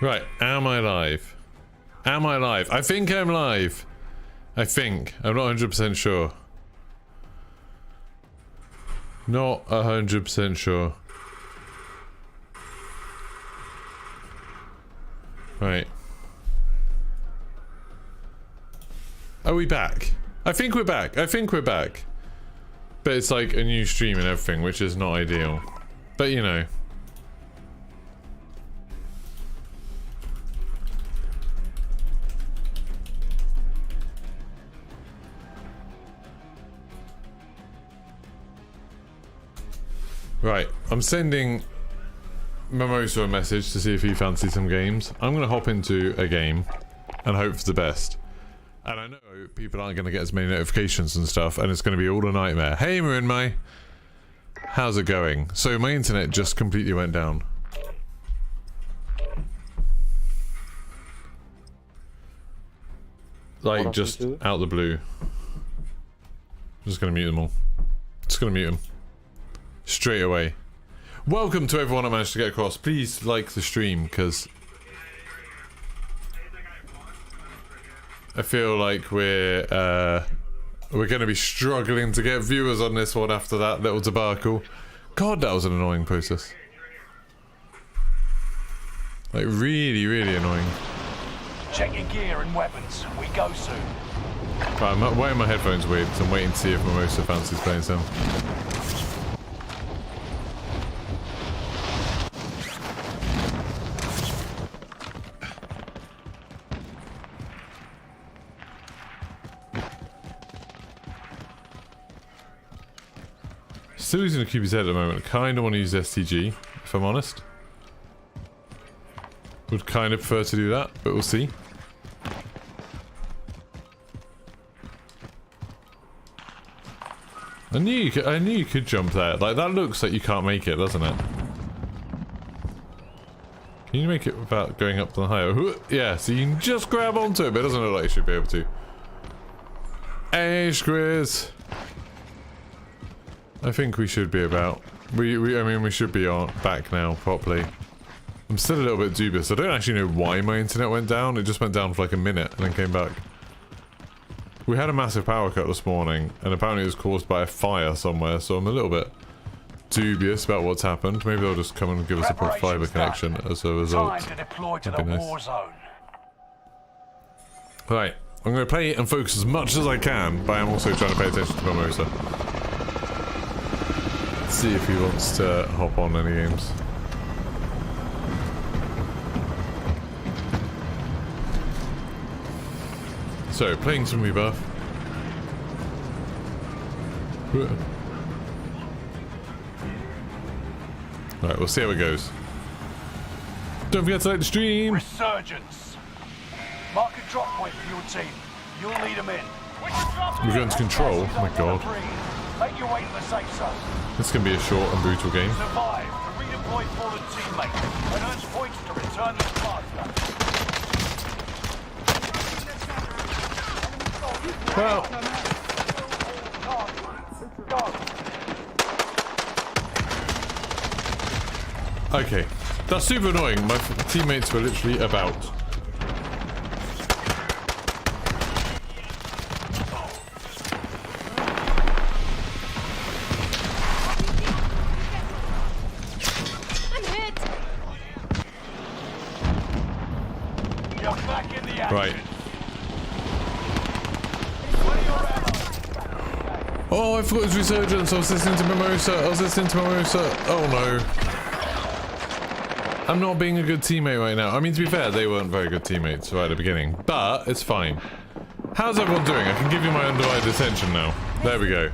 Right, am I live? Am I live? I think I'm live. I think. I'm not 100% sure. Not 100% sure. Right. Are we back? I think we're back. I think we're back. But it's like a new stream and everything, which is not ideal. But you know. Right, I'm sending Mimosa a message to see if he fancies some games. I'm gonna hop into a game and hope for the best. And I know people aren't gonna get as many notifications and stuff, and it's gonna be all a nightmare. Hey Marinmai! How's it going? So my internet just completely went down. Like, just out the blue. I'm just gonna mute them all. Just gonna mute them. Straight away. Welcome to everyone I managed to get across. Please like the stream, because I feel like we're going to be struggling to get viewers on this one after that little debacle. God, that was an annoying process. Like, really, really annoying. Check your gear and weapons. We go soon. Right, I'm wearing my headphones weird because I'm waiting to see if Mimosa fancies playing some. Still using a QBZ at the moment. Kind of want to use STG, if I'm honest. Would kind of prefer to do that, but we'll see. I knew you could jump there. Like, that looks like you can't make it, doesn't it? Can you make it without going up the higher? Yeah, so you can just grab onto it, but it doesn't look like you should be able to. Hey, Squiz! I think we should be about. I mean, we should be back now, properly. I'm still a little bit dubious. I don't actually know why my internet went down. It just went down for like a minute and then came back. We had a massive power cut this morning, and apparently it was caused by a fire somewhere, so I'm a little bit dubious about what's happened. Maybe they'll just come and give us a proper fiber connection as a result. Time to deploy to the Warzone. Right, I'm going to play and focus as much as I can, but I'm also trying to pay attention to Mimosa. See if he wants to hop on any games. So, playing some Rebirth. Alright, we'll see how it goes. Don't forget to like the stream! Resurgence! Mark a drop point for your team. You'll lead them in. We're going to control. Oh my god. Make your way to the safe zone. This can be a short and brutal game. Survive to redeploy fallen teammates and earns points to return the faster. Well. Okay. That's super annoying. My teammates were literally about. Right. Oh, I forgot it was Resurgence. I was listening to Mimosa. Oh no. I'm not being a good teammate right now. I mean, to be fair, they weren't very good teammates right at the beginning. But, it's fine. How's everyone doing? I can give you my undivided attention now. There we go.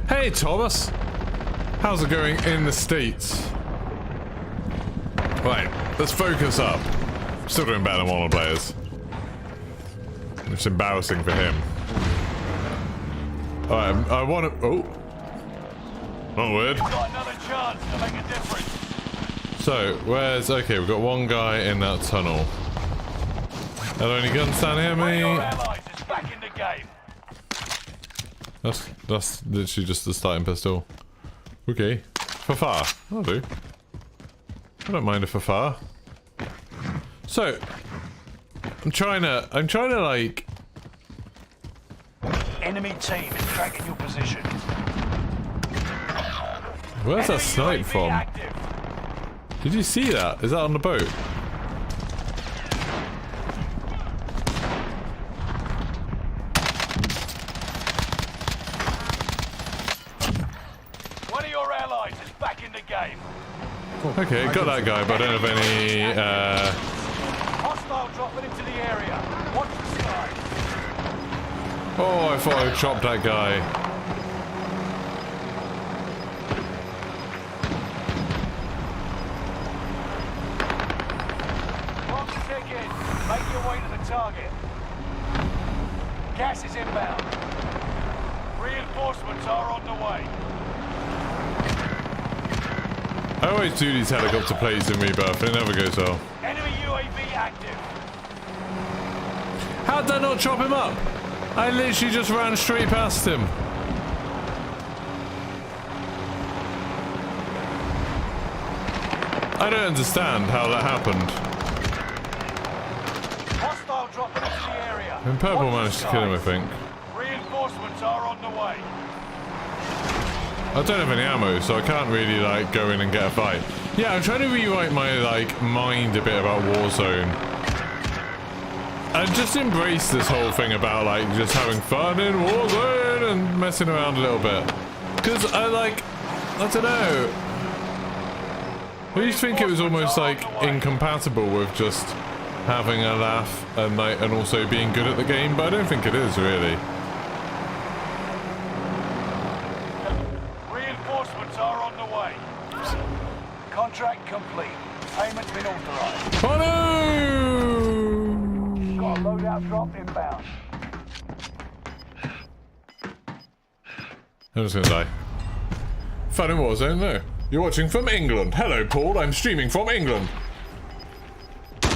Hey, Thomas! How's it going in the States? Right, let's focus up. Still doing better than one of the players. It's embarrassing for him. Alright, I want to... Oh. Not weird. Got another chance to make a difference. So, where's... Okay, we've got one guy in that tunnel. Are there any guns down here, me? It's back in the game. That's literally just the starting pistol. Okay. For far. I'll do. I don't mind it for far. So, I'm trying to like... Enemy team is tracking your position. Where's that snipe UAV from? active. Did you see that? Is that on the boat? One of your allies is back in the game. Okay, got that guy, but I don't have any, Hostile dropping into the area. Watch the sky. Oh, I thought I chopped that guy. Clock's ticking. Make your way to the target. Gas is inbound. Reinforcements are on the way. I always do these helicopter plays in Rebirth, and it never goes well. Enemy UAV active. How'd that not chop him up? I literally just ran straight past him. I don't understand how that happened. Hostile dropping into the area. And Purple Watch the managed to kill him, I skies. think. Reinforcements are on the way. I don't have any ammo, so I can't really, like, go in and get a fight. Yeah, I'm trying to rewrite my, like, mind a bit about Warzone. And just embrace this whole thing about, like, just having fun in Warzone and messing around a little bit. Because I don't know. I used to think it was almost, like, incompatible with just having a laugh and, like, and also being good at the game, but I don't think it is, really. Reinforcements are on the way. Contract complete. Payment's been authorized. Oh, no! Got a loadout drop inbound. I'm just gonna die. Fun in Warzone, no. You're watching from England. Hello, Paul. I'm streaming from England. Oh,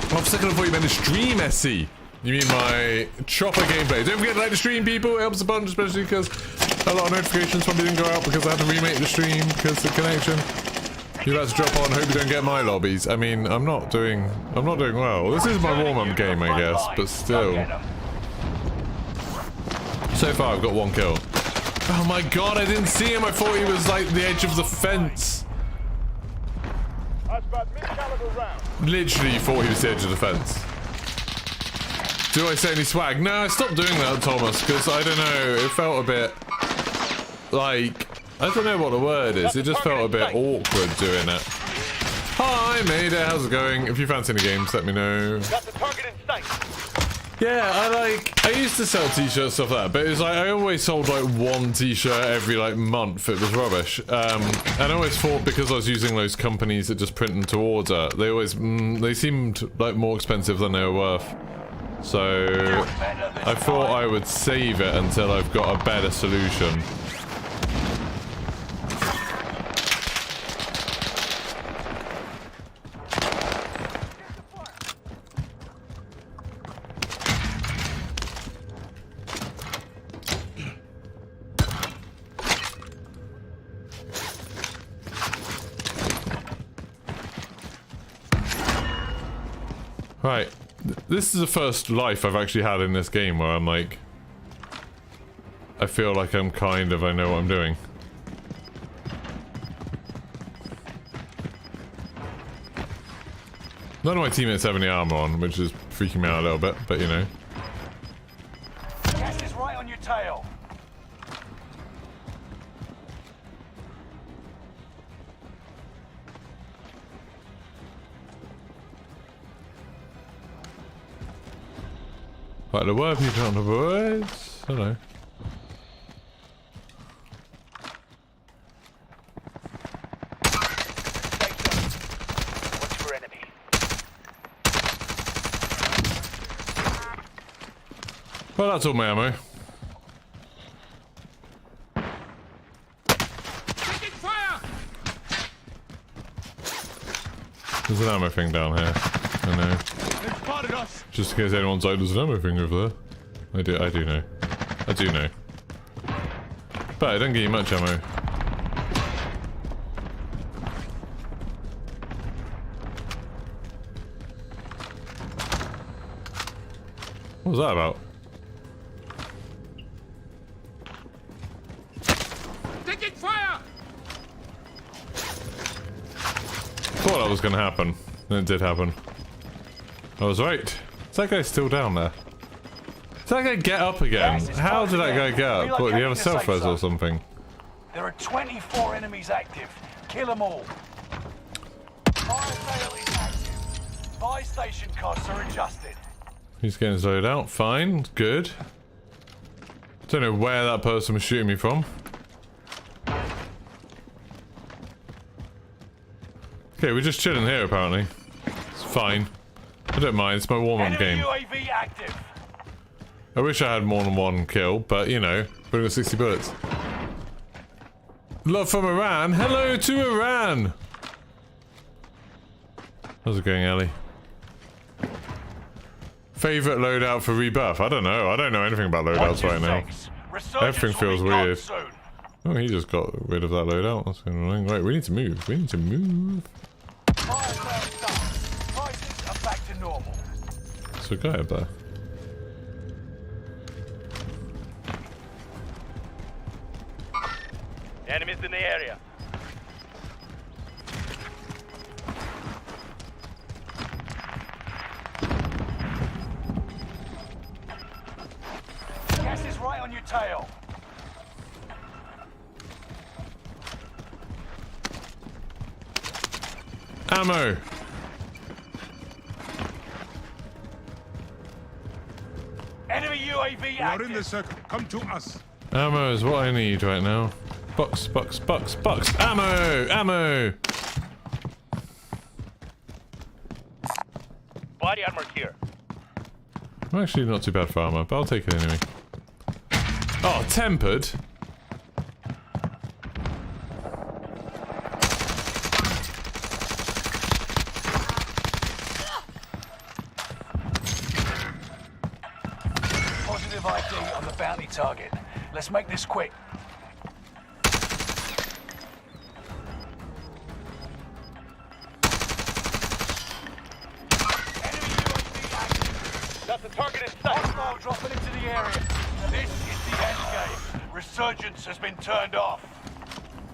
for a second I thought you meant a stream, SC. You mean my chopper gameplay. Don't forget to like the stream, people. It helps a bunch, especially because a lot of notifications probably didn't go out because I had to remake the stream because the connection. You're about to drop on. Hope you don't get my lobbies. I mean, I'm not doing well. This is my warm-up game, I guess, but still. So far, I've got 1 kill. Oh my god, I didn't see him. I thought he was like the edge of the fence. Literally thought he was the edge of the fence. Do I say any swag? No, I stopped doing that, Thomas, because I don't know. It felt a bit like, I don't know what the word is. It just felt a bit awkward doing it. Hi, Mayday. How's it going? If you fancy any games, let me know. Got the target in sight. Yeah, I used to sell t-shirts, stuff like that, but it was like, I always sold like 1 t-shirt every like month. It was rubbish. And I always thought because I was using those companies that just print them to order, they always, they seemed like more expensive than they were worth. So I thought I would save it until I've got a better solution. Right, this is the first life I've actually had in this game where I'm like, I feel like I know what I'm doing. None of my teammates have any armor on, which is freaking me out a little bit, but you know. Gas is right on your tail. Right, there were people on the boards. I don't know. Watch for enemy. Well, that's all my ammo. There's an ammo thing down here. I know. Just in case anyone's like, there's an ammo thing over there. I do know. I do know. But I don't get you much ammo. What was that about? Taking fire! Thought that was gonna happen. And it did happen. I was right. Is that guy still down there? Did that guy get up again? Yes, How did that guy get up? What, do you have a self-res or something? There are 24 enemies active. Kill them all. Fire sale is active. Buy station costs are adjusted. He's getting his load out. Fine. Good. Don't know where that person was shooting me from. Okay, we're just chilling here apparently. It's fine. I don't mind. It's my warm-up game. UAV active. I wish I had more than one kill, but you know, we've got 60 bullets. Love from Iran. Hello to Iran. How's it going, Ellie? Favorite loadout for Rebirth? I don't know. I don't know anything about loadouts right now. Everything feels weird. Oh, he just got rid of that loadout. That's annoying. Right, we need to move. We need to move. Prices are back to normal. There's a guy up there. Enemies in the area. Gas is right on your tail. Ammo. Enemy UAV We are in active. the circle. Come to us. Ammo is what I need right now. Box, box, box, box. Ammo! Ammo! Body armor here. I'm actually not too bad for armor, but I'll take it anyway. Oh, tempered? Positive ID on the bounty target. Let's make this quick. Enemy UAV active. That's the target in sight. Hostile dropping into the area. This is the end game. Resurgence has been turned off.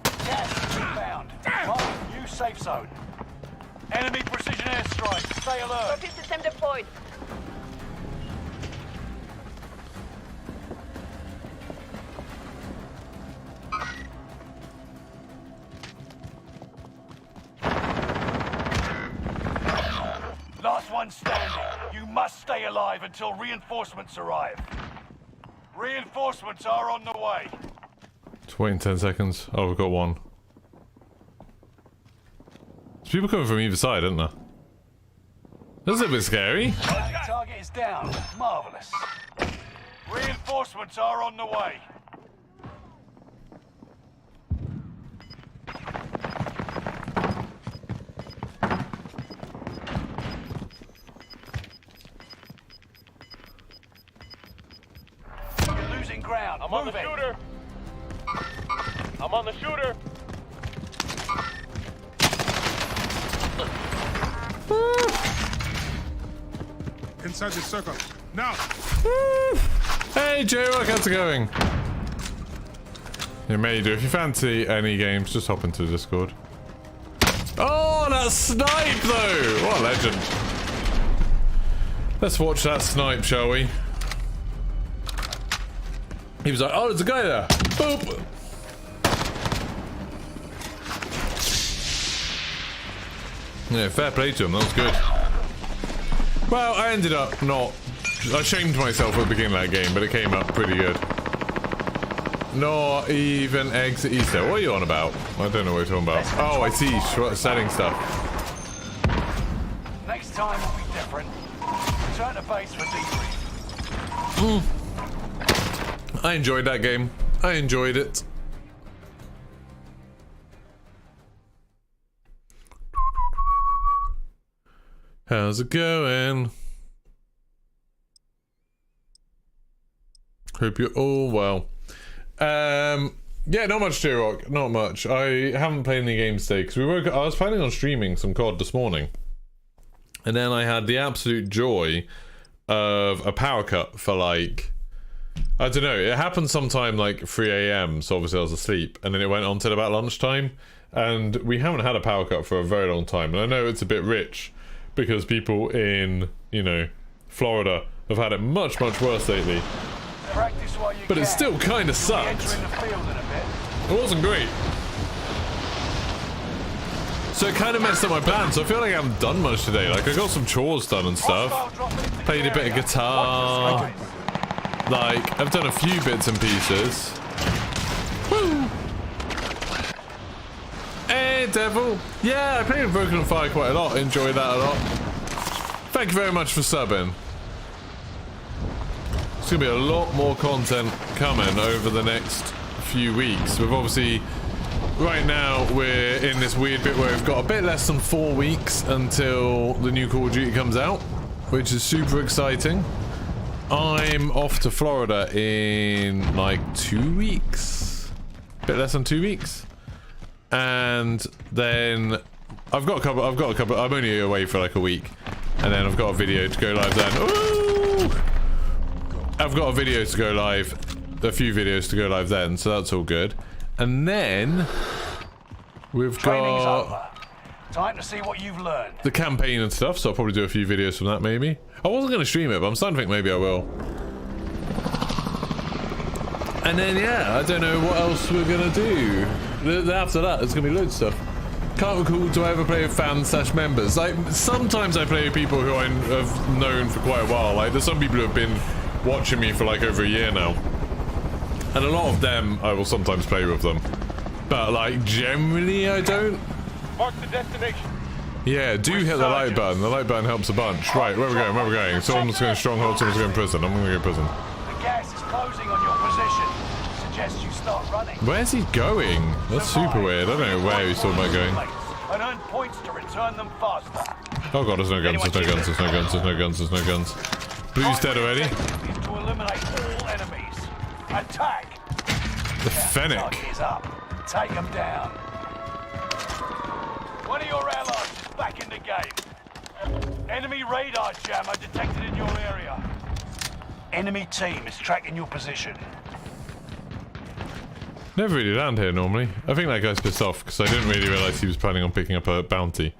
Gas has been found. Mark new safe zone. Enemy precision airstrike. Stay alert. Rocket system deployed. Last one standing. You must stay alive until reinforcements arrive. Reinforcements are on the way. Just wait in 10 seconds. Oh, we've got one. There's people coming from either side, isn't there? That's a bit scary. Target is down. Marvelous. Reinforcements are on the way. You're losing ground. I'm on the Move it. shooter. I'm on the shooter. Inside the circle. Now. Hey, J-Rock, how's it going? Yeah, may you do. If you fancy any games, just hop into the Discord. Oh, that snipe, though! What a legend. Let's watch that snipe, shall we? He was like, oh, there's a guy there. Boop! Yeah, fair play to him. That was good. Well, I ended up not... I shamed myself at the beginning of that game, but it came up pretty good. Not even eggs at Easter. What are you on about? I don't know what you're talking about. Oh, I see. Selling stuff. Next time will be different. Return to base for debrief. I enjoyed that game. I enjoyed it. How's it going? Hope you're all well. Yeah, not much, J-Rock. Not much. I haven't played any games today because I was planning on streaming some COD this morning, and then I had the absolute joy of a power cut for like, I don't know, it happened sometime like 3 a.m, so obviously I was asleep, and then it went on till about lunchtime, and we haven't had a power cut for a very long time, and I know it's a bit rich because people in, you know, Florida have had it much worse lately, Practice while you but it still kind of sucked. Entering the field in a bit. It wasn't great. So it kind of messed up my plans. So I feel like I haven't done much today. Like, I got some chores done and stuff. Played a bit of guitar. Like, I've done a few bits and pieces. Woo! Hey, devil. Yeah, I played Broken on Fire quite a lot. Enjoyed that a lot. Thank you very much for subbing. There's going to be a lot more content coming over the next few weeks. We've obviously... Right now, we're in this weird bit where we've got a bit less than 4 weeks until the new Call of Duty comes out, which is super exciting. I'm off to Florida in like 2 weeks, a bit less than 2 weeks, and then I've got a couple. I'm only away for like a week, and then I've got a video to go live then. Ooh! I've got a video to go live, a few videos to go live then, so that's all good. And then we've Training's got over. Time to see what you've learned. the campaign and stuff, so I'll probably do a few videos from that maybe. I wasn't going to stream it, but I'm starting to think maybe I will. And then, yeah, I don't know what else we're going to do. After that, there's going to be loads of stuff. Can't recall, do I ever play with fans/members? Like, sometimes I play with people who I have known for quite a while. Like, there's some people who have been watching me for like over a year now. And a lot of them, I will sometimes play with them. But, like, generally, I don't. Mark the destination. Yeah, do hit the like button. The like button helps a bunch. Right, where are we going? Where are we going? Someone's going Stronghold, someone's going prison. I'm going to go prison. The gas is closing on your position. Suggest you start running. Where's he going? That's super weird. I don't know where he's talking about going. And earn points to return them faster. Oh god, there's no guns, there's no guns, there's no guns, there's no guns, there's no guns. Blue's dead already. Is to eliminate all enemies. Attack. The Fennec. Target is up. Take them down. One of your allies is back in the game. Enemy radar jammer detected in your area. Enemy team is tracking your position. Never really land here normally. I think that guy's pissed off because I didn't really realise he was planning on picking up a bounty.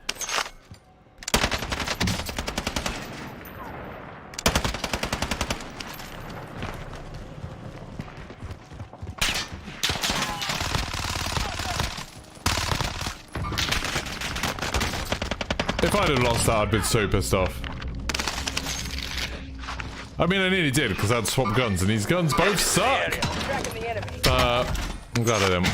If I'd have lost that, I'd been so pissed off. I mean, I nearly did because I'd swapped guns, and these guns both suck. But I'm glad I didn't.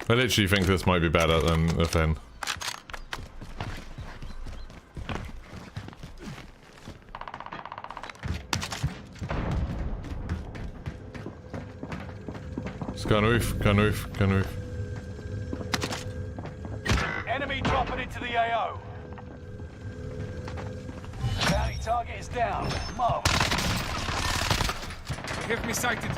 I literally think this might be better than the Finn. Let's go on the roof, go on the roof, go on the roof. Enemy dropping into the AO. Bounty target is down. Mark. Have me sighted.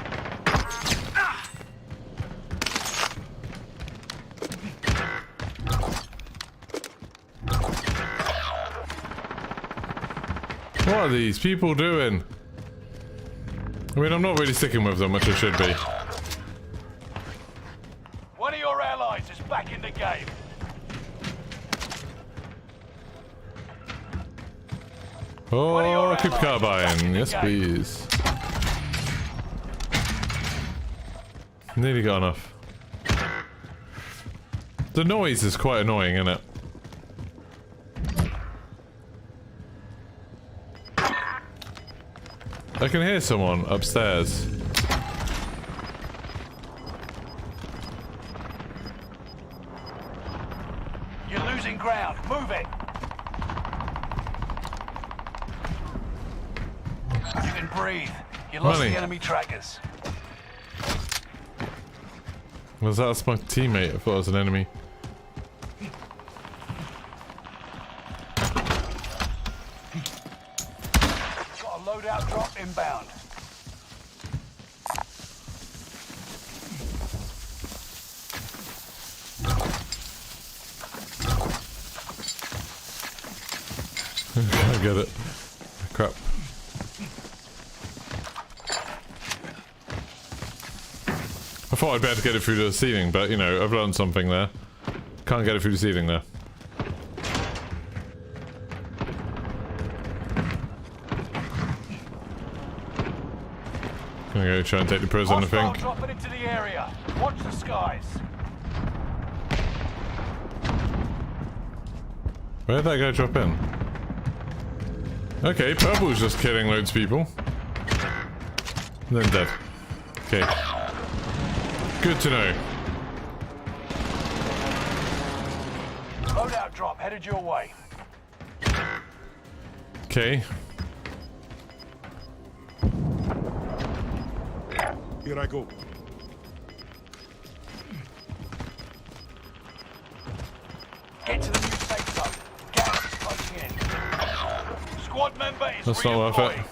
What are these people doing? I mean, I'm not really sticking with them, which I should be. One of your allies is back in the game. Oh, keep carbine. Yes, please. Nearly got enough. The noise is quite annoying, isn't it? I can hear someone upstairs. You're losing ground. Move it. You can breathe. You lost Running. the enemy trackers. Was that my teammate? I thought it was an enemy. Got a loadout drop inbound. I get it. Crap. I thought I'd be able to get it through the ceiling, but you know, I've learned something there. Can't get it through the ceiling there. Gonna go try and take the prison, I Hostile think. dropping into the area. Watch the skies. Where'd that guy drop in? Okay, purple's just killing loads of people. And then dead. Okay. Good to know. Loadout drop headed your way. Okay. Here I go. Get to the new safe zone. Gas is closing in. Squad member is That's not worth it. redeploying.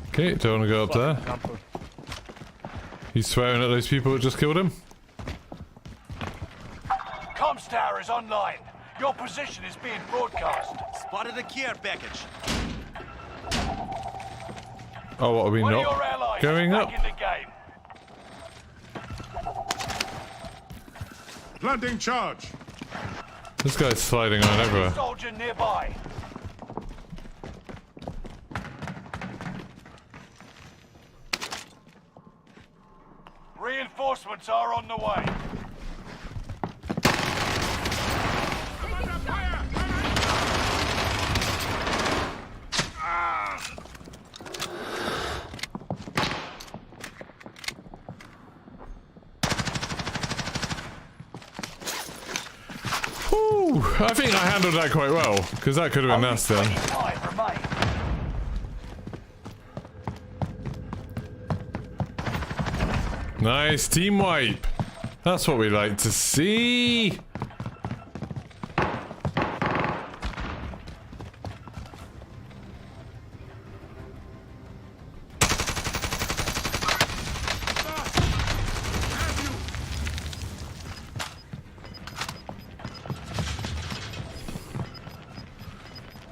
Okay, don't want to go up there. He's swearing at those people that just killed him. Comms tower is online. Your position is being broadcast. Spotted a care package. Oh, what are we One of not your allies going is up? back in the game. Planting charge. This guy's sliding on everywhere. Soldier nearby. Reinforcements are on the way. Whew, I think I handled that quite well, because that could have been Only nasty. 25 remain. Nice team wipe. That's what we like to see.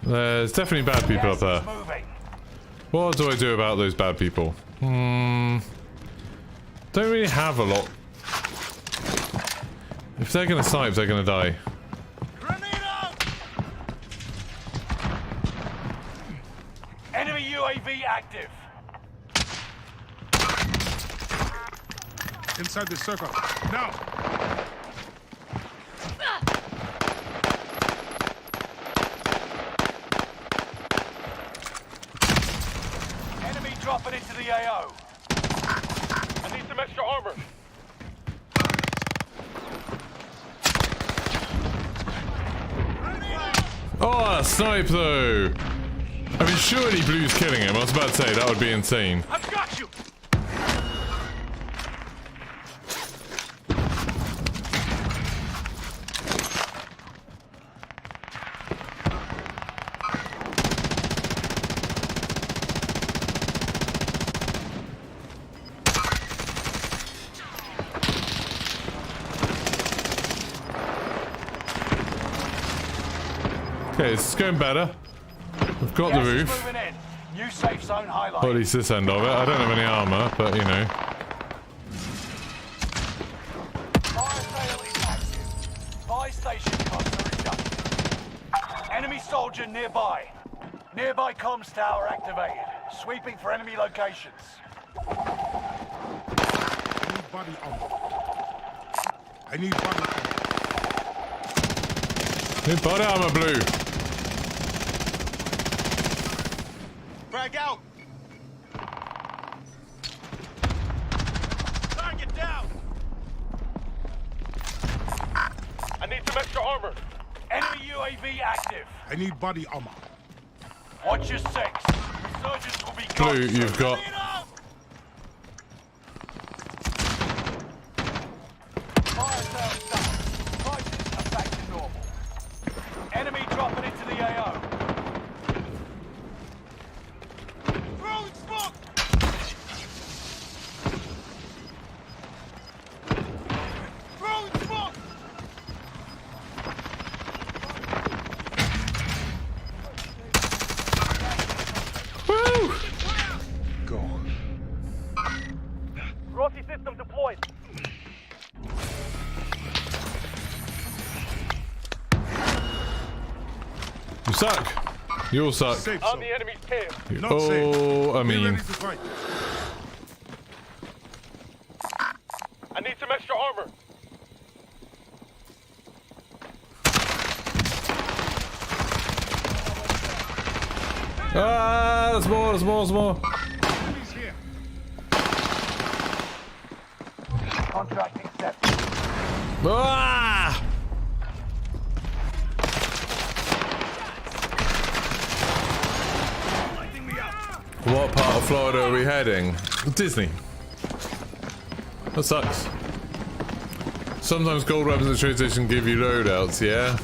There's definitely bad people up there. Gas is moving. What do I do about those bad people? Don't really have a lot. If they're gonna snipe, they're gonna die. Enemy UAV active. Inside the circle. Now. Enemy dropping into the AO. I need some extra armor. Oh, snipe though! I mean, surely Blue's killing him. I was about to say, that would be insane. I've got you. Okay, it's going better. We've got the Gas is roof. moving in. New safe zone highlight. Or at least this end of it. I don't have any armor, but you know. Fire sale is active. Buy station costs are adjusted. Enemy soldier nearby. Nearby comms tower activated. Sweeping for enemy locations. I need body armor. New body armor, Blue. Frag out. Target down. I need some extra armor. Enemy UAV active. I need body armor. Watch your six. Resurgence will be Blue, gone. you've got. Fire sale done. Prices are back to normal. Enemy dropping into the AO. system deployed. You suck. You all suck. Safe On zone. the enemy's tail. Not safe. Oh, I Be mean, ready to fight. I need some extra armor. there's more, there's more, there's more. Enemies here. Contract accepted. Ah! What part of Florida are we heading? Disney. That sucks. Sometimes gold weapons at train station give you loadouts, yeah?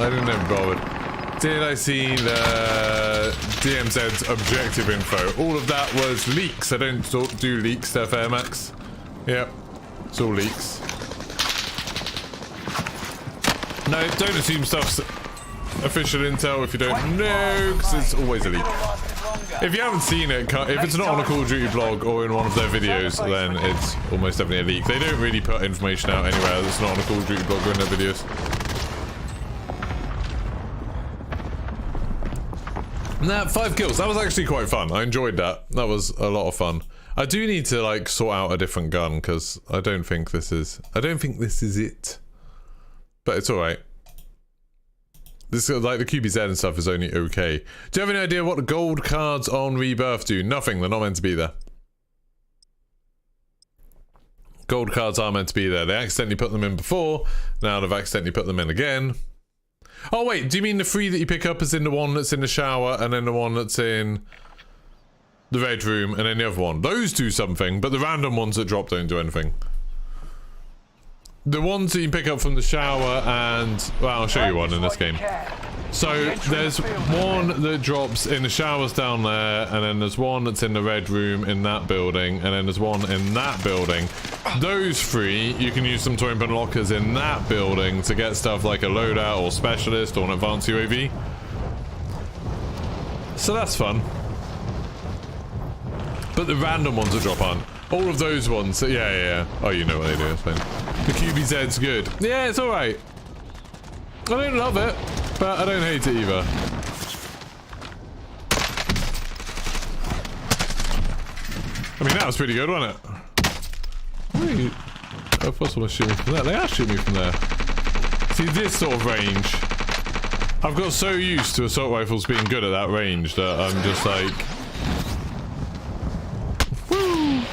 I didn't ever bother. Did I see the DMZ's objective info? All of that was leaks. I don't do leak stuff, Air Max. Yep. It's all leaks. No, don't assume stuff's official intel if you don't know, because it's always a leak. If you haven't seen it, if it's not on a Call of Duty blog or in one of their videos, then it's almost definitely a leak. They don't really put information out anywhere that's not on a Call of Duty blog or in their videos. Nah, 5 kills. That was actually quite fun. I enjoyed that. That was a lot of fun. I do need to like sort out a different gun because I don't think this is it. But it's alright. This, like, the QBZ and stuff is only okay. Do you have any idea what the gold cards on Rebirth do? Nothing. They're not meant to be there. Gold cards are meant to be there. They accidentally put them in before. Now they've accidentally put them in again. Oh, wait. Do you mean the 3 that you pick up is in the one that's in the shower and then the one that's in the red room and then the other one? Those do something, but the random ones that drop don't do anything. The ones that you pick up from the shower and... Well, I'll show you one in this game. So, there's one that drops in the showers down there, and then there's one that's in the red room in that building, and then there's one in that building. Those 3, you can use them to open lockers in that building to get stuff like a loadout or specialist or an advanced UAV. So that's fun. But the random ones that drop aren't. All of those ones, yeah. Oh, you know what they do, it's fine. The QBZ's good. Yeah, it's alright. I don't love it, but I don't hate it either. I mean, that was pretty good, wasn't it? Wait. Oh, first someone shoot me from there. They are shooting me from there. See, this sort of range. I've got so used to assault rifles being good at that range that I'm just like... Woo!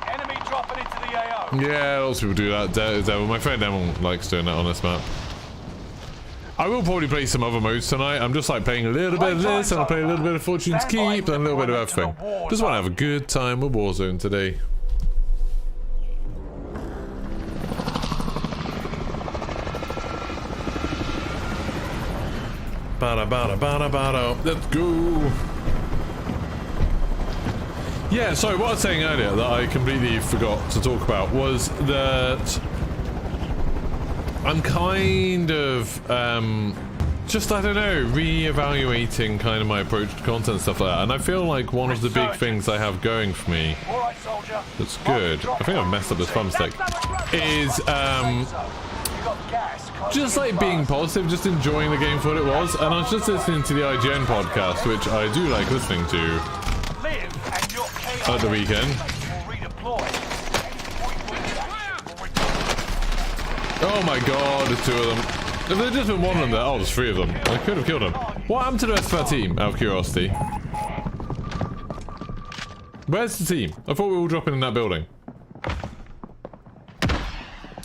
Enemy dropping into the AO. Yeah, lots of people do that. Devil. My friend Emil likes doing that on this map. I will probably play some other modes tonight. I'm just like playing a little bit of this, and I'll play a little bit of Fortune's Keep, and a little bit of everything. Just want to have a good time with Warzone today. Let's go. Yeah, sorry, what I was saying earlier that I completely forgot to talk about was that I'm kind of, just, I don't know, re-evaluating kind of my approach to content and stuff like that. And I feel like one of the big things I have going for me that's good, I think I've messed up this thumbstick, is, just like being positive, just enjoying the game for what it was. And I was just listening to the IGN podcast, which I do like listening to at the weekend. Oh my god, there's 2 of them. If there'd just been one of them there, oh, there's 3 of them. I could have killed them. What happened to the rest of our team, out of curiosity? Where's the team? I thought we were all dropping in that building.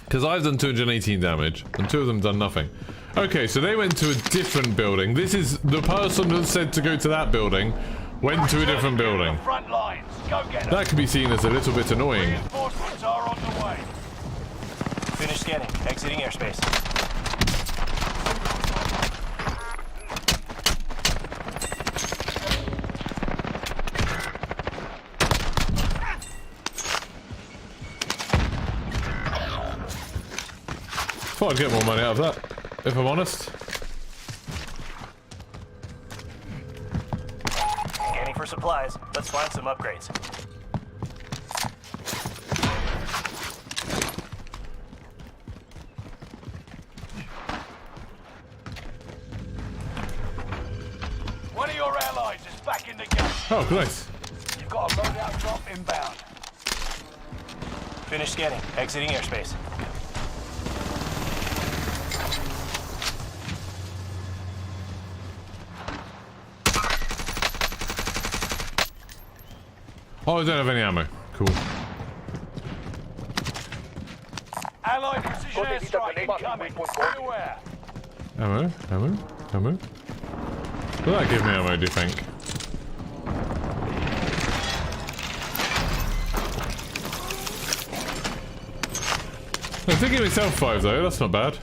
Because I've done 218 damage, and 2 of them done nothing. Okay, so they went to a different building. This is the person that said to go to that building, went to a different building. That could be seen as a little bit annoying. Reinforcements are on the way. Finish scanning. Exiting airspace. Thought I'd get more money out of that, if I'm honest. for supplies. Let's find some upgrades. One of your allies is back in the game. Oh, nice. You've got a loadout drop inbound. Finish scanning. Exiting airspace. Oh, I don't have any ammo. Cool. Allied precision airstrike incoming. Beware. Ammo, ammo, ammo. Will that give me ammo, do you think? I think give myself 5 though, that's not bad.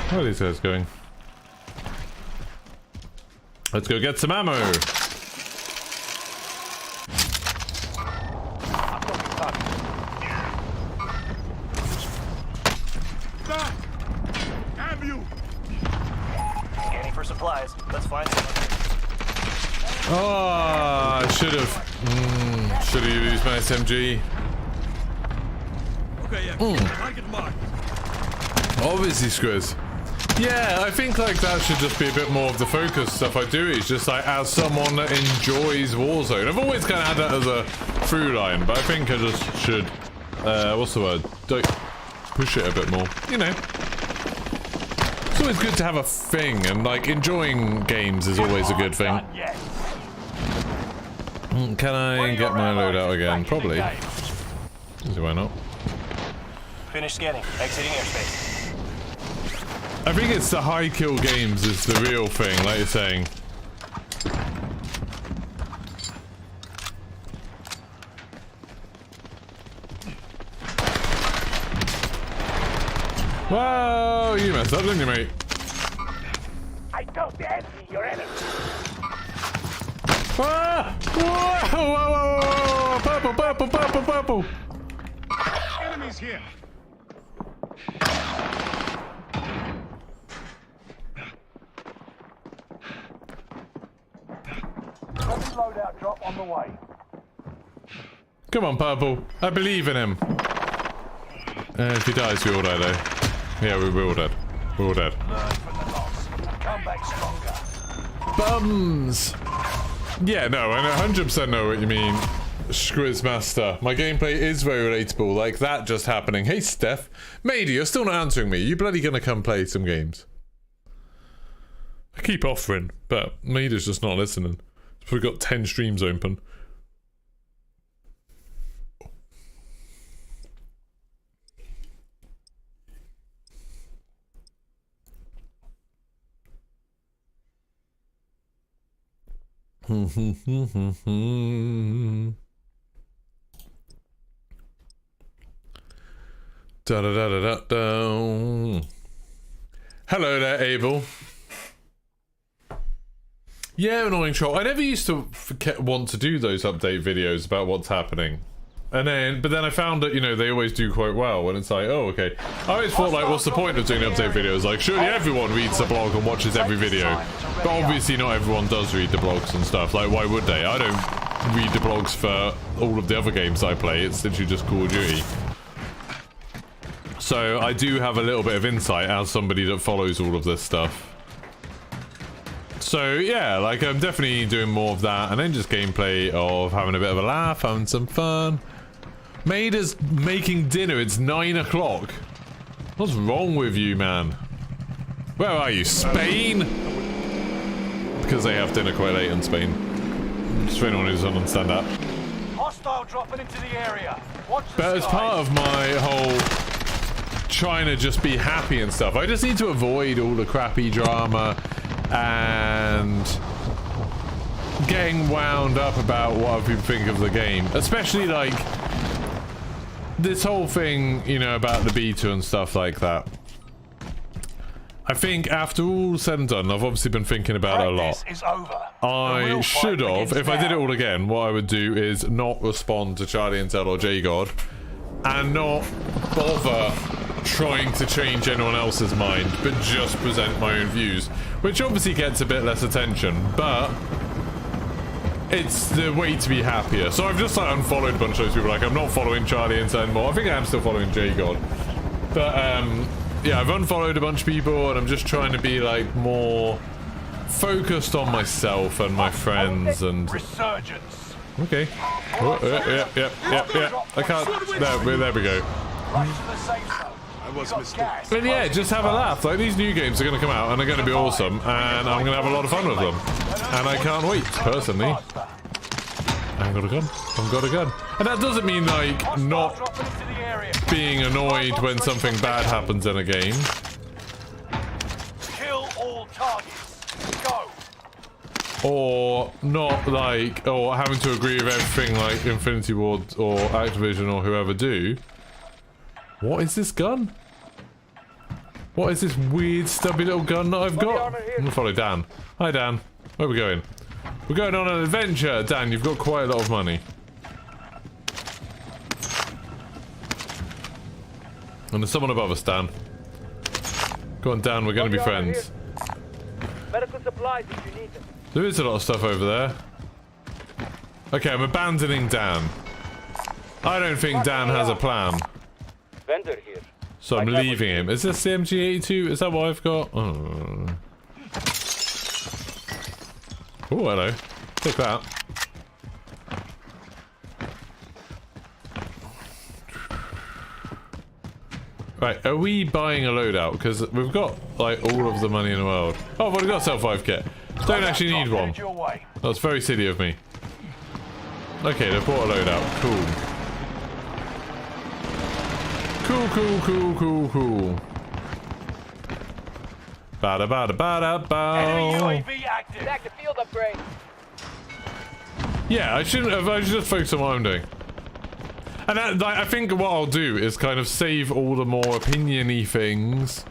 Where are these guys going? Let's go get some ammo! Back! Have you? Scanning for supplies. Let's find some. Oh, I should have used my SMG. Okay, yeah. Target marked. Obviously, Squiz. Yeah, I think like that should just be a bit more of the focus stuff I do. Is just like as someone that enjoys Warzone. I've always kind of had that as a through line, but I think I just should. What's the word? Don't push it a bit more. You know. It's always good to have a thing, and like enjoying games is always a good thing. Yes. Can I get my loadout again? Probably. Why not? Finish scanning. Exiting airspace. I think it's the high kill games is the real thing, like you're saying. Whoa, you messed up, didn't you, mate? I don't envy your enemy. Ah! Whoa, whoa, whoa, whoa, whoa, purple, purple, purple, purple. Enemies here. Loadout drop on the way. Come on, purple. I believe in him. If he dies, we all die, though. Yeah, we're all dead. We're all dead. Learn from the loss and come back stronger. Bums! Yeah, no, I 100% know what you mean, Squizmaster. My gameplay is very relatable, like that just happening. Hey, Steph. Matey, you're still not answering me. You bloody gonna come play some games? I keep offering, but Maida's just not listening. We've got 10 streams open. Da da da da da da. Hello there, Abel. Yeah, annoying troll. I never used to want to do those update videos about what's happening. But then I found that, you know, they always do quite well, and it's like, oh, okay. I always thought, like, what's the point of doing update videos? Like, surely everyone reads the blog and watches every video. But obviously not everyone does read the blogs and stuff. Like, why would they? I don't read the blogs for all of the other games I play. It's literally just Call of Duty. So I do have a little bit of insight as somebody that follows all of this stuff. So yeah, like I'm definitely doing more of that, and then just gameplay of having a bit of a laugh, having some fun. Maida's making dinner, it's 9 o'clock. What's wrong with you, man? Where are you, Spain? Because they have dinner quite late in Spain. Just for anyone who doesn't understand that. Hostile dropping into the area. Watch the But as part of my whole trying to just be happy and stuff, I just need to avoid all the crappy drama and getting wound up about what other people think of the game, especially like this whole thing, you know, about the beta and stuff like that. I think after all said and done, I've obviously been thinking about it a lot. Is over. I should have, if I did it all again, what I would do is not respond to Charlie Intel or J-God and not bother trying to change anyone else's mind, but just present my own views, which obviously gets a bit less attention, but it's the way to be happier. So I've just like unfollowed a bunch of those people. Like I'm not following Charlie and anymore. I think I am still following J-God. But yeah, I've unfollowed a bunch of people and I'm just trying to be like more focused on myself and my friends and... Resurgence. Okay. Oh, yeah. I can't... There we go. Right to the safe zone. I was mistaken. Gas. But yeah, just have a laugh. Like these new games are going to come out and they're going to be awesome and I'm going to have a lot of fun with them. And I can't wait, personally. I've got a gun. I've got a gun. And that doesn't mean like not Dropping into the area. being annoyed when something bad happens in a game. Kill all targets. Go. Or not like, or having to agree with everything like Infinity Ward or Activision or whoever do. What is this gun? What is this weird stubby little gun that I've got? I'm gonna follow Dan. Hi Dan. Where are we going? We're going on an adventure. Dan, you've got quite a lot of money. And there's someone above us, Dan. Go on, Dan, we're gonna be friends. Medical supplies if you need them. There is a lot of stuff over there. Okay, I'm abandoning Dan. I don't think Dan has a plan. Vendor here. So I'm leaving him. Is this the MG82? Is that what I've got? Oh, hello. Take that. Right, are we buying a loadout? Because we've got, like, all of the money in the world. Oh, but we've got a self-5 kit. Don't actually need one. Headed your way. That's very silly of me. Okay, they've bought a loadout. Cool. Cool. Bada bada bada bow. Enemy UAV active. Active field upgrade. Yeah, I shouldn't have. I should just focus on what I'm doing. And that, like, I think what I'll do is kind of save all the more opinion-y things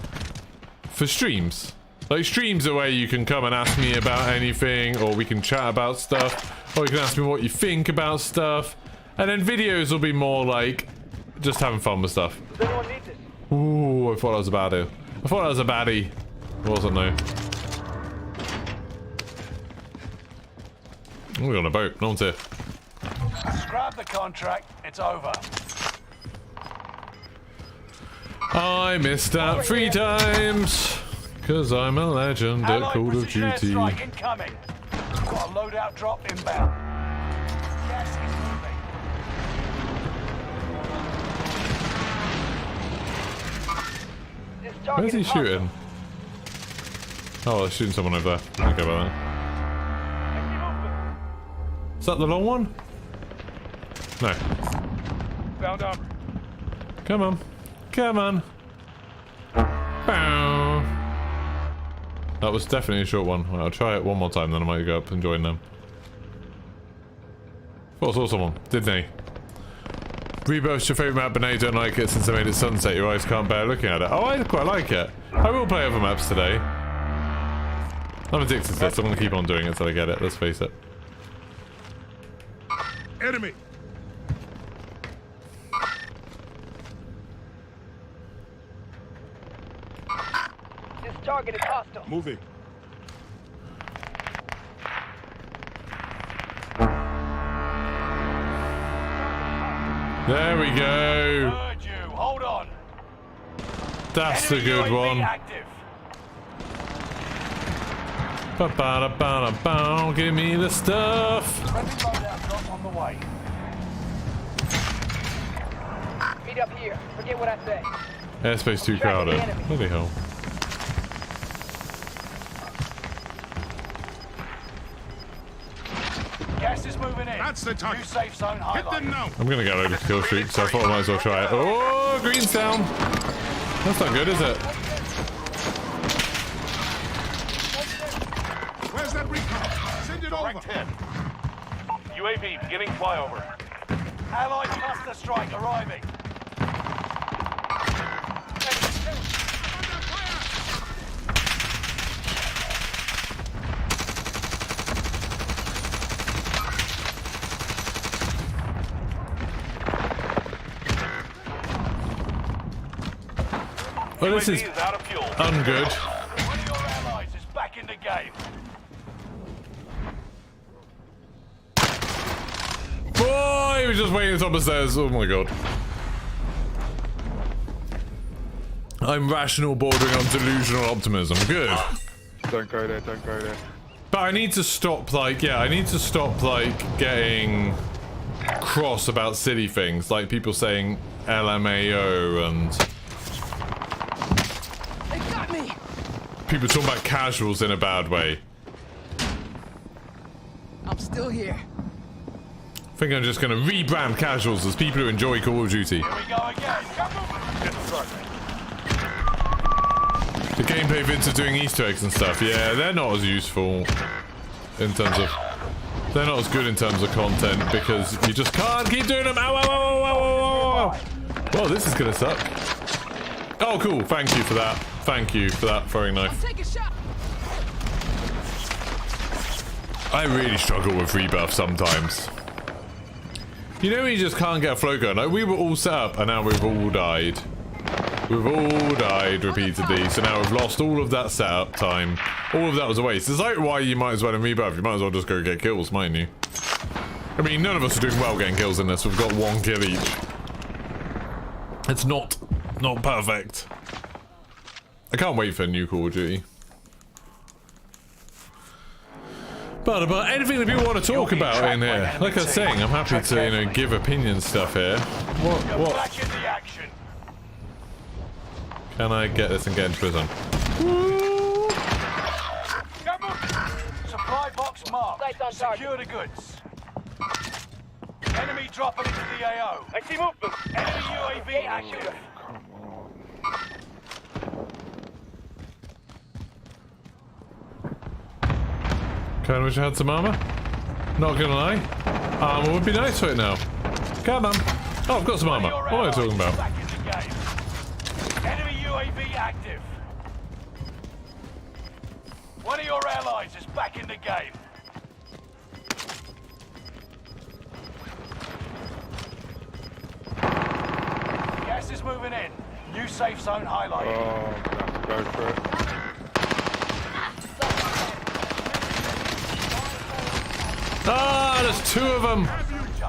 for streams. Like, streams are where you can come and ask me about anything, or we can chat about stuff, or you can ask me what you think about stuff. And then videos will be more like just having fun with stuff. Does anyone need this? Ooh, I thought that was a baddie. I thought that was a baddie. It wasn't, though. We're on a boat. No one's here. Scrap the contract. It's over. I missed out 3 times. Because I'm a legend at Allied Call of precision Duty. airstrike incoming. Got a loadout drop inbound. Gas is moving. This target Where's he is hostile. shooting? Oh, they're shooting someone over there. Okay about that. Is that the long one? No. Found armor. Come on. Come on. Bow. That was definitely a short one. Well, I'll try it one more time, then I might go up and join them. Thought I saw someone. Didn't they? Rebirth's your favourite map, but now you don't like it since I made it sunset. Your eyes can't bear looking at it. Oh, I quite like it. I will play other maps today. I'm addicted to this. I'm going to keep on doing it until I get it. Let's face it. Enemy. This target is hostile. Moving. There we go. Heard you. Hold on. That's the Enemy good UAV one. active. Ba-ba-da-ba-da-bow. Give me the stuff. Friendly loadout drop on the way. Meet up here. Forget what I say. Airspace too crowded. Holy hell. Gas is moving in. That's the target. New safe zone Hit them highlighted. now. I'm gonna get a load of kill streak, so I thought I might as well try it. Oh, green's down. That's not good, is it? Where's that recon? Send it over. Direct hit. UAV beginning flyover. Allied cluster strike arriving. Well, this is UAV is out of fuel. ungood. One of your allies is back in the game. was just waiting top of the stairs. Oh my god. I'm rational, bordering on delusional optimism. Good. Don't go there, don't go there. But I need to stop, like, yeah, I need to stop, like, getting cross about silly things. Like people saying LMAO and... They got me. People talking about casuals in a bad way. I'm still here. I think I'm just going to rebrand casuals as people who enjoy Call of Duty. Here we go again. Come on. Get the front. The gameplay bits of doing Easter eggs and stuff, yeah, they're not as useful in terms of... They're not as good in terms of content because you just can't keep doing them. Ow, ow, ow, ow, ow, ow, ow. Well, this is going to suck. Oh, cool. Thank you for that. Thank you for that throwing knife. Take a shot. I really struggle with Rebirth sometimes. You know when you just can't get a flow going? Like, we were all set up and now we've all died. We've all died repeatedly, so now we've lost all of that setup time. All of that was a waste. It's like why you might as well in Rebirth, you might as well just go get kills, mightn't you? I mean, none of us are doing well getting kills in this. We've got 1 kill each. It's not perfect. I can't wait for a new Call of Duty. But about anything that people want to talk about in here. Like I was saying, I'm happy to, you know, give opinion stuff here. What? Back in the action. Can I get this and get into prison? Come on. Supply box marked. Secure the goods. Enemy dropping into the AO. I see movement. Enemy UAV active. Kinda wish I had some armor. Not gonna lie. Armor would be nice right now. Come on. Oh, I've got some armor. What am I talking about? Back in the game. Enemy UAV active. One of your allies is back in the game. Gas is moving in. New safe zone highlighted. Oh, go for it. Ah, there's 2 of them.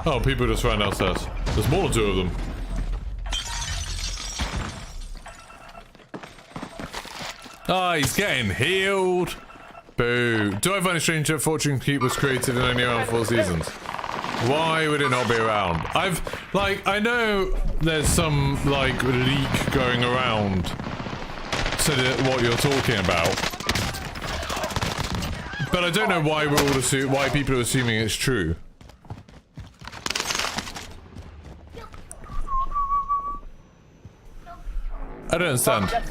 Oh, people just ran downstairs. There's more than 2 of them. Ah, he's getting healed. Boo. Do I find it strange that Fortune Keep was created in only around 4 seasons? Why would it not be around? I know there's some, like, leak going around to what you're talking about. But I don't know why why people are assuming it's true. I don't understand. Turning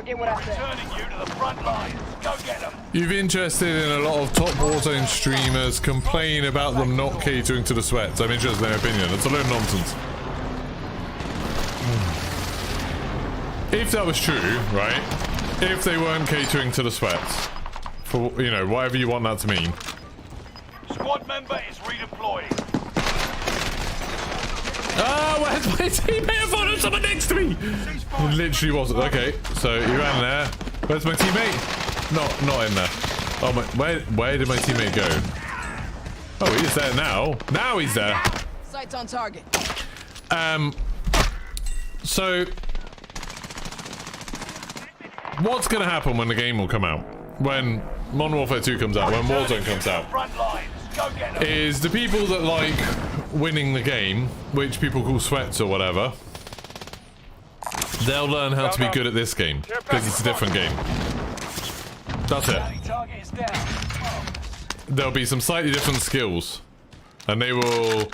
you to the front lines. Go get them. You've interested in a lot of top Warzone streamers complain about them not catering to the sweats. I'm interested in their opinion. It's a load of nonsense. If that was true, right? If they weren't catering to the sweats, for, you know, whatever you want that to mean. Squad member is redeploying. Ah, where's my teammate? I thought there was someone next to me. It literally wasn't. Okay, so you ran there. Where's my teammate? Not in there. Oh my, where did my teammate go? Oh, he's there now. Now he's there. Sights on target. So what's gonna happen when the game will come out? When Modern Warfare 2 comes out, when Warzone comes out? Front lines. Go get them. Is the people that like winning the game, which people call sweats or whatever, they'll learn how to be good at this game because it's a different game. That's it. Target is down. There'll be some slightly different skills and they will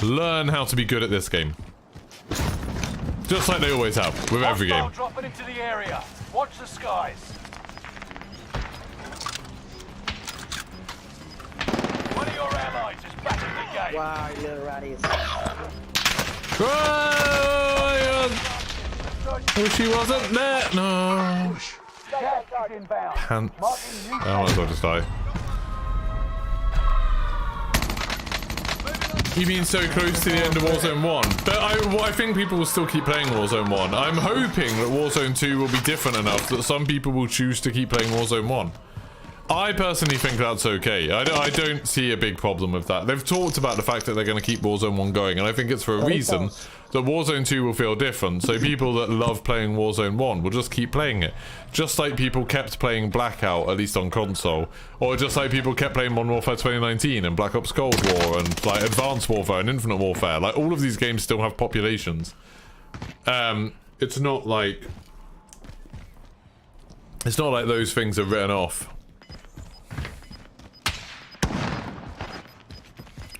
learn how to be good at this game, just like they always have with every game. Dropping into the area. Watch the skies. One of your allies is back in the game. Wow, you little ratty. Oh, she wasn't there. No. Gas inbound. Pants. I might as well just die. You mean so close to the end of Warzone 1? But I think people will still keep playing Warzone 1. I'm hoping that Warzone 2 will be different enough that some people will choose to keep playing Warzone 1. I personally think that's okay. I don't see a big problem with that. They've talked about the fact that they're going to keep Warzone 1 going, and I think it's for a reason that Warzone 2 will feel different. So people that love playing Warzone 1 will just keep playing it. Just like people kept playing Blackout, at least on console. Or just like people kept playing Modern Warfare 2019 and Black Ops Cold War and like Advanced Warfare and Infinite Warfare. Like all of these games still have populations. It's not like those things are written off.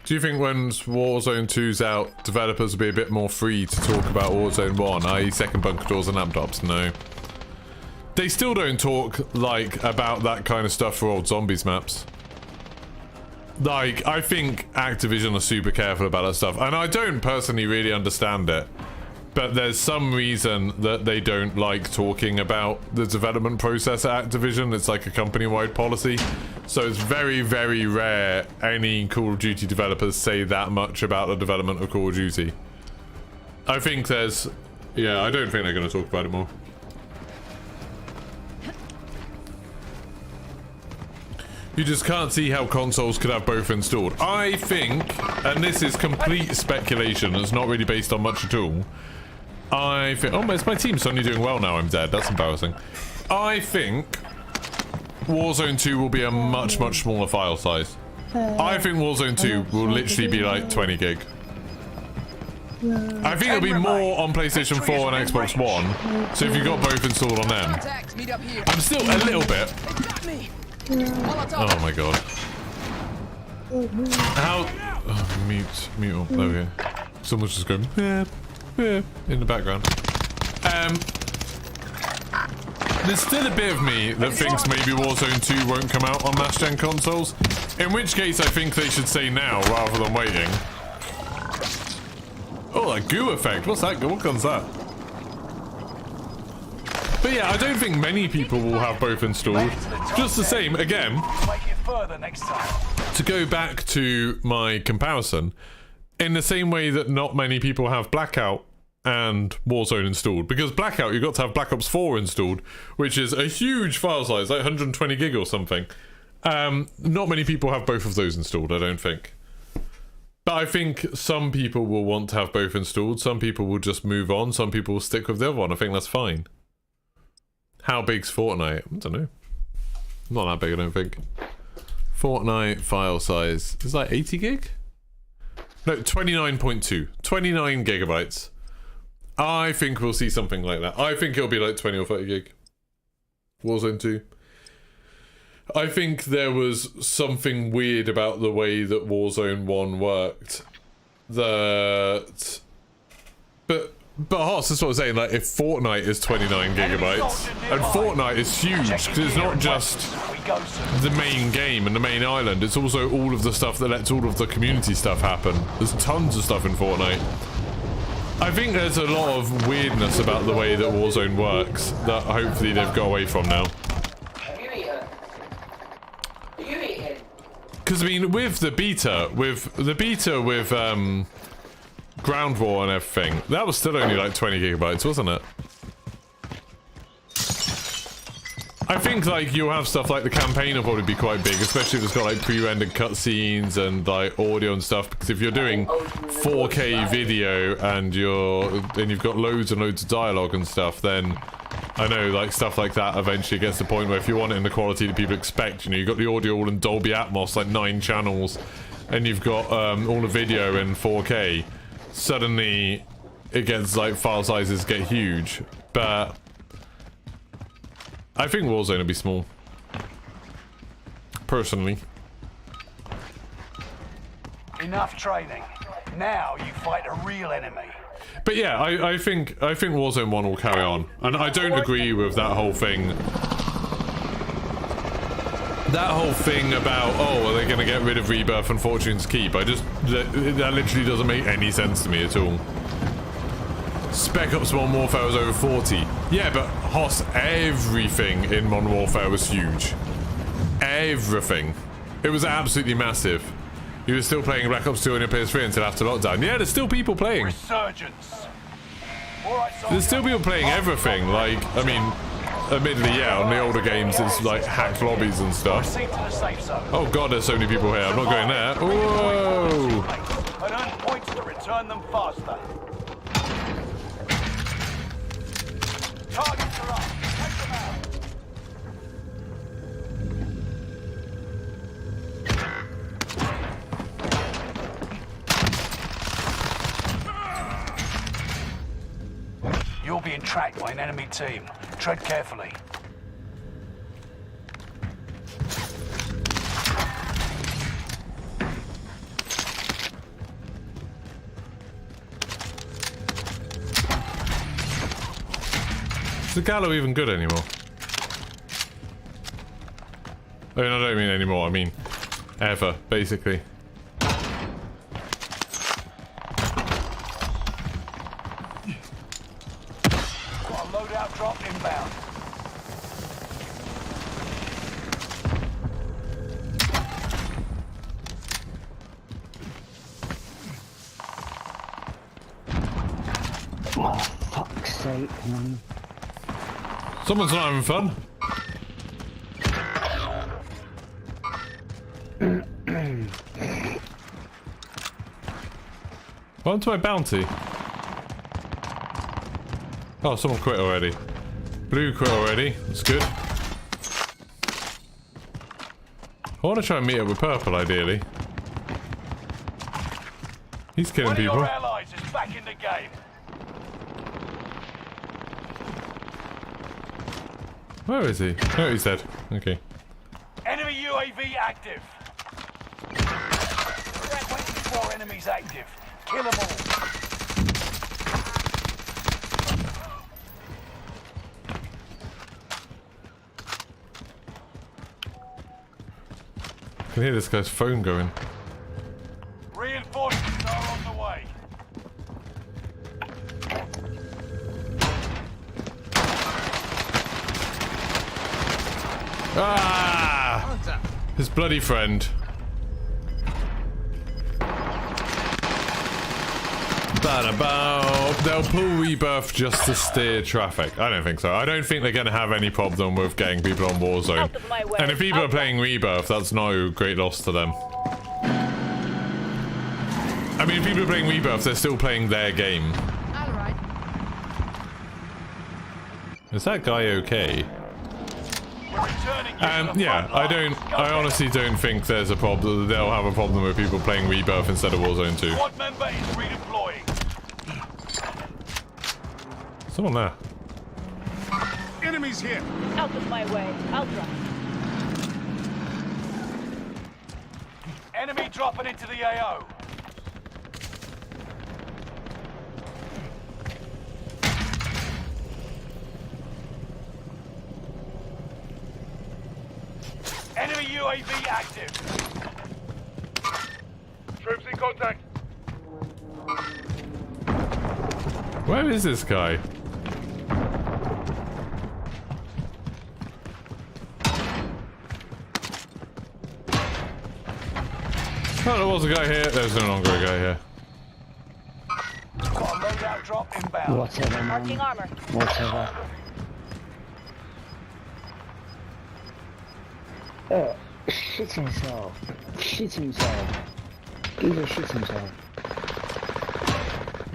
Do you think when Warzone 2's out, developers will be a bit more free to talk about Warzone 1, i.e. second bunker doors and laptops? No. They still don't talk, like, about that kind of stuff for old Zombies maps. Like, I think Activision are super careful about that stuff, and I don't personally really understand it. But there's some reason that they don't like talking about the development process at Activision. It's like a company-wide policy. So it's very, very rare any Call of Duty developers say that much about the development of Call of Duty. I think there's... Yeah, I don't think they're going to talk about it more. You just can't see how consoles could have both installed. I think, and this is complete speculation, it's not really based on much at all. I think... Oh, it's my team suddenly doing well now I'm dead. That's embarrassing. I think Warzone 2 will be a much, much smaller file size. I think Warzone 2 will literally be like 20 gig. I think it'll be more on PlayStation 4 and Xbox One. So if you've got both installed on them. I'm still a little bit... Oh my god. How... Oh, mute. Oh, there we go. Someone's just going... in the background. There's still a bit of me that thinks maybe Warzone 2 won't come out on last-gen consoles. In which case, I think they should say now rather than waiting. Oh, a goo effect. What's that? What gun's that? But yeah, I don't think many people will have both installed. Just the same, again, to go back to my comparison, in the same way that not many people have Blackout and Warzone installed. Because Blackout, you've got to have Black Ops 4 installed, which is a huge file size, like 120 gig or something. Not many people have both of those installed, I don't think. But I think some people will want to have both installed, some people will just move on, some people will stick with the other one. I think that's fine. How big's Fortnite? I don't know. Not that big, I don't think. Fortnite file size is like 80 gig? No, 29.2. 29 gigabytes. I think we'll see something like that. I think it'll be like 20 or 30 gig. Warzone 2. I think there was something weird about the way that Warzone 1 worked. But Hoss, that's what I'm saying, like, if Fortnite is 29 gigabytes, and Fortnite is huge, because it's not just the main game and the main island, it's also all of the stuff that lets all of the community stuff happen. There's tons of stuff in Fortnite. I think there's a lot of weirdness about the way that Warzone works that hopefully they've got away from now. Because, I mean, with the beta, with Ground War and everything, that was still only like 20 gigabytes, wasn't it? I think, like, you'll have stuff like the campaign will probably be quite big, especially if it's got, like, pre-rendered cutscenes and, like, audio and stuff, because if you're doing 4K video and you've got loads and loads of dialogue and stuff, then I know, like, stuff like that eventually gets to the point where if you want it in the quality that people expect, you know, you've got the audio all in Dolby Atmos, like 9 channels, and you've got all the video in 4K, suddenly it gets, like, file sizes get huge. But I think Warzone will be small. Personally. Enough training. Now you fight a real enemy. But yeah, I think Warzone 1 will carry on. And I don't agree with that whole thing. That whole thing about, oh, are they going to get rid of Rebirth and Fortune's Keep? That literally doesn't make any sense to me at all. Spec Ops Modern Warfare was over 40. Yeah, but Hoss, everything in Modern Warfare was huge. Everything. It was absolutely massive. You were still playing Black Ops 2 on your PS3 until after lockdown. Yeah, there's still people playing. Resurgence. There's still people playing everything. Like, I mean, admittedly, yeah, on the older games, it's like hacked lobbies and stuff. Proceed to the safe zone. Oh god, there's so many people here. I'm not going there. Whoa! And earn points to return them faster. Targets are up. Take them out. You're being tracked by an enemy team. Tread carefully. Is the Gallo even good anymore? I mean, I don't mean anymore, I mean ever, basically. Got a loadout drop inbound. Oh, fuck's sake, man. Someone's not having fun. What happened to my bounty? Oh, someone quit already. Blue quit already. That's good. I want to try and meet up with purple, ideally. He's killing One of people. your allies is back in the game. Where is he? Oh, he's dead. Okay. Enemy UAV active. 24 enemies active. Kill them all. I can hear this guy's phone going. Reinforcements are on the way. Ah! His bloody friend. They'll pull Rebirth just to steer traffic. I don't think so. I don't think they're going to have any problem with getting people on Warzone. Out of my way. And if people are playing Rebirth, that's no great loss to them. I mean, if people are playing Rebirth, they're still playing their game. All right. Is that guy okay? We're returning you to the Yeah, front lines. I honestly don't think there's a problem. They'll have a problem with people playing Rebirth instead of Warzone 2. Squad member is redeploying. Someone there. Enemies here. Out of my way. I'll drop. Enemy dropping into the AO. Enemy UAV active. Troops in contact. Where is this guy? Oh, there was a guy here. There's no longer a guy here. Got a loadout drop inbound. Whatever, Marking man. armor. Whatever. Shit himself. Shit himself. Geezer shit himself.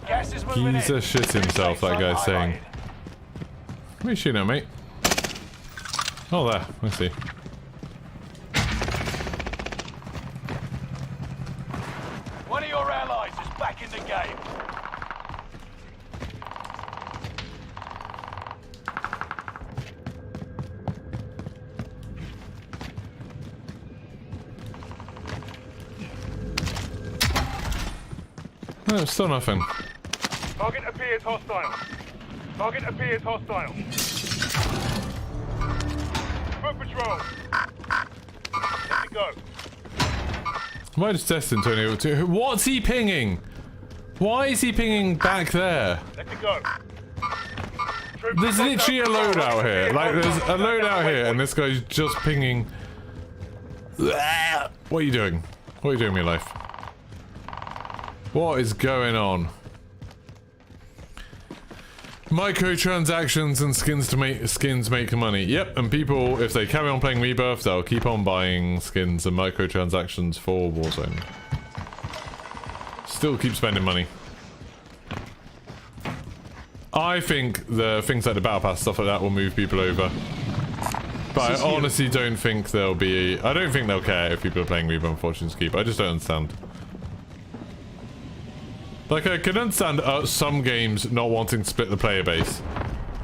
Gas is moving in. Geezer shit himself, that guy's saying. Where are you shooting at, mate? Oh, there. I see. One of your allies is back in the game. No, still nothing. Target appears hostile. Target appears hostile. Foot patrol. Let it go. Am I just destined to only two? What's he pinging? Why is he pinging back there? Let it go. Troops There's in literally a contact. loadout here. Like, there's a loadout here, and this guy's just pinging. What are you doing? What are you doing with your life? What is going on? Microtransactions and skins make money. Yep, and people, if they carry on playing Rebirth, they'll keep on buying skins and microtransactions for Warzone. Still keep spending money. I think the things like the Battle Pass, stuff like that, will move people over. But I honestly don't think there'll be... I don't think they'll care if people are playing Rebirth and Fortune's Keep. I just don't understand. Like, I can understand some games not wanting to split the player base.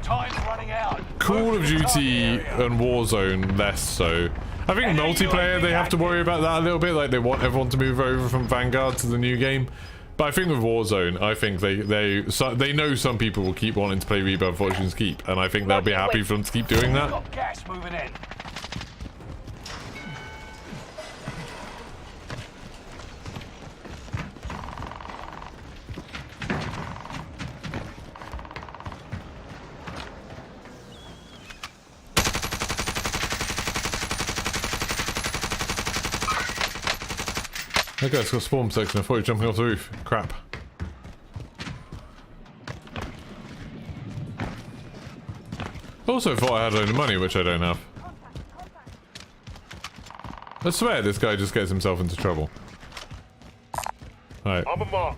Time's running out. Call of Duty and Warzone less so. I think multiplayer, they have to worry about that a little bit. Like, they want everyone to move over from Vanguard to the new game. But I think with Warzone, I think they know some people will keep wanting to play Rebirth Fortune's Keep, and I think they'll be happy for them to keep doing that. Got gas moving in. Okay, it's got spawn section. I thought you were jumping off the roof. Crap. Also thought I had a load of money, which I don't have. I swear this guy just gets himself into trouble. Alright. I'm a mark.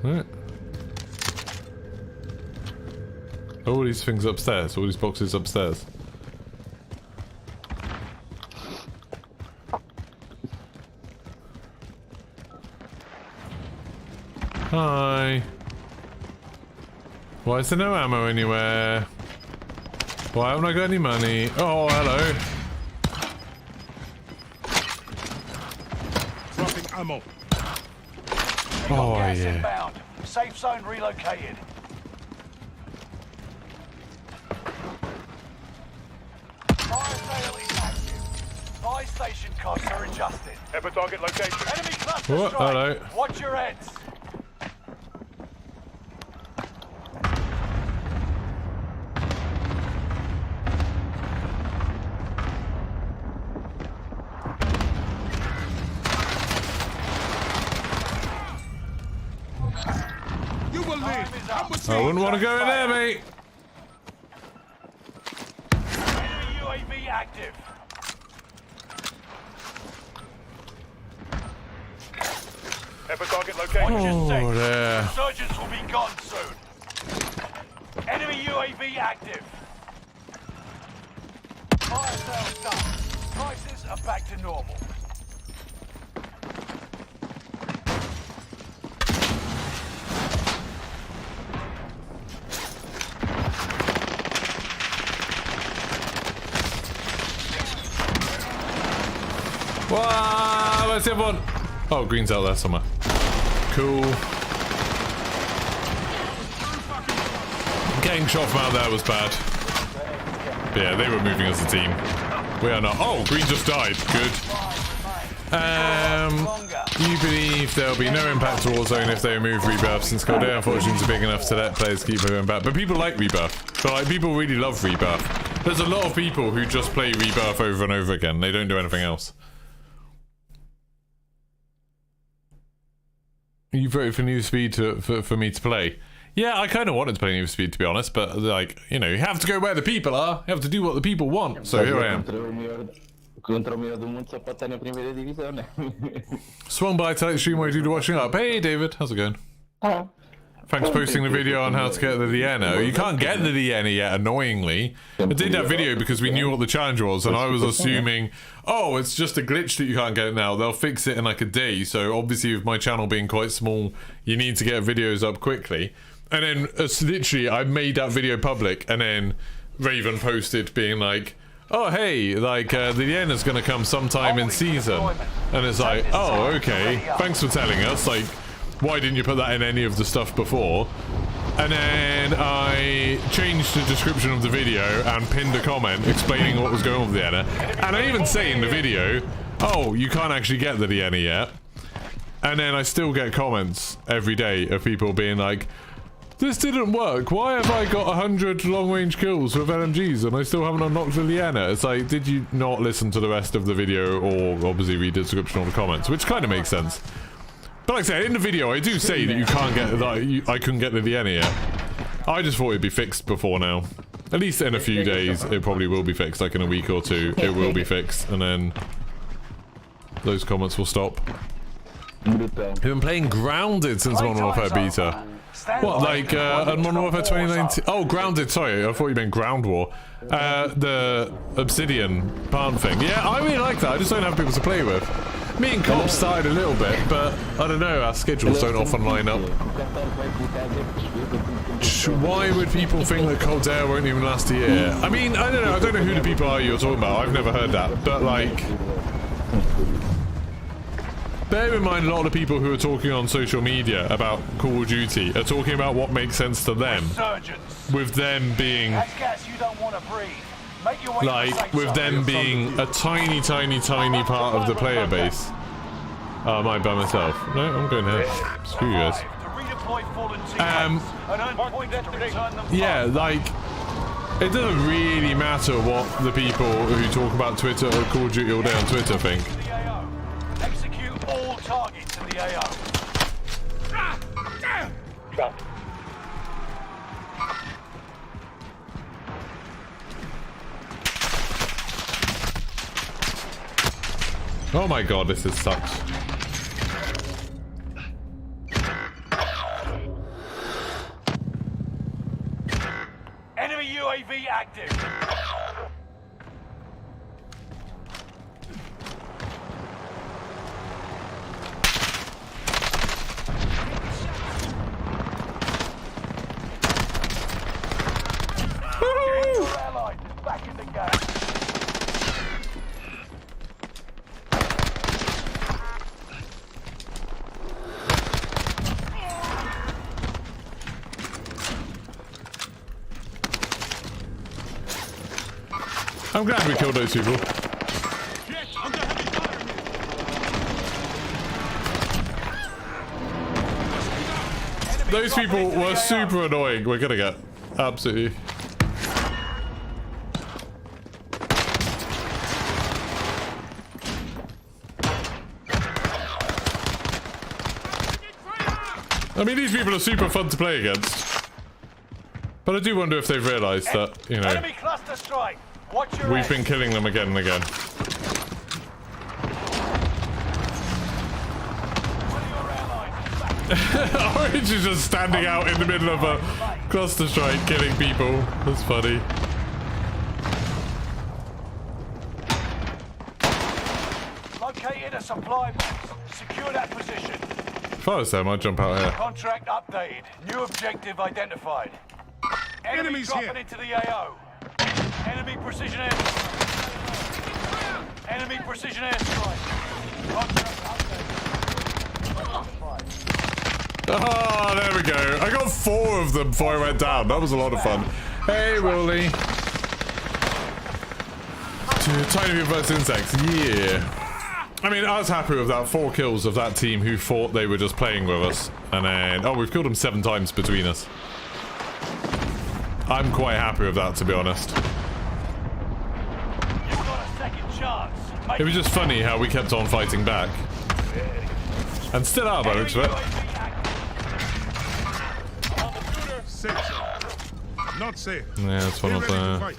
Alright. All these things upstairs, all these boxes upstairs. Hi. Why is there no ammo anywhere? Why haven't I got any money? Oh, hello. Dropping ammo. Oh, Gas yeah. inbound. Safe zone relocated. Fire sale is active. Buy station costs are adjusted. Ever target location. Enemy cluster What? strike. Hello. Watch your heads. You will Time live. is up. I wouldn't want to go in there, mate. Enemy UAV active. Ever target location. Watch your Oh, six. there. Insurgents will be gone soon. Enemy UAV active. Fire sales done. Prices are back to normal. Wow, where's the other one? Oh, green's out there somewhere. Cool. Getting shot from out there was bad. But yeah, they were moving as a team. We are not. Oh, green just died. Good. You believe there'll be no impact to Warzone if they remove Rebirth, since Caldera Fortunes are big enough to let players keep going back. But people like Rebirth. But like, people really love Rebirth. There's a lot of people who just play Rebirth over and over again. They don't do anything else. You voted for Need for Speed for me to play. Yeah, I kind of wanted to play Need for Speed, to be honest, but like, you know, you have to go where the people are. You have to do what the people want. So here I am. Swung by to let stream while you do the washing up. Hey David, how's it going? Thanks for posting the video on how to get the Vienna. You can't get the Vienna yet, annoyingly. I did that video because we knew what the challenge was, and I was assuming, oh, it's just a glitch that you can't get it now. They'll fix it in like a day. So obviously with my channel being quite small, you need to get videos up quickly. And then literally I made that video public, and then Raven posted being like, oh hey, like the Vienna's gonna come sometime in season. And it's like, oh okay, thanks for telling us. Like, why didn't you put that in any of the stuff before? And then I changed the description of the video and pinned a comment explaining what was going on with the Vienna. And I even say in the video, oh, you can't actually get the Vienna yet. And then I still get comments every day of people being like, This didn't work. Why have I got 100 long-range kills with LMGs and I still haven't unlocked the Liana? It's like, did you not listen to the rest of the video or obviously read the description or the comments? Which kind of makes sense. But like I said, in the video, I do say that you can't get that. I couldn't get the Liana yet. I just thought it'd be fixed before now. At least in a few days, it probably will be fixed. Like in a week or two, it will be fixed, and then those comments will stop. I've been playing Grounded since Modern Warfare Beta. What, like, Modern Warfare 2019? Oh, Grounded, sorry, I thought you meant Ground War. The Obsidian Palm thing. Yeah, I really like that, I just don't have people to play with. Me and Cobb started a little bit, but I don't know, our schedules don't often line up. Why would people think that Cold Air won't even last a year? I mean, I don't know who the people are you're talking about, I've never heard that, but like... Bear in mind, a lot of the people who are talking on social media about Call of Duty are talking about what makes sense to them. With them being... Like, with them being a tiny, tiny, tiny part of the player base. Oh, am I by myself? No, I'm going here. Screw you guys. Yeah, like... It doesn't really matter what the people who talk about Twitter or Call of Duty all day on Twitter think. All targets in the AO. Oh my god, this is sucks. Enemy UAV active. Back in the game. I'm glad we killed those people. Those people were super annoying. We're gonna get absolutely... I mean, these people are super fun to play against. But I do wonder if they've realised that, you know, we've been killing them again and again. Orange is just standing out in the middle of a cluster strike killing people. That's funny. Located a supply box. Secure that position. If I was there, I might jump out here. Contract updated. New objective identified. Enemies dropping into the AO. Enemy precision air. Enemy precision airstrike. Contract updated. Oh, there we go. I got 4 of them before I went down. That was a lot of fun. Hey, Willie. Tiny reverse insects. Yeah. I mean, I was happy with that. 4 kills of that team who thought they were just playing with us. And then... Oh, we've killed them 7 times between us. I'm quite happy with that, to be honest. You've got a second chance. It was just funny how we kept on fighting back. And still are, by the looks of it. Safe zone. Not safe. Yeah, that's one of the...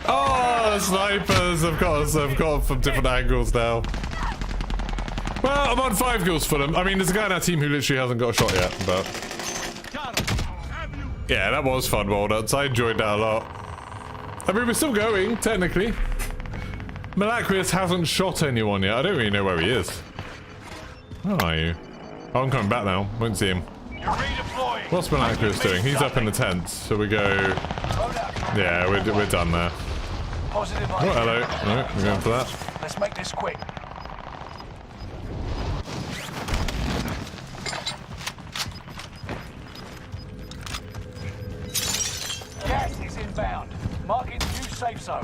Oh, snipers! I've got from different angles now. Well, I'm on 5 kills for them. I mean, there's a guy in our team who literally hasn't got a shot yet, but... Yeah, that was fun, Walnuts. I enjoyed that a lot. I mean, we're still going, technically. Malacrius hasn't shot anyone yet. I don't really know where he is. Where are you? Oh, I'm coming back now. Won't see him. What's Malacrius doing? He's up in the tent, so we go... Yeah, we're done there. Oh, hello. No, we're going for that. Let's make this quick. safe zone.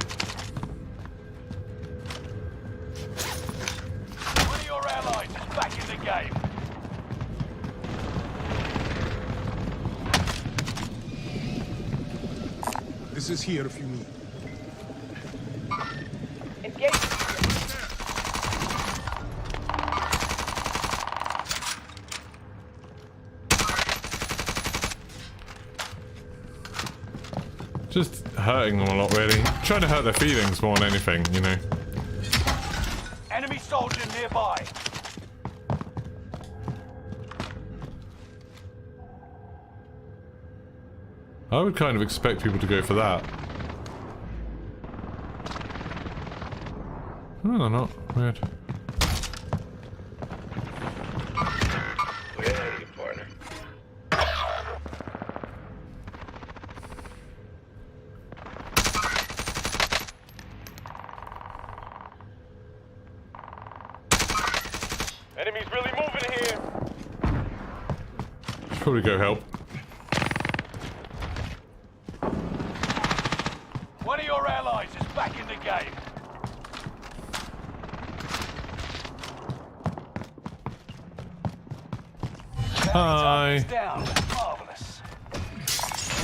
One of your allies is back in the game. This is here if you need. Engage. Just hurting them a lot, really. Trying to hurt their feelings more than anything, you know. Enemy soldier nearby. I would kind of expect people to go for that. No, they're not. Weird. Where are you, partner? Enemies really moving here. Should probably go help. One of your allies is back in the game. Hi. Down. Marvelous.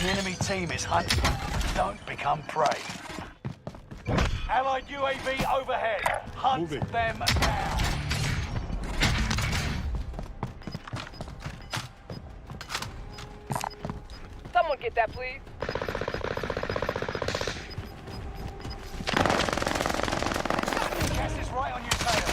An enemy team is hunting. Don't become prey. Allied UAV overhead. Hunt Moving. them down. Someone get that, please. Gas is right on your tail.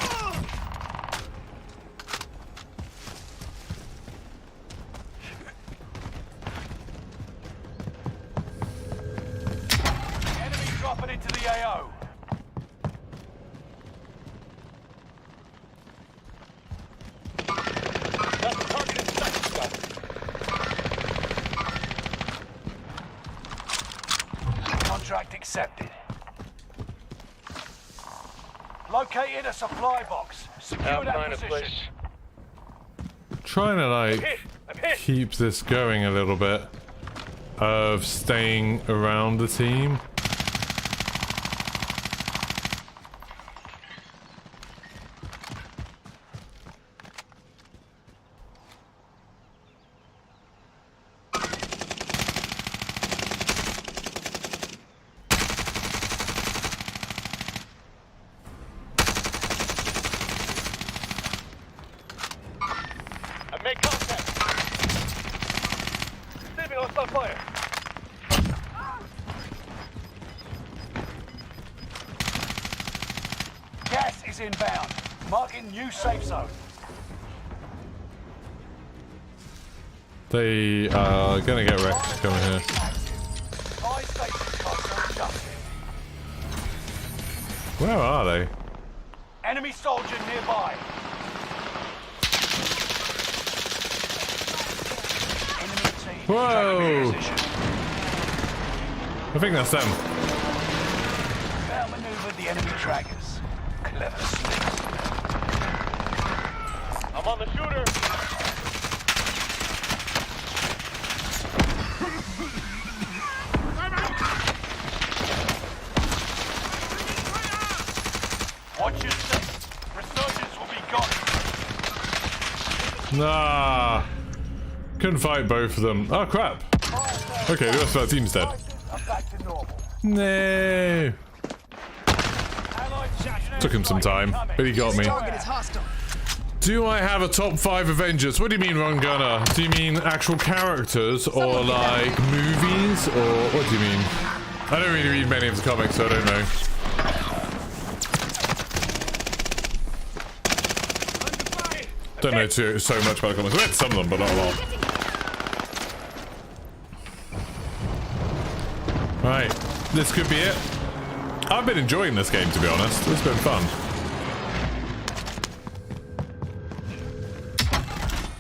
Enemy dropping into the AO. That's the target in sight, Scott. Contract accepted. Located a supply box. Secure that Outline a position. place. Trying to, like, I'm hit. keep this going a little bit. Of staying around the team. I make contact. Saving hostile fire. Gas is inbound. Marking new safe zone. They are gonna get wrecked coming here. Buy station costs are adjusted. Where are they? Enemy soldier nearby. Enemy team. Whoa! Position. I think that's them. Outmaneuvered the enemy trackers. Clever sneaks. I'm on the shooter. Watch your six. Resurgence will be gone. Nah. Couldn't fight both of them. Oh crap. Okay, the rest of our team's dead. I'm back to normal. No. Took him some time, but he got me. Target is hostile. Do I have a top 5 Avengers? What do you mean, Ron Gunner? Do you mean actual characters or like movies or what do you mean? I don't really read many of the comics, so I don't know. Don't know so much about the comics. I read some of them, but not a lot. Right, this could be it. I've been enjoying this game, to be honest. It's been fun.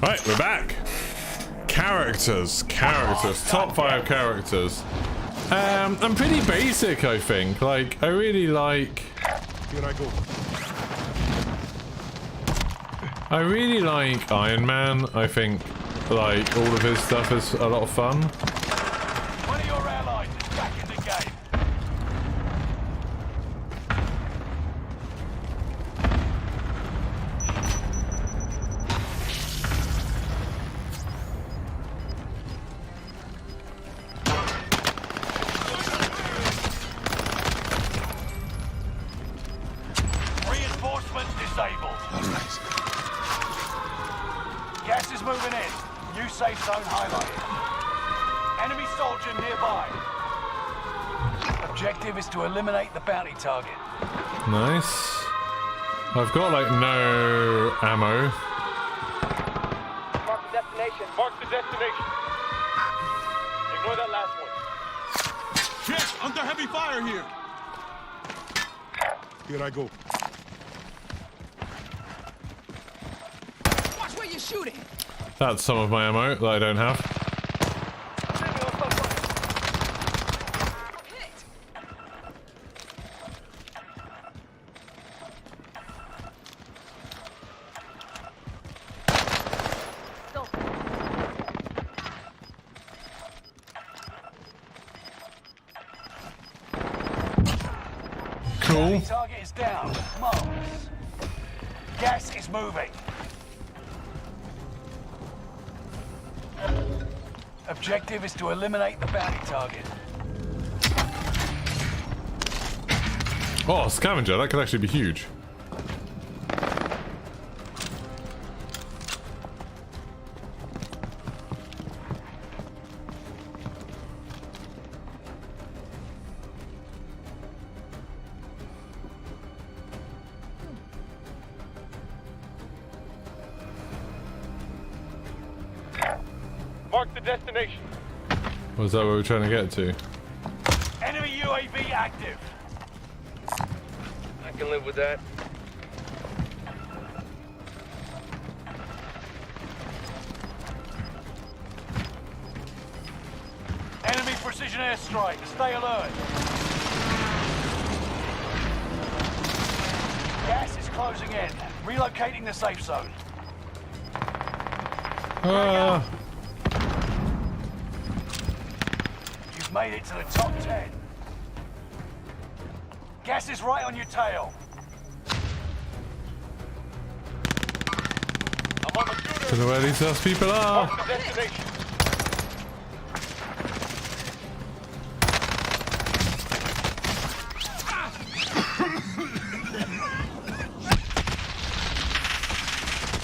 Right, we're back. Characters. Top 5 characters. I'm pretty basic, I think. Like, I really like... Here I go. I really like Iron Man. I think, like, all of his stuff is a lot of fun. One of your allies is back in the game. highlighted. Enemy soldier nearby. Objective is to eliminate the bounty target. Nice. I've got like no ammo. Mark the destination. Mark the destination. Ignore that last one. Check! Under heavy fire here! Here I go. Watch where you're shooting. That's some of my ammo that I don't have. Hit. Cool. Bounty target is down. Marks. Gas is moving. Objective is to eliminate the bounty target. Oh, scavenger, that could actually be huge. Mark the destination. Was that what we're trying to get to? Enemy UAV active. I can live with that. Enemy precision airstrike. Stay alert. Gas is closing in. Relocating the safe zone. You've made it to the top 10. Gas is right on your tail. I'm on the shooter. Don't know where these last people are. Mark the destination.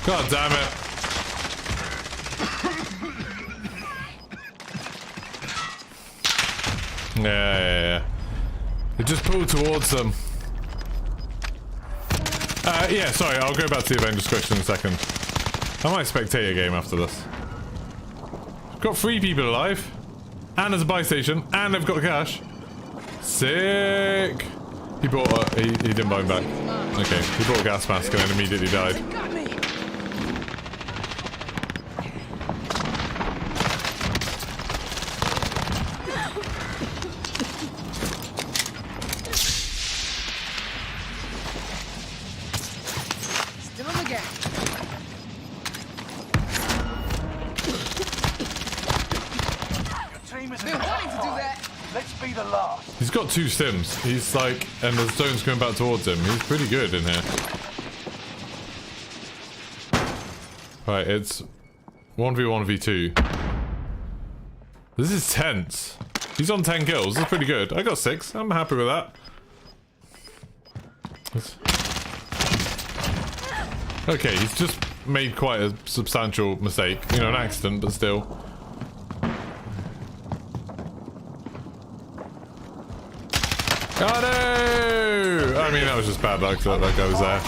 God damn it. Yeah. They just pulled towards them. Yeah, sorry, I'll go back to the Avengers question in a second. I might spectate a game after this. Got 3 people alive. And there's a buy station. And they've got cash. Sick. He bought he didn't buy him back. Okay, he bought a gas mask and then immediately died. Got me. Still in the game. Your team is Been wanting to do that. Let's be the last. He's got 2 stims. He's like, and the stone's coming back towards him. He's pretty good in here. Right, it's 1v1v2. This is tense. He's on 10 kills. That's pretty good. I got 6. I'm happy with that. Okay, he's just made quite a substantial mistake. You know, an accident, but still. Oh no! I mean, that was just bad luck that that guy was there.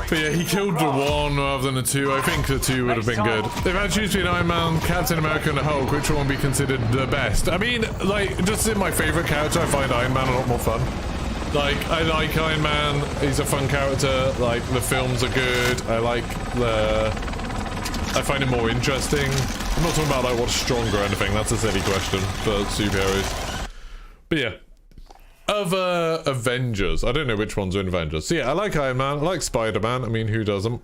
But yeah, he killed the 1 rather than the 2. I think the 2 would have been good. They've had to choose between Iron Man, Captain America, and the Hulk. Which one would be considered the best? I mean, like, just in my favourite character, I find Iron Man a lot more fun. Like, I like Iron Man. He's a fun character. Like, the films are good. I find him more interesting. I'm not talking about, like, what's stronger or anything. That's a silly question for superheroes. But yeah. Other Avengers. I don't know which ones are in Avengers. So yeah, I like Iron Man. I like Spider-Man. I mean, who doesn't?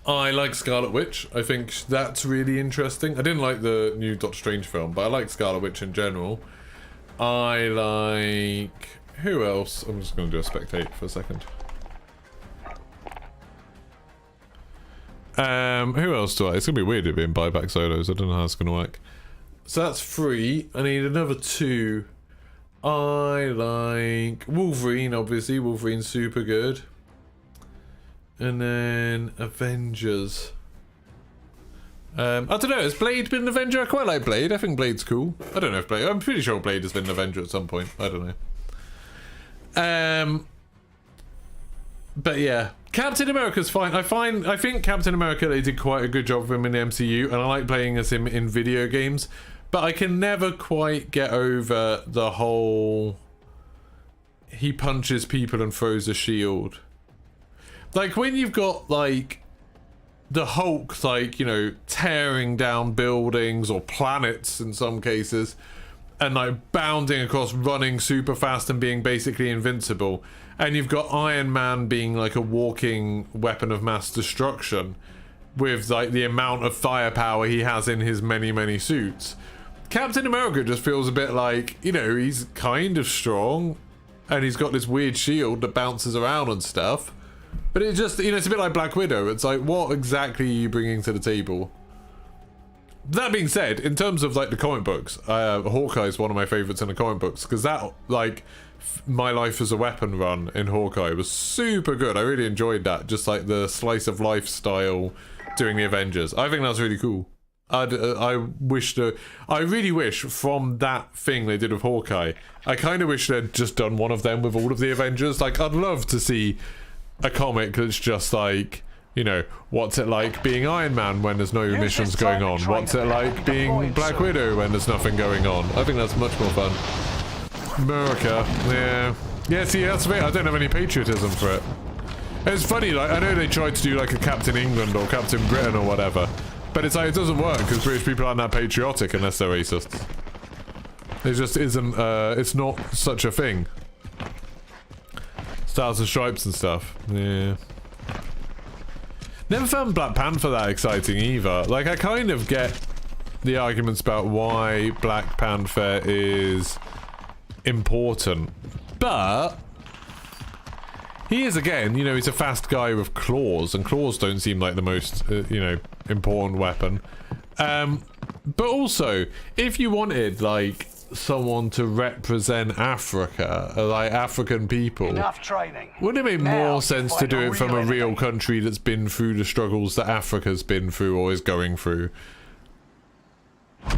I like Scarlet Witch. I think that's really interesting. I didn't like the new Doctor Strange film, but I like Scarlet Witch in general. I like... Who else? I'm just going to do a spectate for a second. Who else do I... It's going to be weird it being buyback solos. I don't know how it's going to work. So that's 3. I need another 2. I like Wolverine, obviously. Wolverine's super good. And then Avengers. I don't know, has Blade been an Avenger? I quite like Blade. I think Blade's cool. I don't know if Blade... I'm pretty sure Blade has been an Avenger at some point. I don't know. But yeah. Captain America's fine. I think Captain America, they did quite a good job of him in the MCU, and I like playing as him in video games, but I can never quite get over the whole... He punches people and throws a shield. Like, when you've got, like... the Hulk, like, you know, tearing down buildings or planets in some cases, and like bounding across, running super fast and being basically invincible, and you've got Iron Man being like a walking weapon of mass destruction with like the amount of firepower he has in his many suits. Captain America just feels a bit like, you know, he's kind of strong and he's got this weird shield that bounces around and stuff. But it just, you know, it's a bit like Black Widow. It's like, what exactly are you bringing to the table? That being said, in terms of, like, the comic books, Hawkeye is one of my favourites in the comic books, because that, like, My Life as a Weapon run in Hawkeye was super good. I really enjoyed that. Just, like, the slice of life style doing the Avengers. I think that's really cool. I really wish from that thing they did with Hawkeye, I kind of wish they'd just done one of them with all of the Avengers. Like, I'd love to see a comic that's just like, you know, what's it like being Iron Man when there's no missions going on? What's it like being Black Widow when there's nothing going on? I think that's much more fun. America, yeah. Yeah, see, that's the thing, I don't have any patriotism for it. It's funny, like, I know they tried to do like a Captain England or Captain Britain or whatever, but it's like, it doesn't work because British people aren't that patriotic unless they're racist. It just isn't, it's not such a thing. Stars and Stripes and stuff. Yeah. Never found Black Panther that exciting either. Like, I kind of get the arguments about why Black Panther is important. But he is, again, you know, he's a fast guy with claws, and claws don't seem like the most, you know, important weapon. But also, if you wanted, like, someone to represent Africa, like African people, Enough training. wouldn't it make Now more you sense to fight do a it from a real real enemy. country that's been through the struggles that Africa's been through or is going through?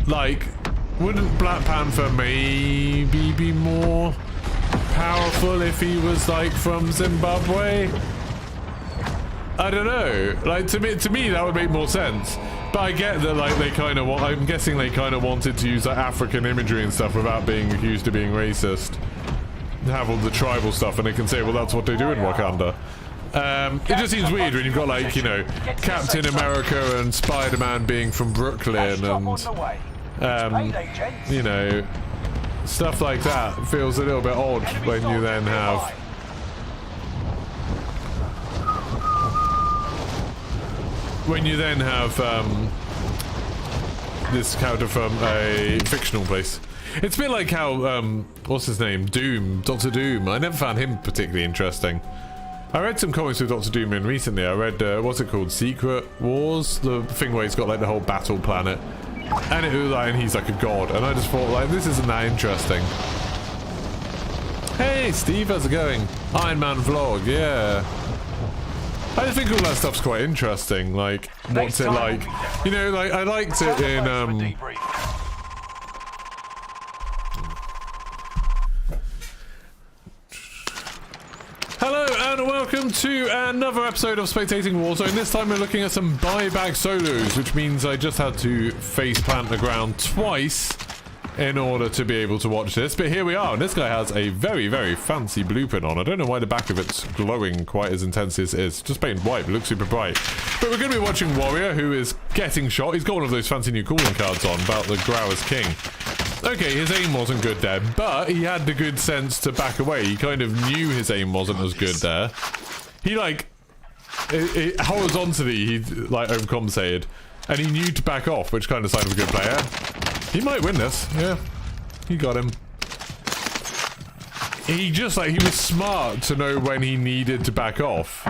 Like, wouldn't Black Panther maybe be more powerful if he was like from Zimbabwe? I don't know. Like, to me that would make more sense. But I get that, like, they kind of I'm guessing they kind of wanted to use like African imagery and stuff without being accused of being racist. Have all the tribal stuff, and they can say, well, that's what they do in Wakanda. It just seems weird when you've got, like, you know, Captain America and Spider-Man being from Brooklyn and, you know, stuff like that feels a little bit odd when you then have... When you then have this character from a fictional place. It's a bit like how, what's his name? Doom, Doctor Doom. I never found him particularly interesting. I read some comics with Doctor Doom in recently. I read, what's it called? Secret Wars? The thing where he's got like the whole battle planet. And it was like, and he's like a god. And I just thought, like, this isn't that interesting. Hey, Steve, how's it going? Iron Man vlog, yeah. I just think all that stuff's quite interesting, like, what's it like? You know, like, I liked it in, Hello and welcome to another episode of Spectating Warzone. This time we're looking at some buyback solos, which means I just had to face plant the ground twice in order to be able to watch this, but here we are, and this guy has a very fancy blueprint on. I don't know why the back of it's glowing quite as intensely as it is. Just painted white, but it looks super bright. But we're going to be watching Warrior, who is getting shot. He's got one of those fancy new cooling cards on about the Growler's King. Okay, his aim wasn't good there, but he had the good sense to back away. He kind of knew his aim wasn't as good there. He, like, horizontally, he, like, overcompensated, and he knew to back off, which kind of sign of a good player. He might win this, yeah. He got him. He just, like, he was smart to know when he needed to back off.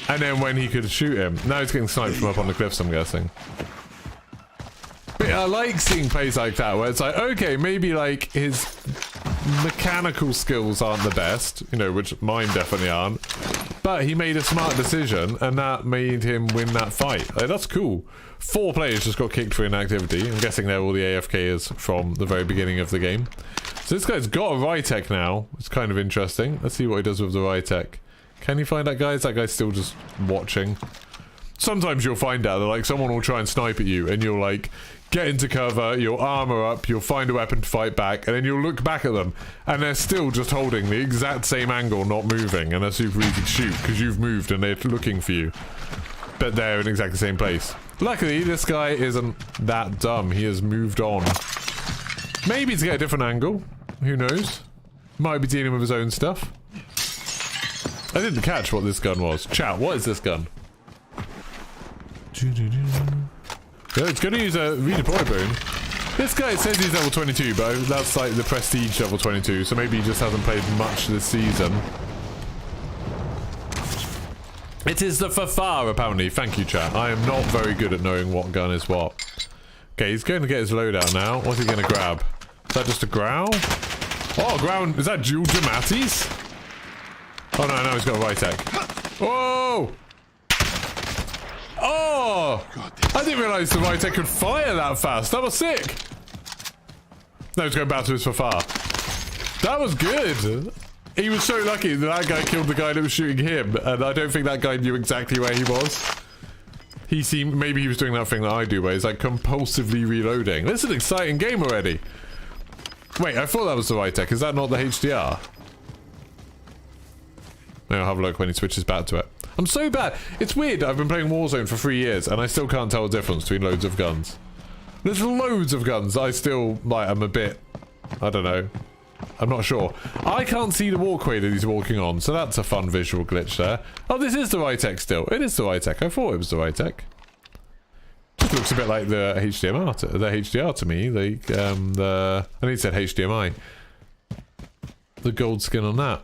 And then when he could shoot him. Now he's getting sniped from up on the cliffs, I'm guessing. But I like seeing plays like that, where it's like, okay, maybe, like, his mechanical skills aren't the best, you know, which mine definitely aren't. But he made a smart decision, and that made him win that fight. Like, that's cool. 4 players just got kicked for inactivity. I'm guessing they're all the AFKers from the very beginning of the game. So this guy's got a Rytech now. It's kind of interesting. Let's see what he does with the Rytech. Can you find that guy? Is that guy still just watching? Sometimes you'll find out that, like, someone will try and snipe at you, and you'll, like, get into cover, you'll armor up, you'll find a weapon to fight back, and then you'll look back at them, and they're still just holding the exact same angle, not moving, and they're super easy to shoot, because you've moved and they're looking for you. But they're in exactly the same place. Luckily, this guy isn't that dumb. He has moved on. Maybe to get a different angle. Who knows? Might be dealing with his own stuff. I didn't catch what this gun was. Chat, what is this gun? Yeah, it's going to use a redeploy boom. This guy says he's level 22, but that's like the prestige level 22, so maybe he just hasn't played much this season. It is the Fafar, apparently. Thank you, chat. I am not very good at knowing what gun is what. Okay, he's going to get his loadout now. What's he going to grab? Is that just a growl? Oh, ground. Is that dual Jamatis? Oh, no, he's got a Rytech. Whoa! Oh! I didn't realize the Rytech could fire that fast. That was sick. No, he's going back to his Fafar. That was good. He was so lucky that guy killed the guy that was shooting him, and I don't think that guy knew exactly where he was. He seemed... Maybe he was doing that thing that I do, where he's, like, compulsively reloading. This is an exciting game already. Wait, I thought that was the Rytech. Is that not the HDR? Maybe I'll have a look when he switches back to it. I'm so bad. It's weird. I've been playing Warzone for 3 years, and I still can't tell the difference between loads of guns. There's loads of guns. I still, like, I'm a bit... I don't know. I'm not sure. I can't see the walkway that he's walking on, so that's a fun visual glitch there. Oh, this is the Rytech still. It is the Rytech. I thought it was the Rytech. Just looks a bit like the HDR to me. Like, I need to say HDMI. The gold skin on that.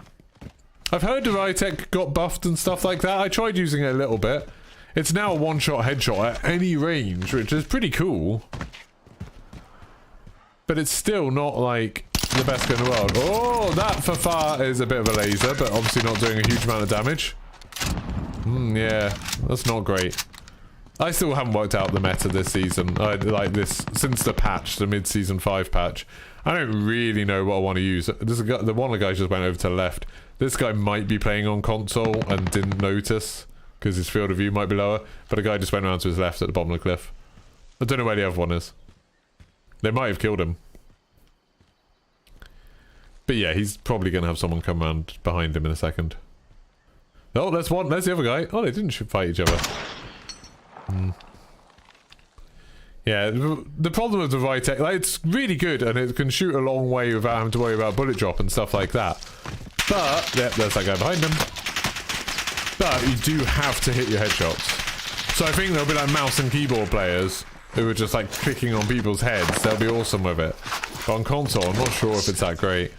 I've heard the Rytech got buffed and stuff like that. I tried using it a little bit. It's now a one-shot headshot at any range, which is pretty cool. But it's still not, like, the best gun in the world. Oh, that Fafar is a bit of a laser, but obviously not doing a huge amount of damage. Yeah, that's not great. I still haven't worked out the meta this season. Like this, since the patch, the mid-season 5 patch. I don't really know what I want to use. There's a guy, the one of the guys just went over to the left. This guy might be playing on console and didn't notice because his field of view might be lower. But a guy just went around to his left at the bottom of the cliff. I don't know where the other one is. They might have killed him. But yeah, he's probably going to have someone come around behind him in a second. Oh, there's one. There's the other guy. Oh, they didn't fight each other. Yeah, the problem with the Rytech, like, it's really good and it can shoot a long way without having to worry about bullet drop and stuff like that. But, yeah, there's that guy behind him. But you do have to hit your headshots. So I think there'll be like mouse and keyboard players who are just like clicking on people's heads. They'll be awesome with it. But on console, I'm not sure if it's that great.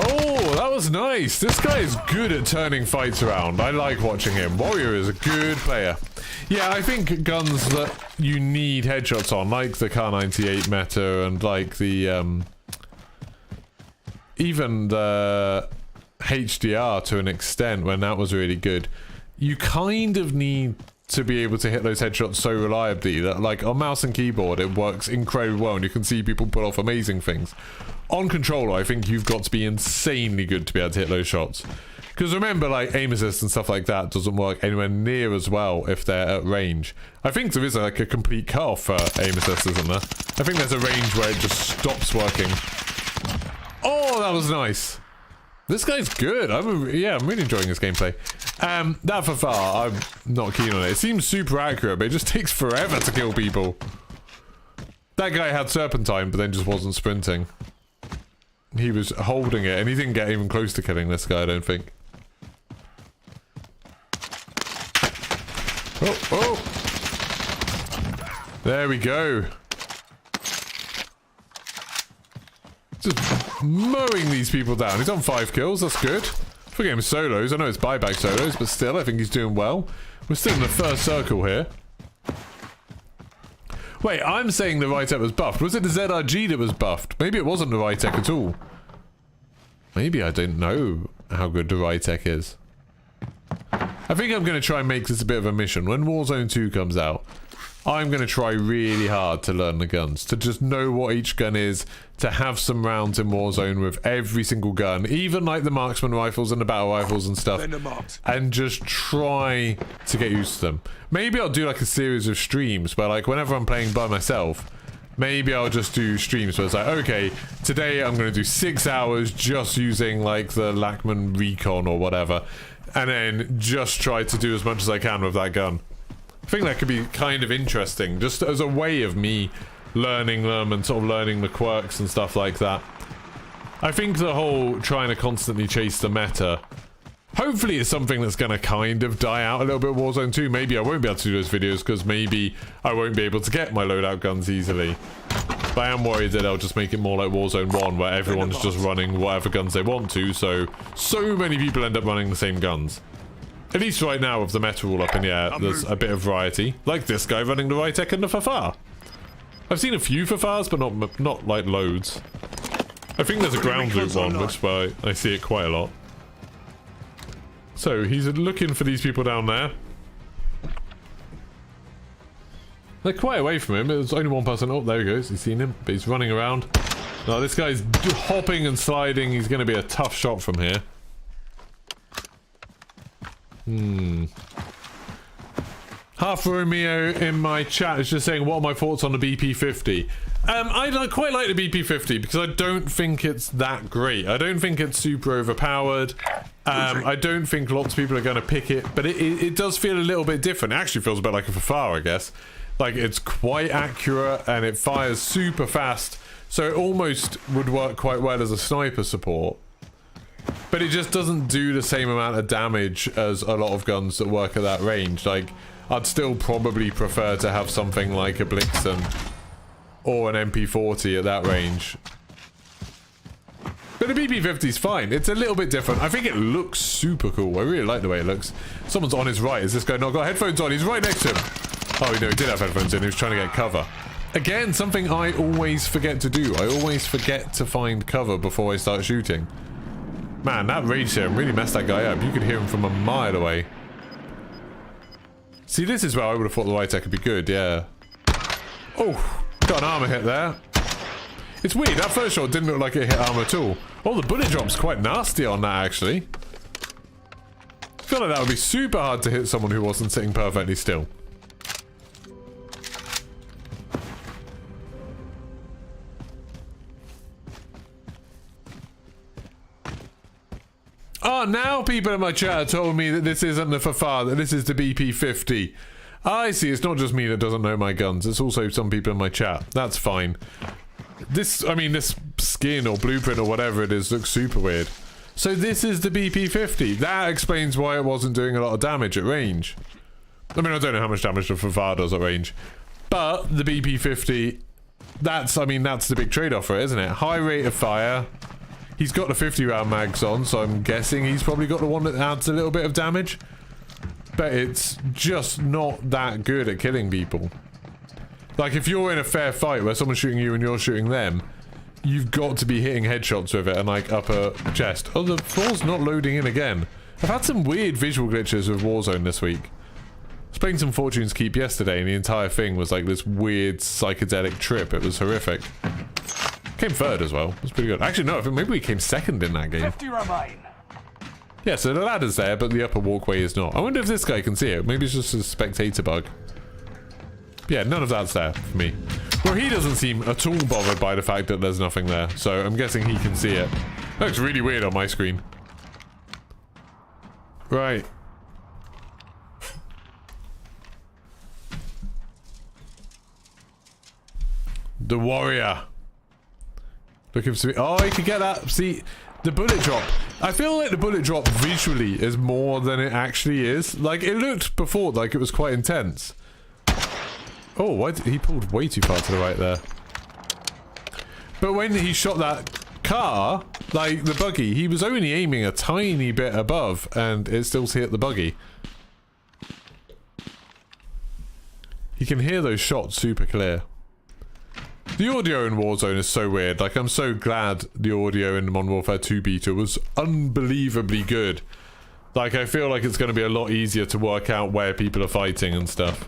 Oh, that was nice. This guy is good at turning fights around. I like watching him. Warrior is a good player. Yeah, I think guns that you need headshots on, like the Kar 98 meta and like the, even the HDR to an extent when that was really good, you kind of need to be able to hit those headshots so reliably that, like, on mouse and keyboard it works incredibly well and you can see people pull off amazing things. On controller, I think you've got to be insanely good to be able to hit those shots. Because remember, like, aim assist and stuff like that doesn't work anywhere near as well if they're at range. I think there is, like, a complete cutoff for aim assist, isn't there? I think there's a range where it just stops working. Oh, that was nice. This guy's good. I'm really enjoying this gameplay. That Fafar, I'm not keen on it. It seems super accurate, but it just takes forever to kill people. That guy had Serpentine, but then just wasn't sprinting. He was holding it, and he didn't get even close to killing this guy, I don't think. Oh! There we go. Just mowing these people down. He's on 5 kills, that's good. For game solos, I know it's buyback solos, but still, I think he's doing well. We're still in the first circle here. Wait, I'm saying the Rytech was buffed. Was it the ZRG that was buffed? Maybe it wasn't the Rytech at all. Maybe, I don't know. how good the Rytech is. I think I'm going to try and make this a bit of a mission. When Warzone 2 comes out, I'm going to try really hard to learn the guns, to just know what each gun is, to have some rounds in Warzone with every single gun, even like the marksman rifles and the battle rifles and stuff, and just try to get used to them. Maybe I'll do like a series of streams where, like, whenever I'm playing by myself, maybe I'll just do streams where it's like, okay, today I'm going to do 6 hours just using like the Lachman Recon or whatever, and then just try to do as much as I can with that gun. I think that could be kind of interesting, just as a way of me learning them and sort of learning the quirks and stuff like that. I think the whole trying to constantly chase the meta, hopefully it's something that's going to kind of die out a little bit. Warzone 2, maybe I won't be able to do those videos because maybe I won't be able to get my loadout guns easily. But I am worried that I'll just make it more like Warzone 1, where everyone's just running whatever guns they want to, so many people end up running the same guns. At least right now, with the meta all up in the air, there's a bit of variety. Like this guy running the Rytech and the Fafar. I've seen a few Fafars, but not like loads. I think there's a ground loop one, which I see it quite a lot. So, he's looking for these people down there. They're quite away from him. There's only one person. Oh, there he goes. He's seen him, but he's running around. Now, this guy's hopping and sliding. He's going to be a tough shot from here. Half Romeo in my chat is just saying, what are my thoughts on the BP-50? I quite like the BP-50 because I don't think it's that great. I don't think it's super overpowered. I don't think lots of people are going to pick it, but it does feel a little bit different. It actually feels a bit like a Fafar, I guess. Like, it's quite accurate and it fires super fast, so it almost would work quite well as a sniper support. But it just doesn't do the same amount of damage as a lot of guns that work at that range. Like, I'd still probably prefer to have something like a Blixen or an MP40 at that range. But the BP-50's fine. It's a little bit different. I think it looks super cool. I really like the way it looks. Someone's on his right. Has this guy not got headphones on? He's right next to him. Oh, no, he did have headphones in. He was trying to get cover. Again, something I always forget to do. I always forget to find cover before I start shooting. Man, that rage serum really messed that guy up. You could hear him from a mile away. See, this is where I would have thought the Rytech could be good, yeah. Oh, got an armor hit there. It's weird, that first shot didn't look like it hit armor at all. Oh, the bullet drop's quite nasty on that, actually. I feel like that would be super hard to hit someone who wasn't sitting perfectly still. Oh, now people in my chat told me that this isn't the Fafar, that this is the BP-50. I see, it's not just me that doesn't know my guns, it's also some people in my chat. That's fine. This, I mean, this skin or blueprint or whatever it is looks super weird. So this is the BP-50. That explains why it wasn't doing a lot of damage at range. I mean, I don't know how much damage the Fafar does at range. But the BP-50, that's the big trade-off for it, isn't it? High rate of fire. He's got the 50-round mags on, so I'm guessing he's probably got the one that adds a little bit of damage. But it's just not that good at killing people. Like, if you're in a fair fight where someone's shooting you and you're shooting them, you've got to be hitting headshots with it and, like, upper chest. Oh, the floor's not loading in again. I've had some weird visual glitches with Warzone this week. I was playing some Fortune's Keep yesterday and the entire thing was like this weird psychedelic trip. It was horrific. Came third as well. It was pretty good. Actually, no, I think maybe we came second in that game. 50 remain. Yeah, so the ladder's there, but the upper walkway is not. I wonder if this guy can see it. Maybe it's just a spectator bug. Yeah, none of that's there for me. Well, he doesn't seem at all bothered by the fact that there's nothing there, so I'm guessing he can see it. That looks really weird on my screen. Right. The warrior. Looking for me. Oh, he could get that. See, the bullet drop. I feel like the bullet drop visually is more than it actually is. Like, it looked before like it was quite intense. Oh, why did he pulled way too far to the right there. But when he shot that car, like the buggy, he was only aiming a tiny bit above and it still hit the buggy. You can hear those shots super clear. The audio in Warzone is so weird. Like, I'm so glad the audio in Modern Warfare 2 beta was unbelievably good. Like, I feel like it's going to be a lot easier to work out where people are fighting and stuff.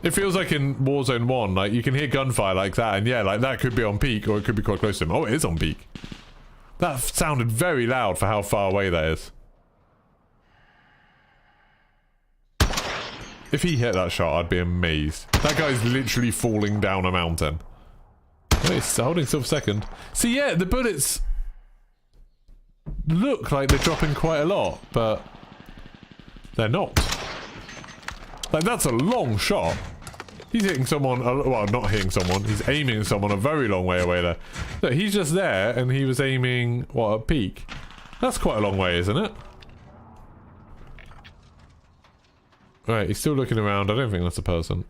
It feels like in Warzone 1, like, you can hear gunfire like that, and yeah, like, that could be on peak, or it could be quite close to him. Oh, it is on peak. That sounded very loud for how far away that is. If he hit that shot, I'd be amazed. That guy's literally falling down a mountain. Wait, he's holding still for a second. See, yeah, the bullets look like they're dropping quite a lot, but they're not. Like, that's a long shot. He's hitting someone, well, not hitting someone, he's aiming at someone a very long way away there. Look, he's just there, and he was aiming, what, at peak? That's quite a long way, isn't it? Right, he's still looking around. I don't think that's a person.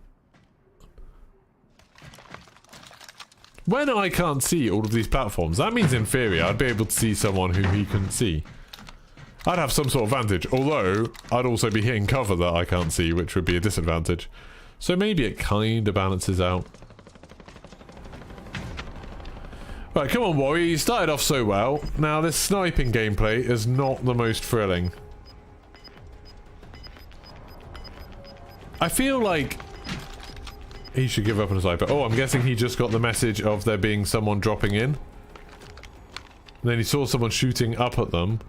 When I can't see all of these platforms, that means in theory I'd be able to see someone who he couldn't see. I'd have some sort of advantage, although I'd also be hitting cover that I can't see, which would be a disadvantage. So maybe it kind of balances out. Right, come on, Warrior. You started off so well. Now, this sniping gameplay is not the most thrilling. I feel like he should give up on a sniper. Oh, I'm guessing he just got the message of there being someone dropping in. And then he saw someone shooting up at them.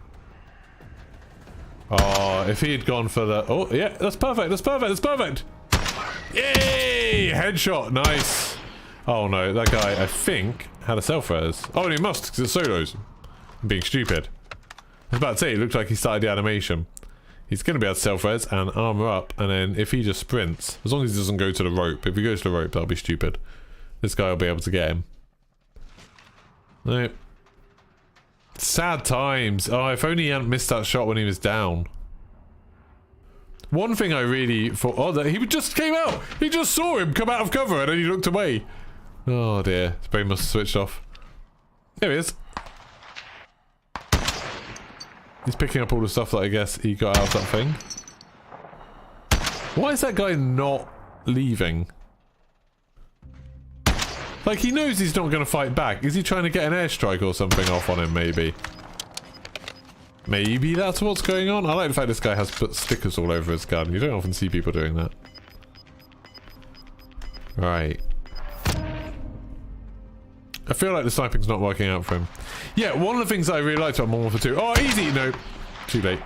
Oh, if he had gone for the... Oh, yeah, that's perfect, that's perfect, that's perfect! Yay! Headshot, nice. Oh no, that guy, I think, had a self-res. Oh, and he must, because it's solos. I'm being stupid. I was about to say, it looked like he started the animation. He's going to be able to self-res and armor up, and then if he just sprints, as long as he doesn't go to the rope. If he goes to the rope, that'll be stupid. This guy will be able to get him. No. Sad times. Oh, if only he hadn't missed that shot when he was down. One thing I really thought... Oh, that he just came out! He just saw him come out of cover and then he looked away. Oh dear. His brain must have switched off. There he is. He's picking up all the stuff that I guess he got out of that thing. Why is that guy not leaving? Like, he knows he's not going to fight back. Is he trying to get an airstrike or something off on him, maybe? Maybe that's what's going on? I like the fact this guy has put stickers all over his gun. You don't often see people doing that. Right. I feel like the sniping's not working out for him. Yeah, one of the things I really liked about Modern Warfare 2... Oh, easy! No. Too late.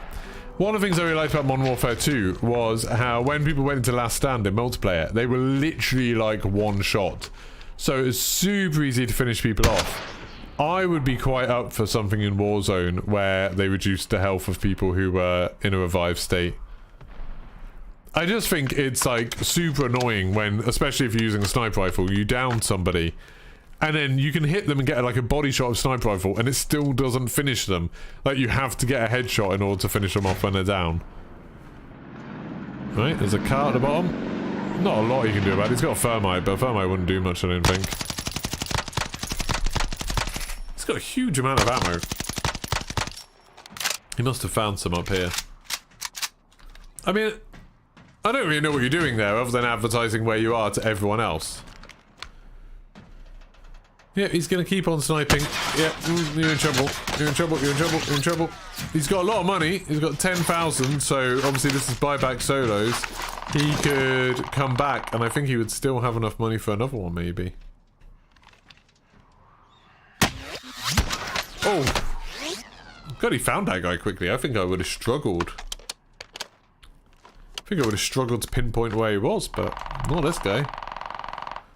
One of the things I really liked about Modern Warfare 2 was how when people went into Last Stand in multiplayer, they were literally like one shot. So it's super easy to finish people off. I would be quite up for something in Warzone where they reduced the health of people who were in a revived state. I just think it's like super annoying when, especially if you're using a sniper rifle, you down somebody and then you can hit them and get like a body shot of sniper rifle and it still doesn't finish them. Like, you have to get a headshot in order to finish them off when they're down. Right, there's a car at the bottom. Not a lot you can do about it. He's got a thermite, but a thermite wouldn't do much, I don't think. He's got a huge amount of ammo. He must have found some up here. I mean, I don't really know what you're doing there other than advertising where you are to everyone else. Yeah, he's going to keep on sniping. Yeah, you're in trouble. You're in trouble, you're in trouble, you're in trouble. He's got a lot of money. He's got 10,000, so obviously this is buyback solos. He could come back, and I think he would still have enough money for another one, maybe. Oh! God, he found that guy quickly. I think I would have struggled. I think I would have struggled to pinpoint where he was, but not this guy.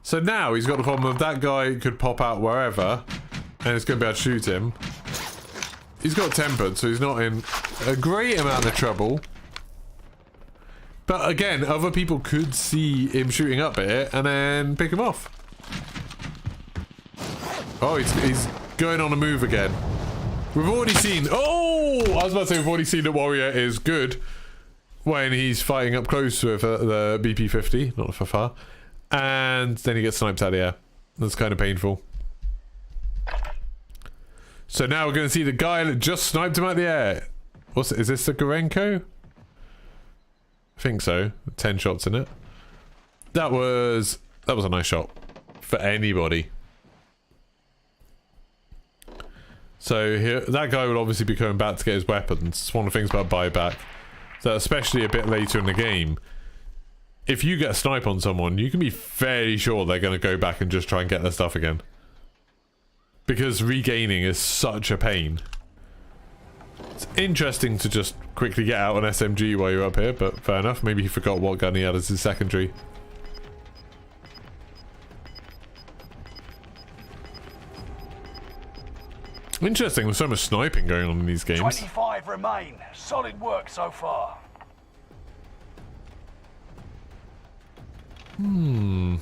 So now he's got the problem of that guy could pop out wherever, and it's going to be able to shoot him. He's got tempered, so he's not in a great amount of trouble. But again, other people could see him shooting up at it and then pick him off. Oh, he's going on a move again. We've already seen... Oh! I was about to say we've already seen that Warrior is good when he's fighting up close with the BP-50, not for far. And then he gets sniped out of the air. That's kind of painful. So now we're going to see the guy that just sniped him out of the air. Is this the Gorenko? I think so. 10 shots in it. That was a nice shot. for anybody. So here, that guy will obviously be coming back to get his weapons. It's one of the things about buyback. So especially a bit later in the game, if you get a snipe on someone, you can be fairly sure they're going to go back and just try and get their stuff again. Because regaining is such a pain. It's interesting to just quickly get out an SMG while you're up here, but fair enough. Maybe he forgot what gun he had as his secondary. Interesting, there's so much sniping going on in these games. 25 remain. Solid work so far. Found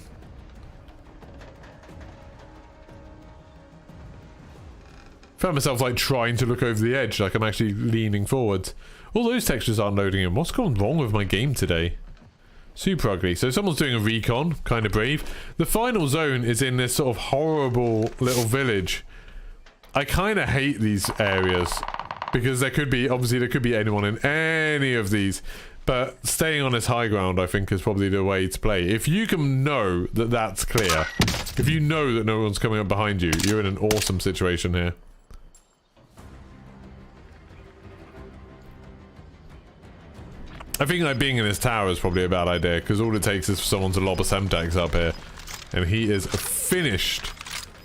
myself like trying to look over the edge, like I'm actually leaning forwards. All those textures aren't loading in. What's gone wrong with my game today? Super ugly. So someone's doing a recon, kind of brave. The final zone is in this sort of horrible little village. I kind of hate these areas because there could be, obviously there could be anyone in any of these, but staying on this high ground I think is probably the way to play. If you can know that that's clear, if you know that no one's coming up behind you, you're in an awesome situation here. I think like being in this tower is probably a bad idea because all it takes is for someone to lob a Semtex up here and he is finished.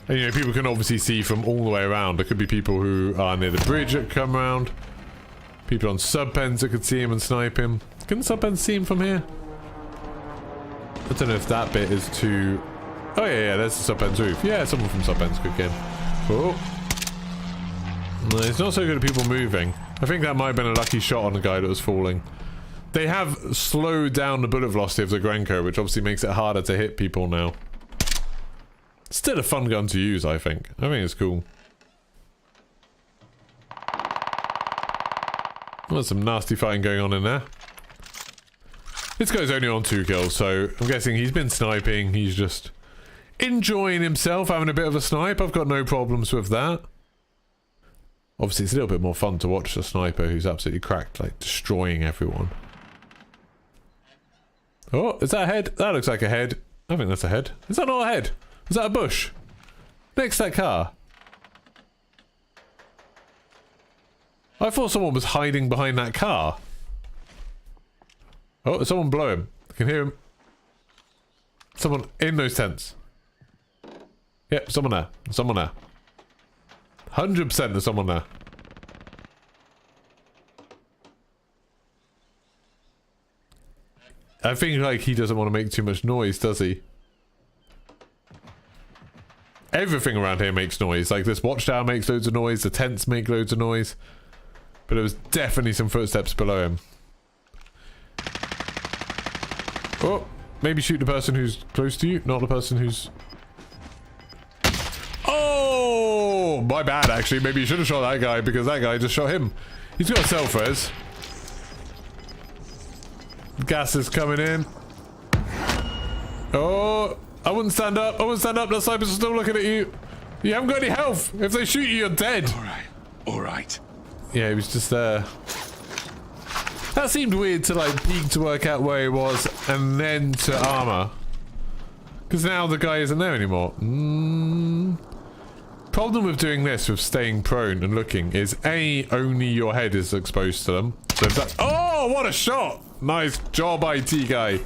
And you know, people can obviously see from all the way around. There could be people who are near the bridge that come around. People on sub-pens that could see him and snipe him. Can sub-pens see him from here? I don't know if that bit is too... Oh yeah, there's the sub-pens roof. Yeah, someone from sub-pens could get him. Oh. No, it's not so good at people moving. I think that might have been a lucky shot on the guy that was falling. They have slowed down the bullet velocity of the Grenko, which obviously makes it harder to hit people now. Still a fun gun to use, I think. I think it's cool. There's some nasty fighting going on in there. This guy's only on 2 kills, so I'm guessing he's been sniping. He's just enjoying himself, having a bit of a snipe. I've got no problems with that. Obviously, it's a little bit more fun to watch the sniper who's absolutely cracked, like destroying everyone. Oh, is that a head? That looks like a head. I think that's a head. Is that not a head? Is that a bush? Next to that car. I thought someone was hiding behind that car. Oh, someone blow him. I can hear him. Someone in those tents. Yep, someone there. Someone there. 100% there's someone there. I think like he doesn't want to make too much noise, does he? Everything around here makes noise. Like this watchtower makes loads of noise, the tents make loads of noise. But there was definitely some footsteps below him. Oh, maybe shoot the person who's close to you, not the person who's... Oh, my bad actually. Maybe you should have shot that guy because that guy just shot him. He's got a self-res. Gas is coming in. Oh, I wouldn't stand up. I wouldn't stand up. The snipers are still looking at you. You haven't got any health. If they shoot you, you're dead. All right. Yeah, he was just there. That seemed weird to like peek to work out where he was and then to armor. Because now the guy isn't there anymore. Problem with doing this, with staying prone and looking, is A, only your head is exposed to them. So if that... Oh, what a shot! Nice job, IT guy.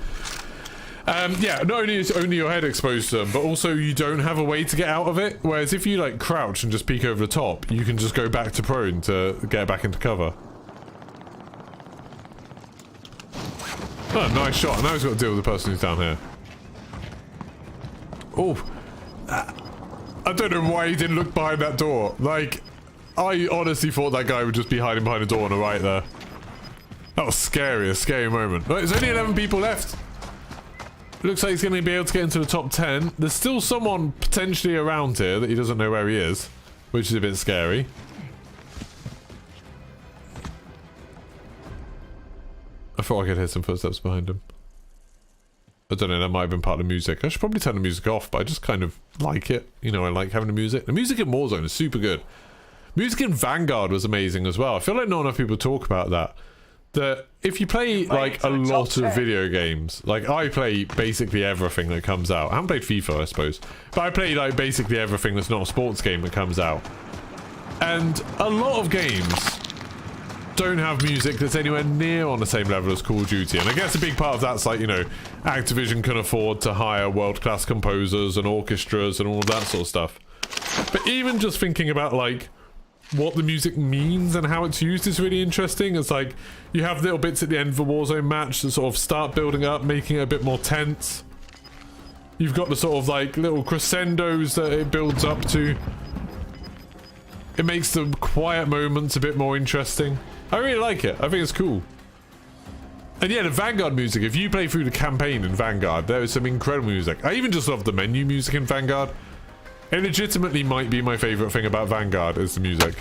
Yeah, not only is only your head exposed to them, but also you don't have a way to get out of it. Whereas if you like crouch and just peek over the top, you can just go back to prone to get back into cover. Oh, nice shot. Now he's got to deal with the person who's down here. Oh. I don't know why he didn't look behind that door. Like, I honestly thought that guy would just be hiding behind a door on the right there. That was scary, a scary moment. But there's only 11 people left. Looks like he's going to be able to get into the top 10. There's still someone potentially around here that he doesn't know where he is, which is a bit scary. I thought I could hear some footsteps behind him. I don't know, that might have been part of the music. I should probably turn the music off, but I just kind of like it. You know, I like having the music. The music in Warzone is super good. Music in Vanguard was amazing as well. I feel like not enough people talk about that. that if you play like a lot of video games, like I play basically everything that comes out. I haven't played FIFA, I suppose, but I play like basically everything that's not a sports game that comes out. And a lot of games don't have music that's anywhere near on the same level as Call of Duty. And I guess a big part of that's like, you know, Activision can afford to hire world-class composers and orchestras and all of that sort of stuff. But even just thinking about like what the music means and how it's used is really interesting. It's like you have little bits at the end of a Warzone match that sort of start building up, making it a bit more tense. You've got the sort of like little crescendos that it builds up to. It makes the quiet moments a bit more interesting. I really like it. I think it's cool. And yeah, the Vanguard music, if you play through the campaign in Vanguard, there is some incredible music. I even just love the menu music in Vanguard. It legitimately might be my favourite thing about Vanguard is the music.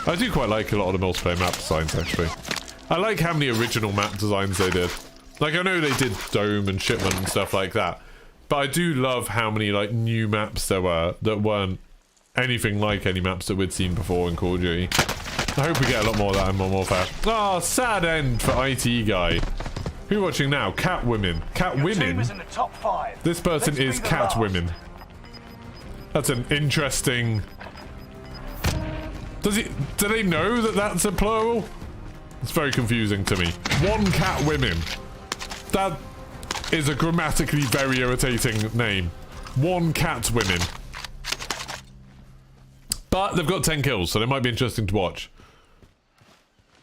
I do quite like a lot of the multiplayer map designs, actually. I like how many original map designs they did. Like, I know they did Dome and Shipment and stuff like that, but I do love how many, like, new maps there were that weren't anything like any maps that we'd seen before in Call of Duty. I hope we get a lot more of that in Modern Warfare. Oh, sad end for IT guy. Who are you watching now? Cat Women. Cat Women? In the top 5. This person is Cat Women. That's an interesting... Do they know that that's a plural? It's very confusing to me. One Cat Women. That is a grammatically very irritating name. One Cat Women. But they've got 10 kills, so they might be interesting to watch.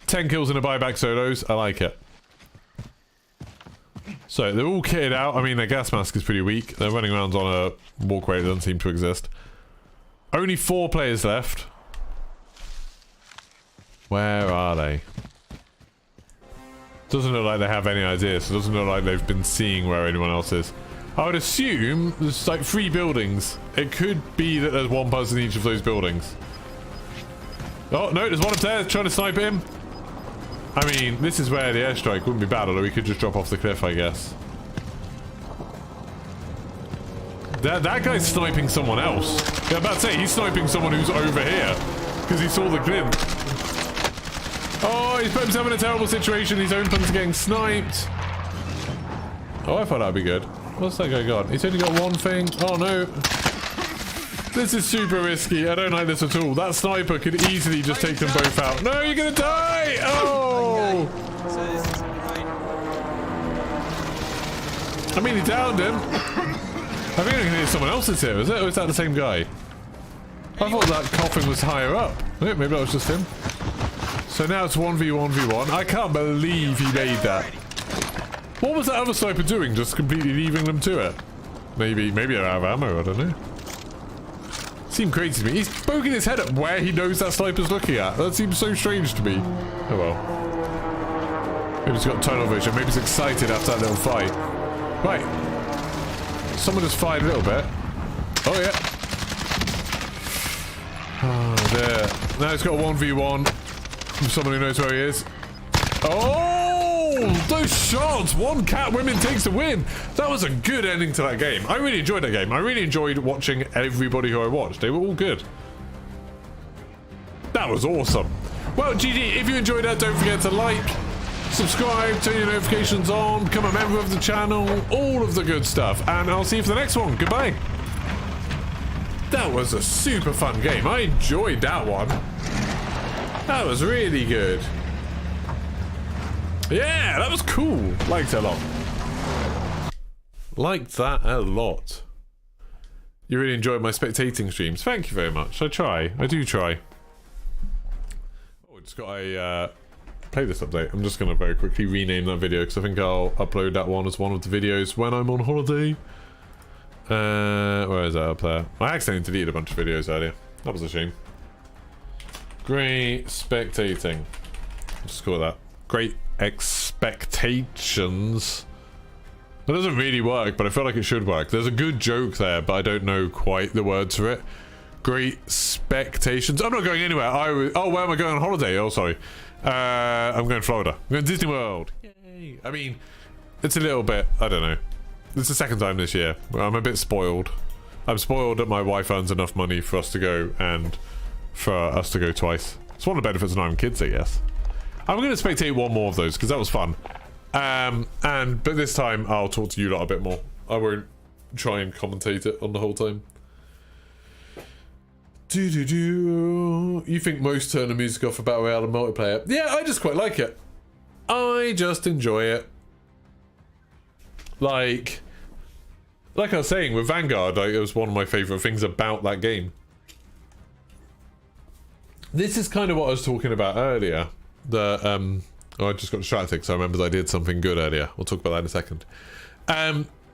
10 kills in a buyback solos. I like it. So, they're all kitted out. I mean, their gas mask is pretty weak. They're running around on a walkway that doesn't seem to exist. Only 4 players left. Where are they? Doesn't look like they have any idea, so it doesn't look like they've been seeing where anyone else is. I would assume there's like 3 buildings. It could be that there's one person in each of those buildings. Oh, no, there's one up there trying to snipe him. I mean, this is where the airstrike wouldn't be bad, although we could just drop off the cliff, I guess. That guy's sniping someone else. Yeah, I'm about to say, he's sniping someone who's over here. Because he saw the glint. Oh, he's put himself in a terrible situation. His own pun's getting sniped. Oh, I thought that'd be good. What's that guy got? He's only got one thing. Oh, no. This is super risky. I don't like this at all. That sniper could easily just take them both out. No, you're gonna die! Oh! I mean, he downed him. I think I can hear someone else is here, is it? Or is that the same guy? I thought that coughing was higher up. Maybe that was just him. So now it's 1v1v1. I can't believe he made that. What was that other sniper doing? Just completely leaving them to it? Maybe they're out of ammo, I don't know. Seemed crazy to me. He's poking his head up where he knows that sniper's looking at. That seems so strange to me. Oh well. Maybe he's got tunnel vision. Maybe he's excited after that little fight. Right. Someone just fired a little bit. Oh yeah. Oh, there. Now he's got a 1v1 with someone who knows where he is. Oh! Those shots! One Cat Women takes the win! That was a good ending to that game. I really enjoyed that game. I really enjoyed watching everybody who I watched. They were all good. That was awesome. Well, GG, if you enjoyed that, don't forget to like, subscribe, turn your notifications on, become a member of the channel, all of the good stuff. And I'll see you for the next one. Goodbye. That was a super fun game. I enjoyed that one. That was really good. Yeah, that was cool. Liked it a lot. Liked that a lot. You really enjoyed my spectating streams. Thank you very much. I try. I do try. Oh, just got a playlist update. I'm just going to very quickly rename that video because I think I'll upload that one as one of the videos when I'm on holiday. Where is that up there? I accidentally deleted a bunch of videos earlier. That was a shame. Great spectating. I'll just call it that. Great expectations. That doesn't really work, but I feel like it should work. There's a good joke there, but I don't know quite the words for it. Great expectations. I'm not going anywhere. Oh, where am I going on holiday? Oh, sorry. I'm going to Florida. I'm going to Disney World. Yay. I mean, it's a little bit, I don't know. It's the second time this year. I'm a bit spoiled. I'm spoiled that my wife earns enough money for us to go and for us to go twice. It's one of the benefits of not having kids, I guess. I'm going to spectate one more of those because that was fun. But this time I'll talk to you lot a bit more. I won't try and commentate it on the whole time. You think most turn the music off for Battle Royale and multiplayer? Yeah, I just quite like it. I just enjoy it. Like I was saying with Vanguard, like, it was one of my favourite things about that game. This is kind of what I was talking about earlier. I just got distracted because I remembered I did something good earlier. We'll talk about that in a second.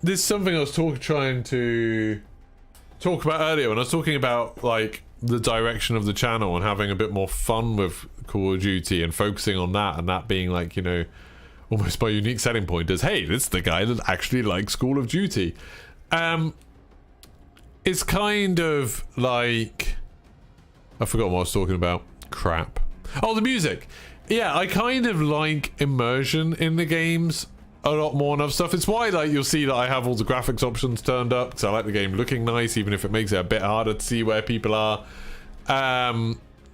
This is something I was trying to talk about earlier when I was talking about like the direction of the channel and having a bit more fun with Call of Duty and focusing on that, and that being like, you know, almost my unique selling point is, hey, this is the guy that actually likes Call of Duty. It's kind of like, I forgot what I was talking about. Crap. Oh, the music. Yeah, I kind of like immersion in the games a lot more than other stuff. It's why, like, you'll see that I have all the graphics options turned up, because I like the game looking nice, even if it makes it a bit harder to see where people are.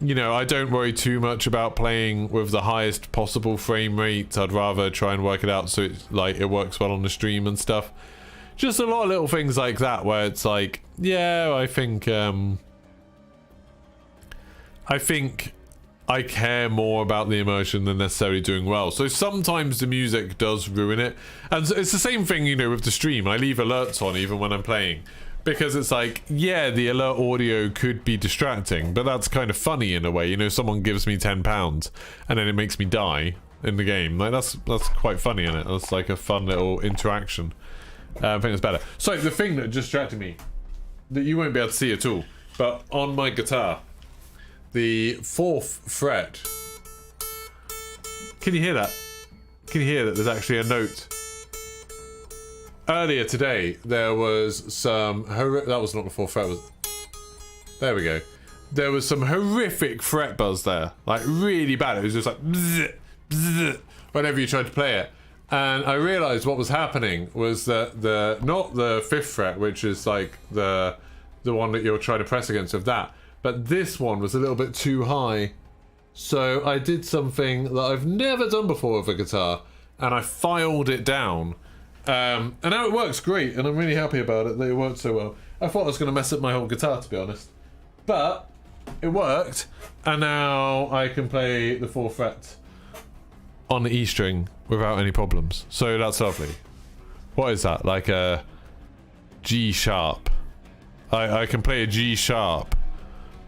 You know, I don't worry too much about playing with the highest possible frame rate. I'd rather try and work it out so it's like it works well on the stream and stuff. Just a lot of little things like that where it's like, yeah, I think I care more about the immersion than necessarily doing well. So sometimes the music does ruin it. And it's the same thing, you know, with the stream. I leave alerts on even when I'm playing. Because it's like, yeah, the alert audio could be distracting, but that's kind of funny in a way. You know, someone gives me £10 and then it makes me die in the game. Like, that's quite funny, isn't it? That's like a fun little interaction. I think it's better. So the thing that distracted me, that you won't be able to see at all, but on my guitar, the 4th fret. Can you hear that? Can you hear that there's actually a note? Earlier today, there was some that was not the 4th fret, was there we go. There was some horrific fret buzz there. Like, really bad. It was just like bzz, bzz, whenever you tried to play it. And I realised what was happening was that not the 5th fret, which is like the one that you're trying to press against of that, but this one was a little bit too high. So I did something that I've never done before with a guitar, and I filed it down. And now it works great, and I'm really happy about it that it worked so well. I thought I was going to mess up my whole guitar, to be honest. But it worked, and now I can play the 4th fret on the E string without any problems. So that's lovely. What is that? Like a G sharp. I can play a G sharp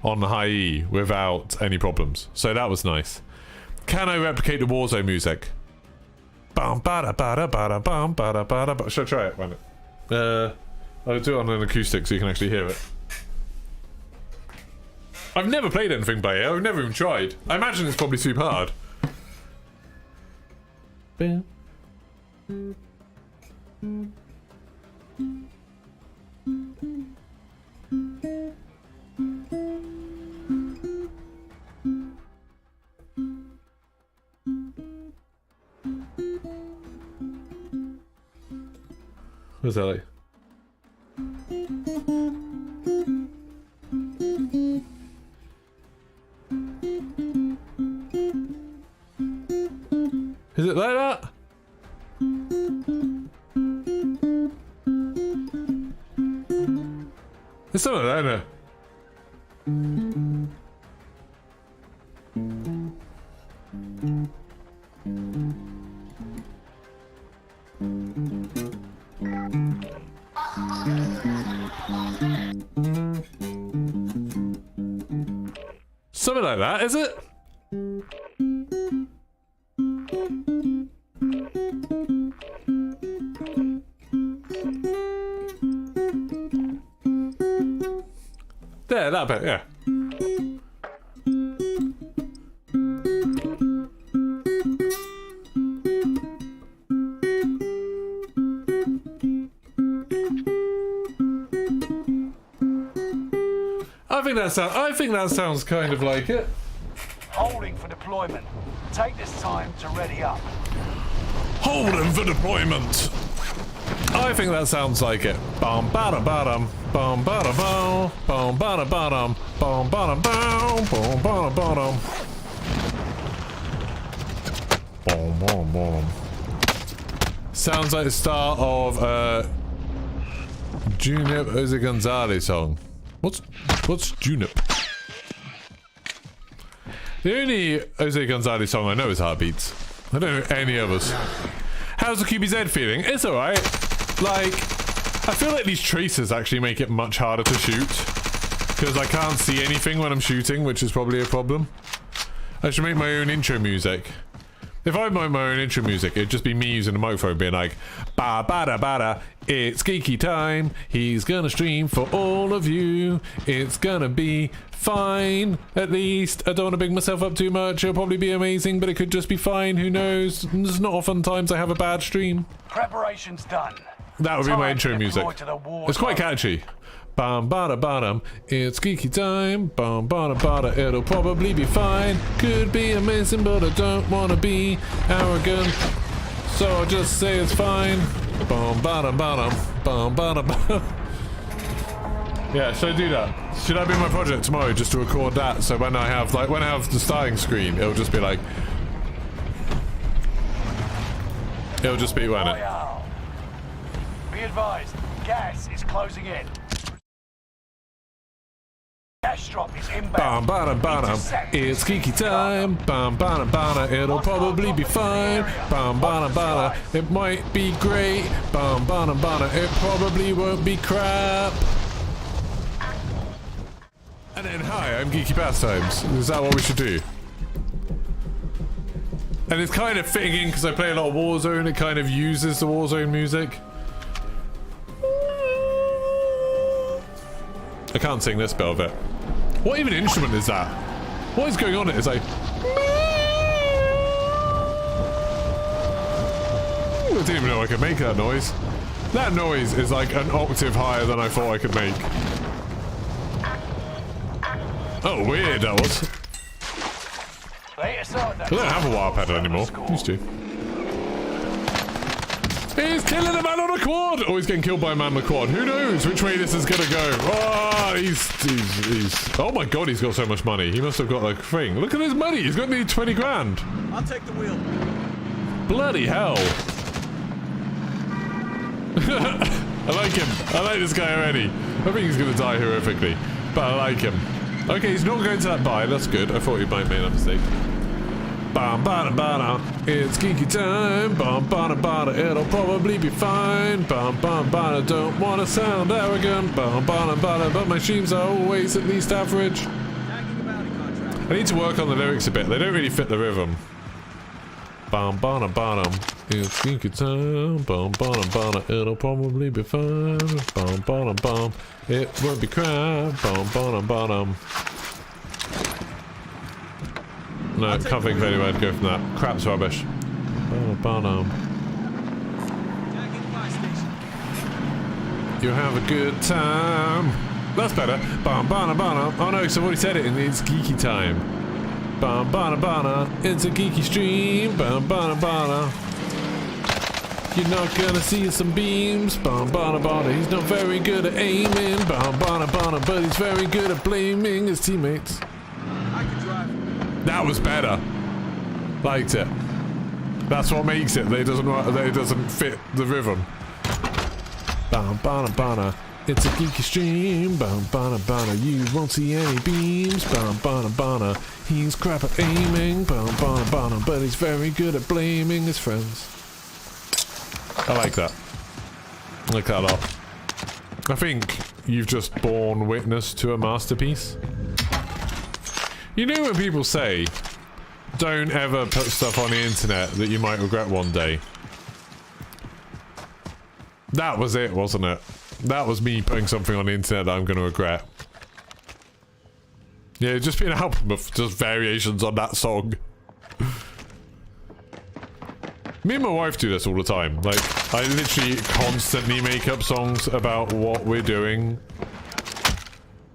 on the high E without any problems. So that was nice. Can I replicate the Warzone music? Should I try it? Why not? I'll do it on an acoustic so you can actually hear it. I've never played anything by ear. I've never even tried. I imagine it's probably super hard. What's that like? Is it like that? It's something like that, isn't it? Something like that, is it? There, that bit, yeah. I think that sounds kind of like it. Holding for deployment. Take this time to ready up. Holding for deployment. I think that sounds like it. Bum bada bottom. Bum bada bow. Bum bada bottom. Bum bada bow. Bum bada bottom. Sounds like the start of Junip Jose Gonzalez song. What's Junip? The only Jose Gonzalez song I know is Heartbeats. I don't know any others. How's the QBZ feeling? It's alright. Like, I feel like these tracers actually make it much harder to shoot. Because I can't see anything when I'm shooting, which is probably a problem. I should make my own intro music. If I made my own intro music, it'd just be me using the microphone being like, ba ba da ba da, it's geeky time. He's gonna stream for all of you. It's gonna be fine, at least. I don't want to big myself up too much. It'll probably be amazing, but it could just be fine. Who knows? There's not often times I have a bad stream. Preparation's done. That would be my Time to intro music. deploy to the war It's quite zone. catchy. Bam bada badam, it's geeky time. Bam bada bada, it'll probably be fine. Could be amazing, but I don't wanna be arrogant, so I'll just say it's fine. Bam bada badam, bam bada badam. Yeah, should I do that? Should I be my project tomorrow just to record that? So when I have the starting screen, it'll just be like, it'll just be when it. Royale. Be advised, gas is closing in. Gas drop is Bam inbound. bada bada, it's geeky time. Bam bada bada, it'll probably be fine. Bam bada bada, it might be great. Bam bada bada, it probably won't be crap. And then, hi, I'm Geeky Pastimes. Is that what we should do? And it's kind of fitting in because I play a lot of Warzone. It kind of uses the Warzone music. I can't sing this bit of it. What even instrument is that? What is going on? It's like... I didn't even know I could make that noise. That noise is like an octave higher than I thought I could make. Oh, weird that was. I don't have a wire pedal anymore. Used to. He's killing a man on a quad! Oh, he's getting killed by a man on a quad. Who knows which way this is gonna go? Oh, he's... Oh my god, he's got so much money. He must have got like a thing. Look at his money. He's got nearly 20 grand. I'll take the wheel. Bloody hell. I like him. I like this guy already. I think he's gonna die horrifically, but I like him. Okay, he's not going to that buy. That's good. I thought he might make that mistake. Bam bada bada, it's geeky time. Bam bada bada, it'll probably be fine. Bam bam bada, don't wanna sound arrogant. Bam bada bada, but my streams are always at least average. I need to work on the lyrics a bit. They don't really fit the rhythm. Bam bada bada, it's geeky time. Bam bada bada, it'll probably be fine. Bam bada bam, it won't be crap. Bam bada bada. No, can't think of any way to go from that. Crap's rubbish. You have a good time. That's better. Oh no, because I've already said it and it's geeky time. It's a geeky stream. You're not gonna see some beams. He's not very good at aiming. But he's very good at blaming his teammates. That was better. Liked it. That's what makes it. It doesn't fit the rhythm. It's a geeky stream. You won't see any beams. He's crap at aiming. But he's very good at blaming his friends. I like that. I like that a lot. I think you've just borne witness to a masterpiece. You know when people say, don't ever put stuff on the internet that you might regret one day? That was it, wasn't it? That was me putting something on the internet that I'm going to regret. Yeah, it'd just be an album of just variations on that song. Me and my wife do this all the time. Like, I literally constantly make up songs about what we're doing.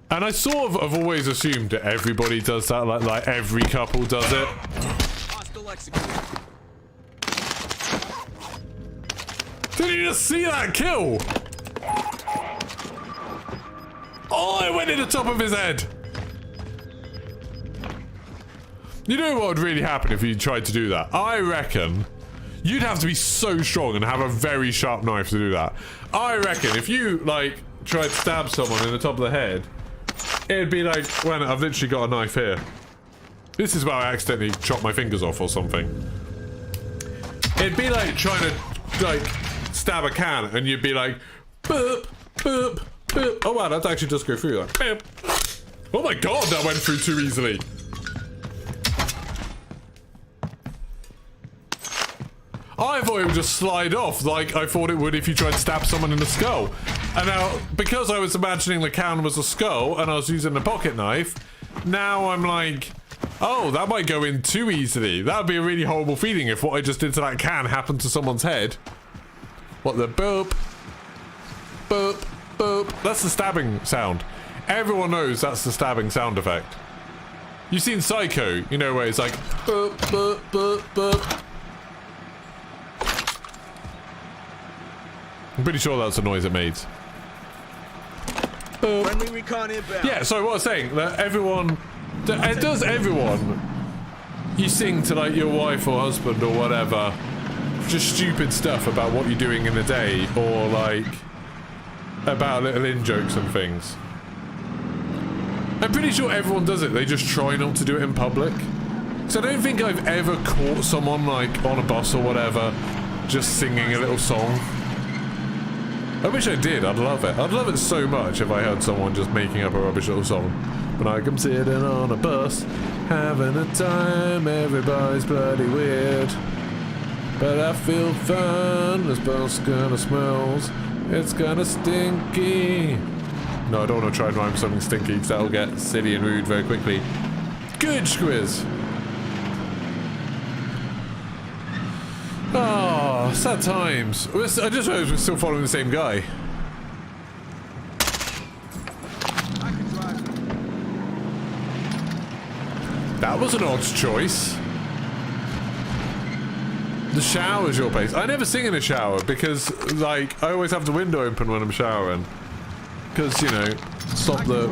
And I sort of have always assumed that everybody does that, like every couple does it. Did you just see that kill? Oh, it went in the top of his head. You know what would really happen if you tried to do that? I reckon You'd have to be so strong and have a very sharp knife to do that. I reckon if you, like, tried to stab someone in the top of the head, it'd be like, well, I've literally got a knife here. This is where I accidentally chopped my fingers off or something. It'd be like trying to, like, stab a can and you'd be like, boop, boop, boop. Oh wow, that actually does go through, like, boop. Oh my god, that went through too easily. I thought it would just slide off like I thought it would if you tried to stab someone in the skull. And now, because I was imagining the can was a skull and I was using the pocket knife, now I'm like, oh, that might go in too easily. That would be a really horrible feeling if what I just did to that can happened to someone's head. What the boop? Boop, boop. That's the stabbing sound. Everyone knows that's the stabbing sound effect. You've seen Psycho, you know, where it's like, boop, boop, boop, boop. I'm pretty sure that's the noise it made. Yeah, so what I was saying, that everyone... Does everyone... You sing to, like, your wife or husband or whatever, just stupid stuff about what you're doing in the day, or, like, about little in-jokes and things. I'm pretty sure everyone does it, they just try not to do it in public. So I don't think I've ever caught someone, like, on a bus or whatever, just singing a little song. I wish I did, I'd love it. I'd love it so much if I heard someone just making up a rubbish little song. But like I'm sitting on a bus, having a time, everybody's bloody weird. But I feel fun, this bus kinda smells, it's kinda stinky. No, I don't want to try and rhyme something stinky because that'll get silly and rude very quickly. Good squiz! Oh, sad times. I just realized we're still following the same guy. That was an odd choice. The shower's your place. I never sing in a shower because, like, I always have the window open when I'm showering. Because, you know, stop the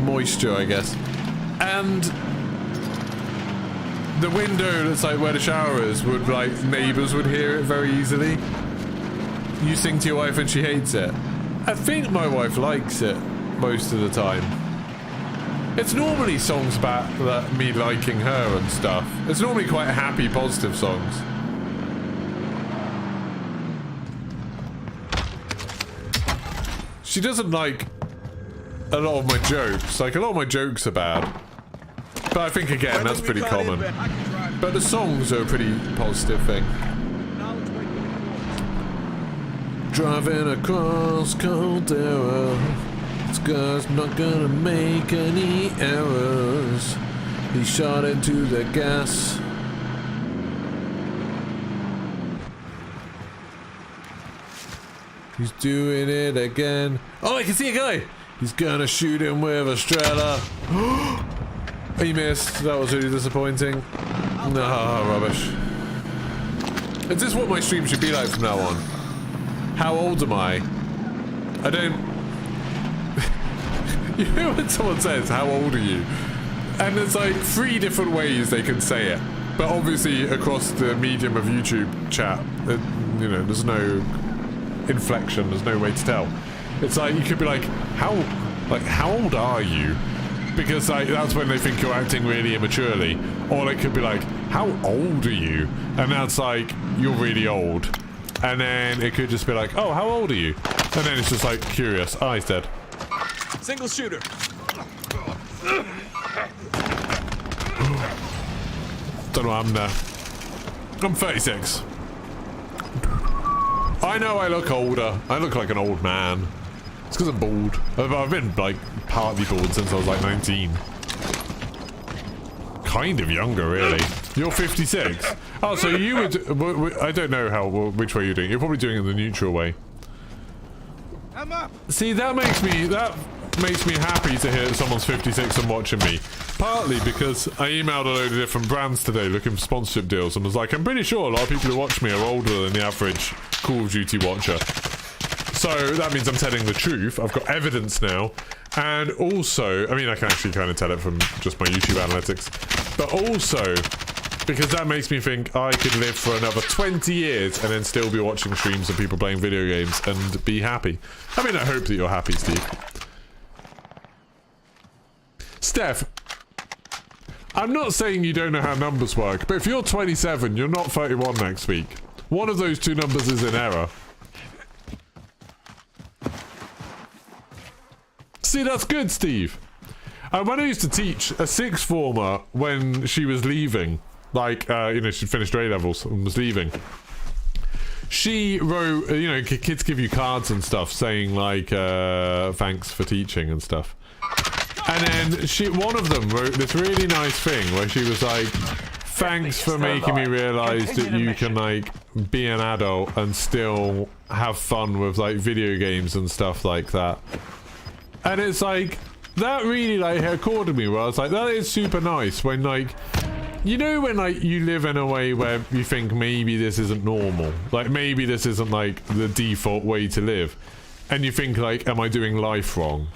moisture, I guess. And the window that's like where the shower is would, like, neighbours would hear it very easily. You sing to your wife and she hates it. I think my wife likes it most of the time. It's normally songs about me liking her and stuff. It's normally quite happy, positive songs. She doesn't like a lot of my jokes. Like, a lot of my jokes are bad. But I think, again, that's pretty common. But the songs are a pretty positive thing. Driving across Caldera, this guy's not gonna make any errors. He shot into the gas. He's doing it again. Oh, I can see a guy! He's gonna shoot him with a Strela. He missed. That was really disappointing. No, rubbish. Is this what my stream should be like from now on? How old am I? I don't... You know when someone says, how old are you? And there's like 3 different ways they can say it. But obviously across the medium of YouTube chat, you know, there's no inflection, there's no way to tell. It's like, you could be like, how old are you? Because, like, that's when they think you're acting really immaturely. Or it could be like, how old are you? And that's like, you're really old. And then it could just be like, oh, how old are you? And then it's just like, curious. Oh, he's dead. Single shooter. Don't know what happened there. I'm 36. I know I look older. I look like an old man. It's because I'm bald. I've been, like, partly bald since I was, like, 19. Kind of younger, really. You're 56. Oh, so you would... I don't know which way you're doing. You're probably doing it the neutral way. I'm up. See, that makes me happy to hear that someone's 56 and watching me. Partly because I emailed a load of different brands today looking for sponsorship deals and was like, I'm pretty sure a lot of people who watch me are older than the average Call of Duty watcher. So that means I'm telling the truth. I've got evidence now. And also, I mean, I can actually kind of tell it from just my YouTube analytics. But also, Because that makes me think I could live for another 20 years and then still be watching streams of people playing video games and be happy. I mean, I hope that you're happy, Steve. Steph, I'm not saying you don't know how numbers work, but if you're 27, you're not 31 next week. One of those two numbers is in error. See, that's good, Steve. And when I used to teach a sixth former when she was leaving, like, you know, she'd finished A levels and was leaving, she wrote, you know, kids give you cards and stuff saying, like, thanks for teaching and stuff. And then one of them wrote this really nice thing where she was like, thanks for making me realise that you can, like, be an adult and still have fun with, like, video games and stuff like that. And it's like, that really, like, hit a chord with me where I was like, that is super nice when, like, you know when, like, you live in a way where you think maybe this isn't normal, like, maybe this isn't, like, the default way to live, and you think, like, am I doing life wrong?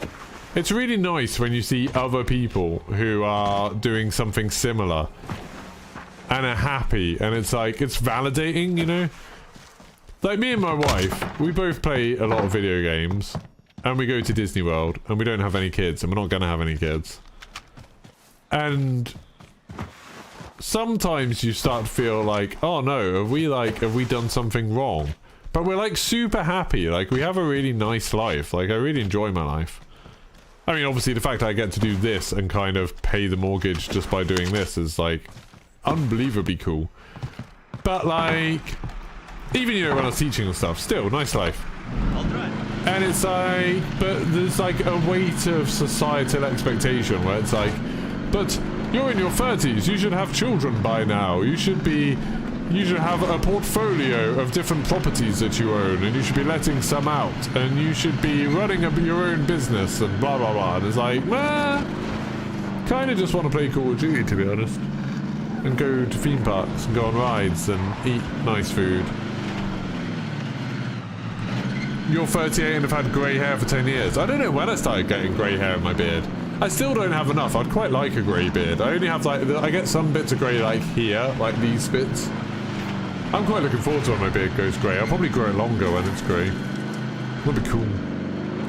It's really nice when you see other people who are doing something similar and are happy, and it's like, it's validating, you know? Like, me and my wife, we both play a lot of video games, and we go to Disney World, and we don't have any kids, and we're not gonna have any kids. And sometimes you start to feel like, oh no, have we done something wrong? But we're, like, super happy, like, we have a really nice life, like, I really enjoy my life. I mean, obviously, the fact that I get to do this and kind of pay the mortgage just by doing this is, like, unbelievably cool. But, like, even, you know, when I was teaching and stuff, still, nice life. And it's like, but there's like a weight of societal expectation where it's like, but you're in your 30s, you should have children by now, you should have a portfolio of different properties that you own, and you should be letting some out, and you should be running your own business, and blah blah blah. And it's like, kind of just want to play Call of Duty, to be honest, and go to theme parks and go on rides and eat nice food. You're 38 and have had grey hair for 10 years. I don't know when I started getting grey hair in my beard. I still don't have enough. I'd quite like a grey beard. I only have, like, I get some bits of grey, like, here, like these bits. I'm quite looking forward to when my beard goes grey. I'll probably grow it longer when it's grey. That'd be cool.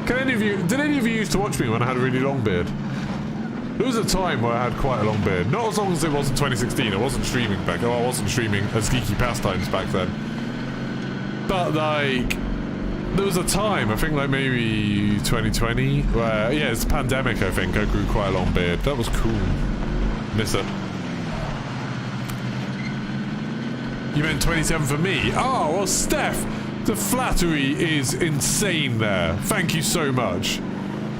Did any of you used to watch me when I had a really long beard? There was a time where I had quite a long beard. Not as long as it was in 2016. I wasn't streaming back. Oh, I wasn't streaming as Geeky Pastimes back then. But, like, there was a time, I think, like, maybe 2020, where, yeah, it's a pandemic, I think, I grew quite a long beard. That was cool. Miss it. You meant 27 for me? Oh, well, Steph, the flattery is insane there. Thank you so much.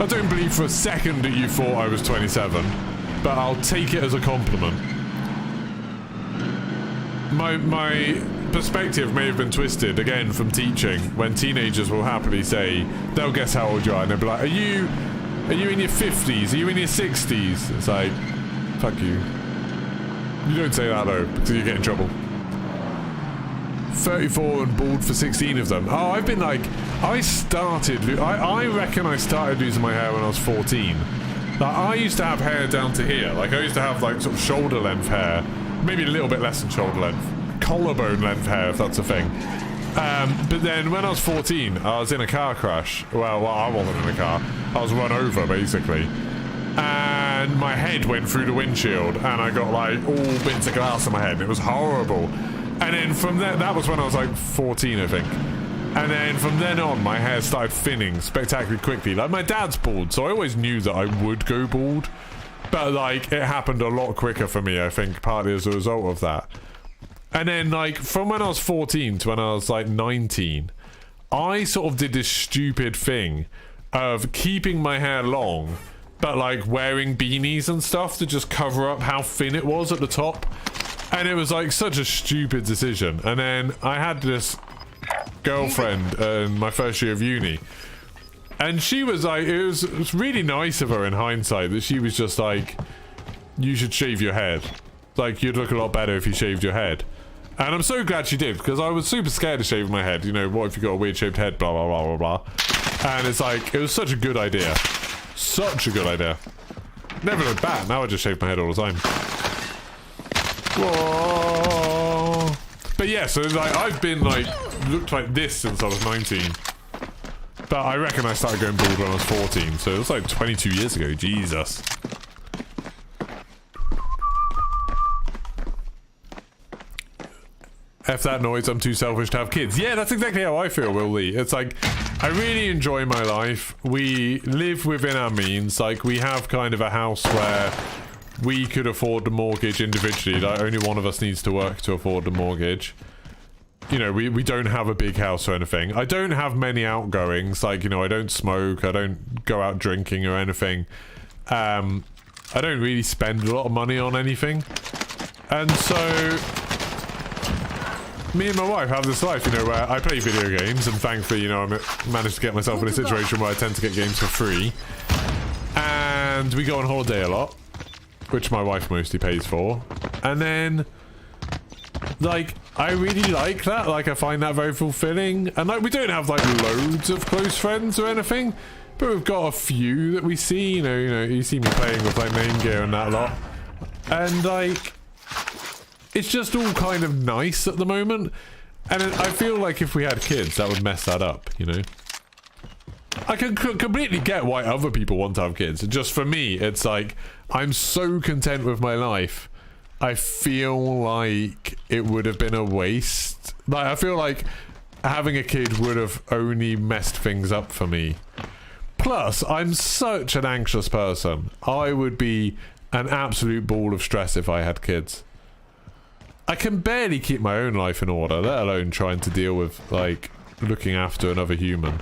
I don't believe for a second that you thought I was 27, but I'll take it as a compliment. My perspective may have been twisted, again, from teaching, when teenagers will happily say, they'll guess how old you are, and they'll be like, are you in your 50s? Are you in your 60s? It's like, fuck you. You don't say that, though, because you get in trouble. 34 and bald for 16 of them. Oh, I've been, like, I reckon I started losing my hair when I was 14. Like, I used to have hair down to here. Like, I used to have, like, sort of shoulder length hair. Maybe a little bit less than shoulder length. Collarbone length hair, if that's a thing. But then when I was 14, I was in a car crash. Well, I wasn't in a car. I was run over, basically. And my head went through the windshield, and I got, like, all bits of glass in my head. It was horrible. And then from there, that was when I was, like, 14, I think. And then from then on, my hair started thinning spectacularly quickly. Like, my dad's bald, so I always knew that I would go bald. But, like, it happened a lot quicker for me, I think, partly as a result of that. And then, like, from when I was 14 to when I was, like, 19, I sort of did this stupid thing of keeping my hair long, but, like, wearing beanies and stuff to just cover up how thin it was at the top. And it was, like, such a stupid decision. And then I had this girlfriend in my first year of uni. And she was, like, it was really nice of her in hindsight that she was just like, you should shave your head. Like, you'd look a lot better if you shaved your head. And I'm so glad she did, because I was super scared of shaving my head. You know, what if you got a weird shaped head, blah, blah, blah, blah, blah. And it's like, it was such a good idea. Such a good idea. Never looked back. Now I just shave my head all the time. Whoa. But yeah, so like I've been like looked like this since I was 19. But I reckon I started going bald when I was 14, so it was like 22 years ago. Jesus. F that noise, I'm too selfish to have kids. Yeah, that's exactly how I feel, Will Lee. It's like, I really enjoy my life. We live within our means. Like, we have kind of a house where we could afford the mortgage individually. Like, only one of us needs to work to afford the mortgage. You know, we don't have a big house or anything. I don't have many outgoings. Like, you know, I don't smoke. I don't go out drinking or anything. I don't really spend a lot of money on anything. And so me and my wife have this life, you know, where I play video games, and thankfully, you know, I managed to get myself in a situation where I tend to get games for free. And we go on holiday a lot, which my wife mostly pays for. And then, like, I really like that. Like, I find that very fulfilling. And, like, we don't have, like, loads of close friends or anything, but we've got a few that we see. You know, you see me playing with, like, main gear and that lot. And, like, it's just all kind of nice at the moment. And I feel like if we had kids, that would mess that up, you know? I can completely get why other people want to have kids. Just for me, it's like, I'm so content with my life. I feel like it would have been a waste. Like, I feel like having a kid would have only messed things up for me. Plus, I'm such an anxious person. I would be an absolute ball of stress if I had kids. I can barely keep my own life in order, let alone trying to deal with, like, looking after another human.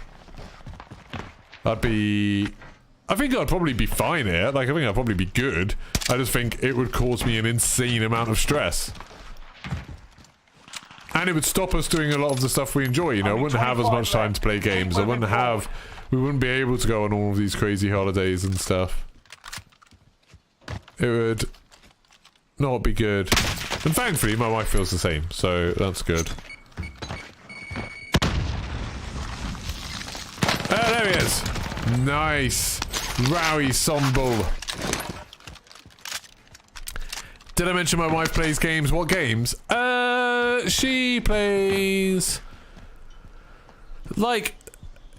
I think I'd probably be fine here. Like, I think I'd probably be good. I just think it would cause me an insane amount of stress. And it would stop us doing a lot of the stuff we enjoy, you know? I wouldn't have as much time to play games. We wouldn't be able to go on all of these crazy holidays and stuff. It would not be good. And thankfully, my wife feels the same, so that's good. There he is! Nice! Rowie Somble. Did I mention my wife plays games? What games? She plays... Like,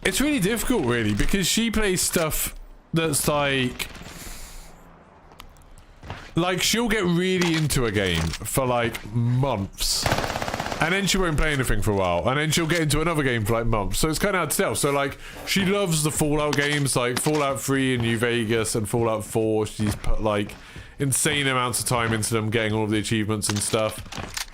it's really difficult, really, because she plays stuff that's like... Like, she'll get really into a game for, like, months. And then she won't play anything for a while. And then she'll get into another game for, like, months. So it's kind of hard to tell. So, like, she loves the Fallout games, like Fallout 3 and New Vegas and Fallout 4. She's put, like, insane amounts of time into them, getting all of the achievements and stuff.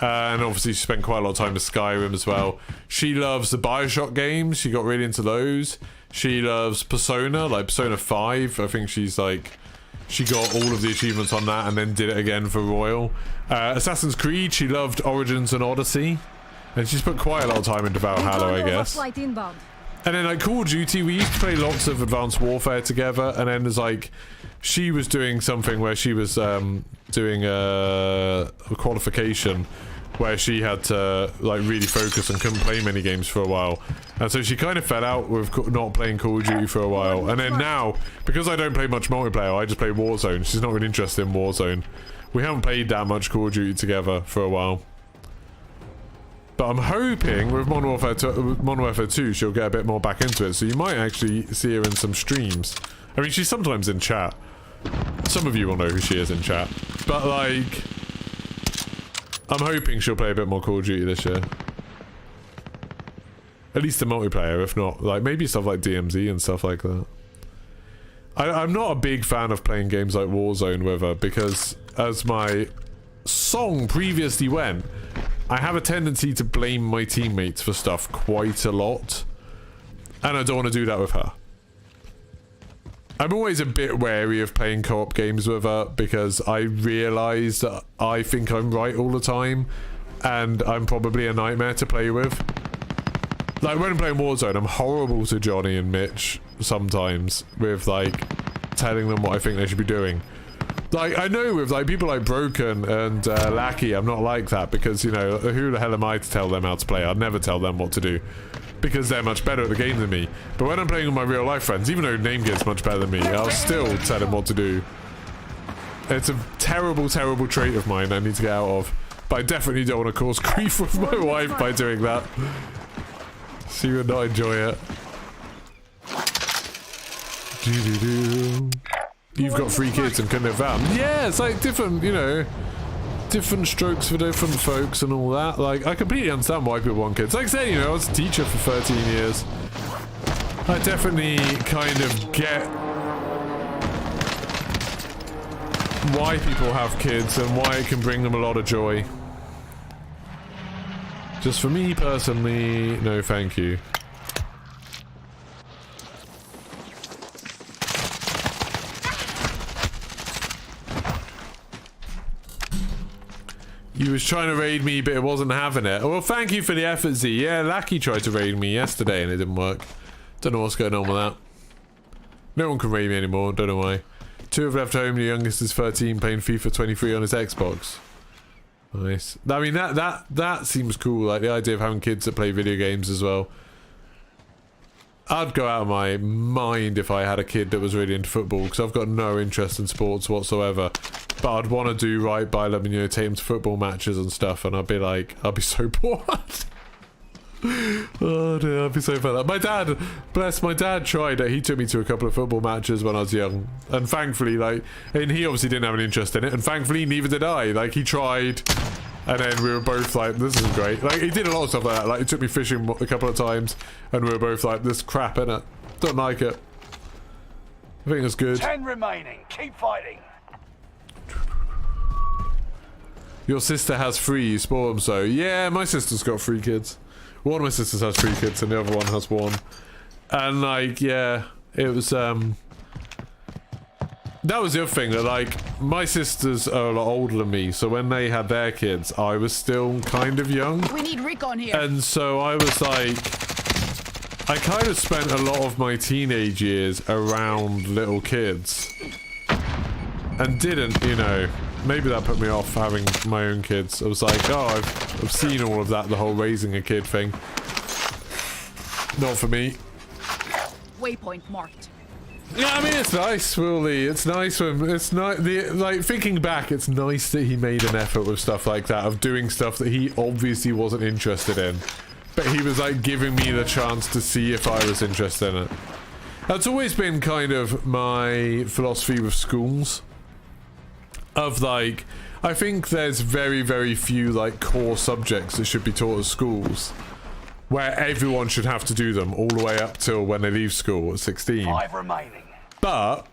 And obviously she spent quite a lot of time with Skyrim as well. She loves the Bioshock games. She got really into those. She loves Persona, like Persona 5. I think she's, like... She got all of the achievements on that and then did it again for Royal. Assassin's Creed, she loved Origins and Odyssey. And she's put quite a lot of time into Valhalla, I guess. And then, like, Call of Duty, we used to play lots of Advanced Warfare together. And then there's, like, she was doing something where she was doing a qualification where she had to, like, really focus and couldn't play many games for a while. And so she kind of fell out with not playing Call of Duty for a while. And then now, because I don't play much multiplayer, I just play Warzone. She's not really interested in Warzone. We haven't played that much Call of Duty together for a while. But I'm hoping with Modern Warfare 2, she'll get a bit more back into it. So you might actually see her in some streams. I mean, she's sometimes in chat. Some of you will know who she is in chat. But, like... I'm hoping she'll play a bit more Call of Duty this year. At least the multiplayer, if not, like, maybe stuff like DMZ and stuff like that. I'm not a big fan of playing games like Warzone with her, because, as my song previously went, I have a tendency to blame my teammates for stuff quite a lot. And I don't want to do that with her. I'm always a bit wary of playing co-op games with her because I realise that I think I'm right all the time and I'm probably a nightmare to play with. Like, when I'm playing Warzone, I'm horrible to Johnny and Mitch sometimes with, like, telling them what I think they should be doing. Like, I know with, like, people like Broken and Lackey, I'm not like that because, you know, who the hell am I to tell them how to play? I'd never tell them what to do. Because they're much better at the game than me. But when I'm playing with my real life friends, even though Namegate's much better than me, I'll still tell them what to do. It's a terrible, terrible trait of mine I need to get out of. But I definitely don't want to cause grief with my wife by doing that. She would not enjoy it. You've got 3 kids and couldn't have found. Yeah, it's like different, you know, different strokes for different folks and all that. Like, I completely understand why people want kids. Like I say, you know, I was a teacher for 13 years. I definitely kind of get why people have kids and why it can bring them a lot of joy. Just for me personally, no thank you. You was trying to raid me, but it wasn't having it. Well, thank you for the effort, Z. Yeah, Lackey tried to raid me yesterday and it didn't work. Don't know what's going on with that. No one can raid me anymore, don't know why. 2 have left home, the youngest is 13, playing FIFA 23 on his Xbox. Nice. I mean, that seems cool, like the idea of having kids that play video games as well. I'd go out of my mind if I had a kid that was really into football, because I've got no interest in sports whatsoever. But I'd want to do right by them and, you know, take them to football matches and stuff, and I'd be like, I'd be so bored. Oh dear, I'd be so fed up. My dad, bless, my dad tried it. He took me to a couple of football matches when I was young, and thankfully, like, and he obviously didn't have an interest in it, and thankfully neither did I. Like, he tried, and then we were both like, this isn't great. Like, he did a lot of stuff like that. Like, he took me fishing a couple of times, and we were both like, this crap, innit? Don't like it. I think it's good. 10 remaining. Keep fighting. Your sister has 3, you spoil them so. Yeah, my sister's got 3 kids. One of my sisters has 3 kids and the other one has 1. And like, yeah, it was, that was the other thing, that like, my sisters are a lot older than me, so when they had their kids, I was still kind of young. We need recon here. And so I was like, I kind of spent a lot of my teenage years around little kids. And didn't, you know, maybe that put me off having my own kids. I was like, oh, I've seen all of that, the whole raising a kid thing. Not for me. Waypoint marked. Yeah, I mean, it's nice, really. It's nice when it's not like, thinking back, it's nice that he made an effort with stuff like that, of doing stuff that he obviously wasn't interested in, but he was like giving me the chance to see if I was interested in it. That's always been kind of my philosophy with schools. Of like, I think there's very, very few like core subjects that should be taught at schools where everyone should have to do them all the way up till when they leave school at 16. 5 remaining. But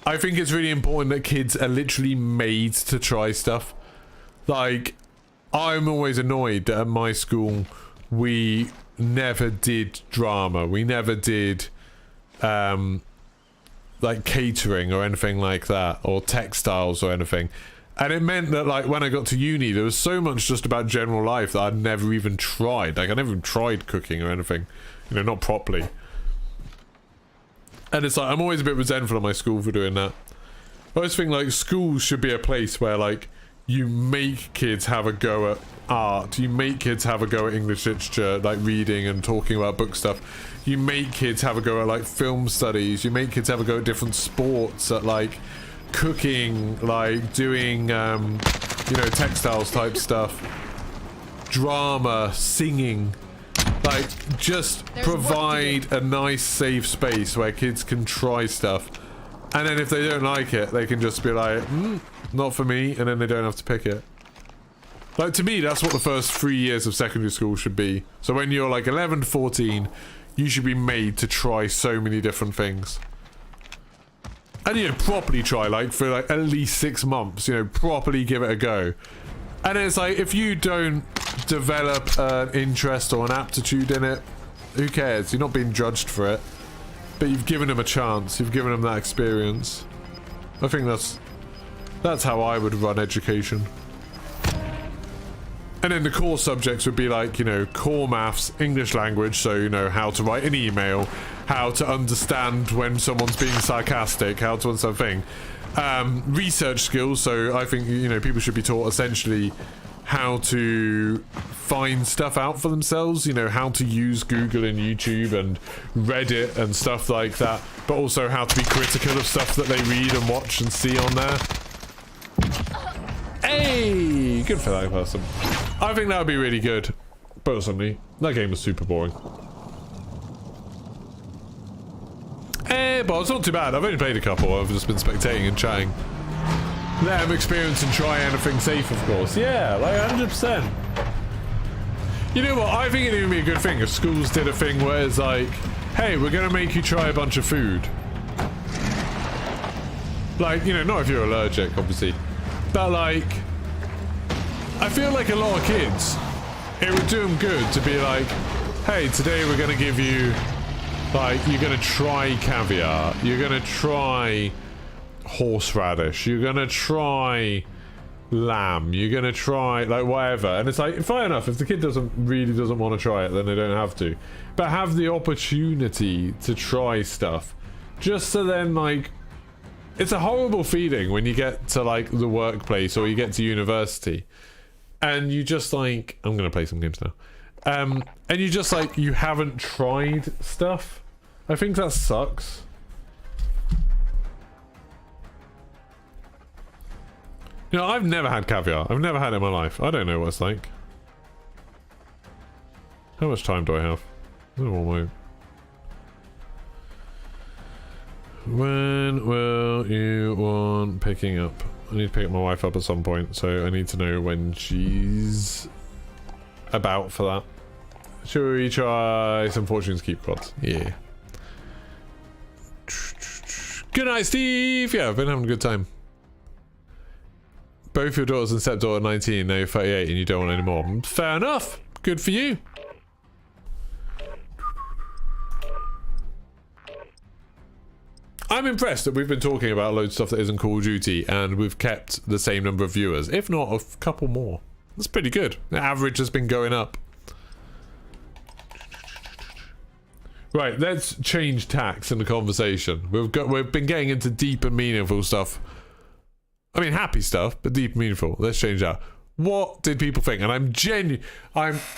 I think it's really important that kids are literally made to try stuff. Like, I'm always annoyed that at my school we never did drama. We never did like catering or anything like that, or textiles or anything. And it meant that like when I got to uni, there was so much just about general life that I'd never even tried. Like, I never even tried cooking or anything, you know, not properly. And it's like, I'm always a bit resentful of my school for doing that. I always think like schools should be a place where like you make kids have a go at art, you make kids have a go at English literature, like reading and talking about book stuff. You make kids have a go at like film studies, you make kids have a go at different sports, at like cooking, like doing you know, textiles type stuff, drama, singing. Like, just provide a nice safe space where kids can try stuff, and then if they don't like it, they can just be like, not for me, and then they don't have to pick it. Like, to me, that's what the first 3 years of secondary school should be. So when you're like 11 to 14, you should be made to try so many different things. And, you know, properly try, like, for like at least 6 months, you know, properly give it a go. And it's like, if you don't develop an interest or an aptitude in it, who cares? You're not being judged for it. But you've given them a chance, you've given them that experience. I think that's how I would run education. And then the core subjects would be like, you know, core maths, English language, so, you know, how to write an email, how to understand when someone's being sarcastic, how to understand something. Research skills, so I think, you know, people should be taught essentially how to find stuff out for themselves, you know, how to use Google and YouTube and Reddit and stuff like that, but also how to be critical of stuff that they read and watch and see on there. Hey, good for that person. I think that would be really good. Personally, that game was super boring. But it's not too bad. I've only played a couple. I've just been spectating and chatting. Let them experience and try anything safe, of course. Yeah, like 100%. You know what? I think it'd even be a good thing if schools did a thing where it's like, hey, we're going to make you try a bunch of food. Like, you know, not if you're allergic, obviously. But, like, I feel like a lot of kids, it would do them good to be like, hey, today we're going to give you, like, you're going to try caviar. You're going to try horseradish. You're going to try lamb. You're going to try, like, whatever. And it's like, fair enough. If the kid really doesn't want to try it, then they don't have to. But have the opportunity to try stuff. Just so then, like, it's a horrible feeling when you get to, like, the workplace or you get to university and you just, like, I'm gonna play some games now, and you just, like, you haven't tried stuff. I think that sucks. You know, I've never had caviar. I've never had it in my life. I don't know what it's like. How much time do I have? I don't know what When will you want picking up? I need to pick up my wife up at some point, so I need to know when she's about for that. Should we try some Fortune's Keep quads? Yeah. Good night, Steve! Yeah, I've been having a good time. Both your daughters and stepdaughter 19, now you're 38 and you don't want any more. Fair enough! Good for you! I'm impressed that we've been talking about loads of stuff that isn't Call of Duty and we've kept the same number of viewers, if not a couple more. That's pretty good. The average has been going up. Right, let's change tacks in the conversation. We've been getting into deep and meaningful stuff. I mean, happy stuff, but deep and meaningful. Let's change that. What did people think? And I'm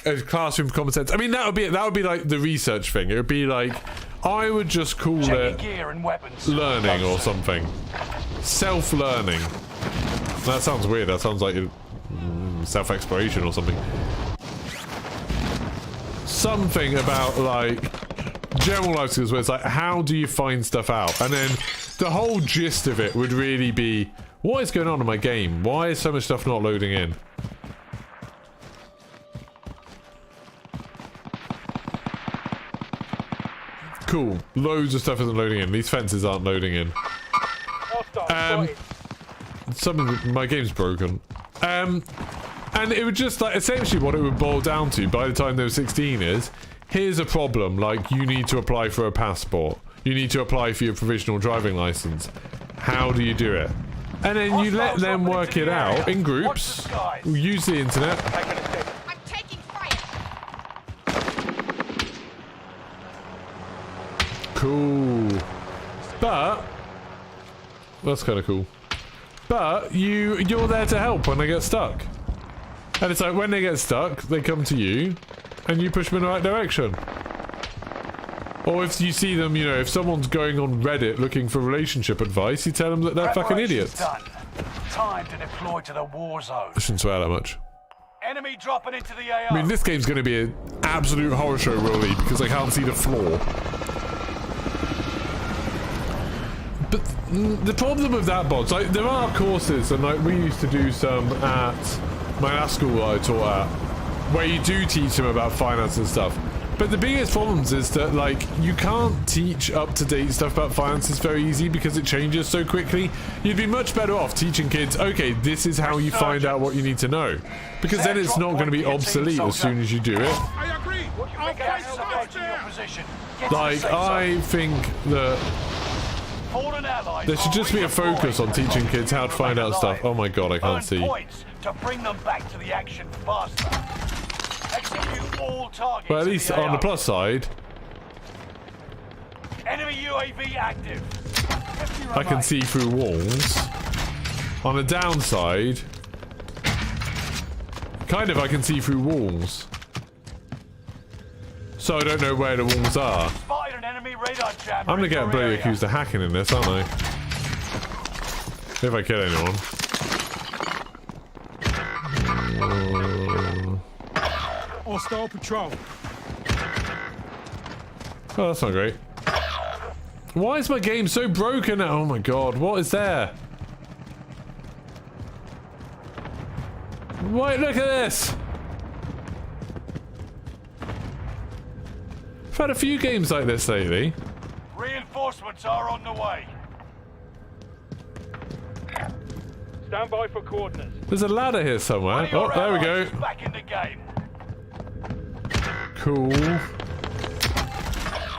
a classroom common sense. I mean, that would be like the research thing. It would be like, I would just call it learning or something. Self-learning. That sounds weird. That sounds like self-exploration or something. Something about, like, general life skills where it's like, how do you find stuff out? And then the whole gist of it would really be, what is going on in my game? Why is so much stuff not loading in? Cool. Loads of stuff isn't loading in. These fences aren't loading in. My game's broken. And it would just, like, essentially what it would boil down to by the time they were 16 is, here's a problem, like, you need to apply for a passport. You need to apply for your provisional driving license. How do you do it? And then you let them work it out in groups. Use the internet. I'm taking fire. Cool. But that's kind of cool. But you're there to help when they get stuck. And it's like when they get stuck, they come to you and you push them in the right direction. Or if you see them, you know, if someone's going on Reddit looking for relationship advice, you tell them that they're fucking idiots. Done. Time to deploy to the war zone. I shouldn't swear that much. Enemy dropping into the AO. I mean, this game's going to be an absolute horror show, really, because I can't see the floor. But the problem with that, bots, like, there are courses, and like we used to do some at my last school that I taught at, where you do teach them about finance and stuff. But the biggest problems is that, like, you can't teach up-to-date stuff about finances very easy because it changes so quickly. You'd be much better off teaching kids, okay, this is how you find out what you need to know. Because then it's not going to be obsolete as soon as you do it. I agree. I'll fight Like, I think that there should just be a focus on teaching kids how to find out stuff. Oh my god, I can't see. To bring them back to the action faster. Execute all targets. Well, at least on the plus side, enemy UAV active. I can see through walls. On the downside, kind of I can see through walls. So I don't know where the walls are. Spotted an enemy radar jammer. I'm gonna get bloody accused of hacking in this, aren't I? If I kill anyone. Hostile patrol. Oh, that's not great. Why is my game so broken? Oh my god, what is there? Wait, look at this! I've had a few games like this lately. Reinforcements are on the way. Stand by for coordinates. There's a ladder here somewhere. Oh, there we go. Back in the game. Cool.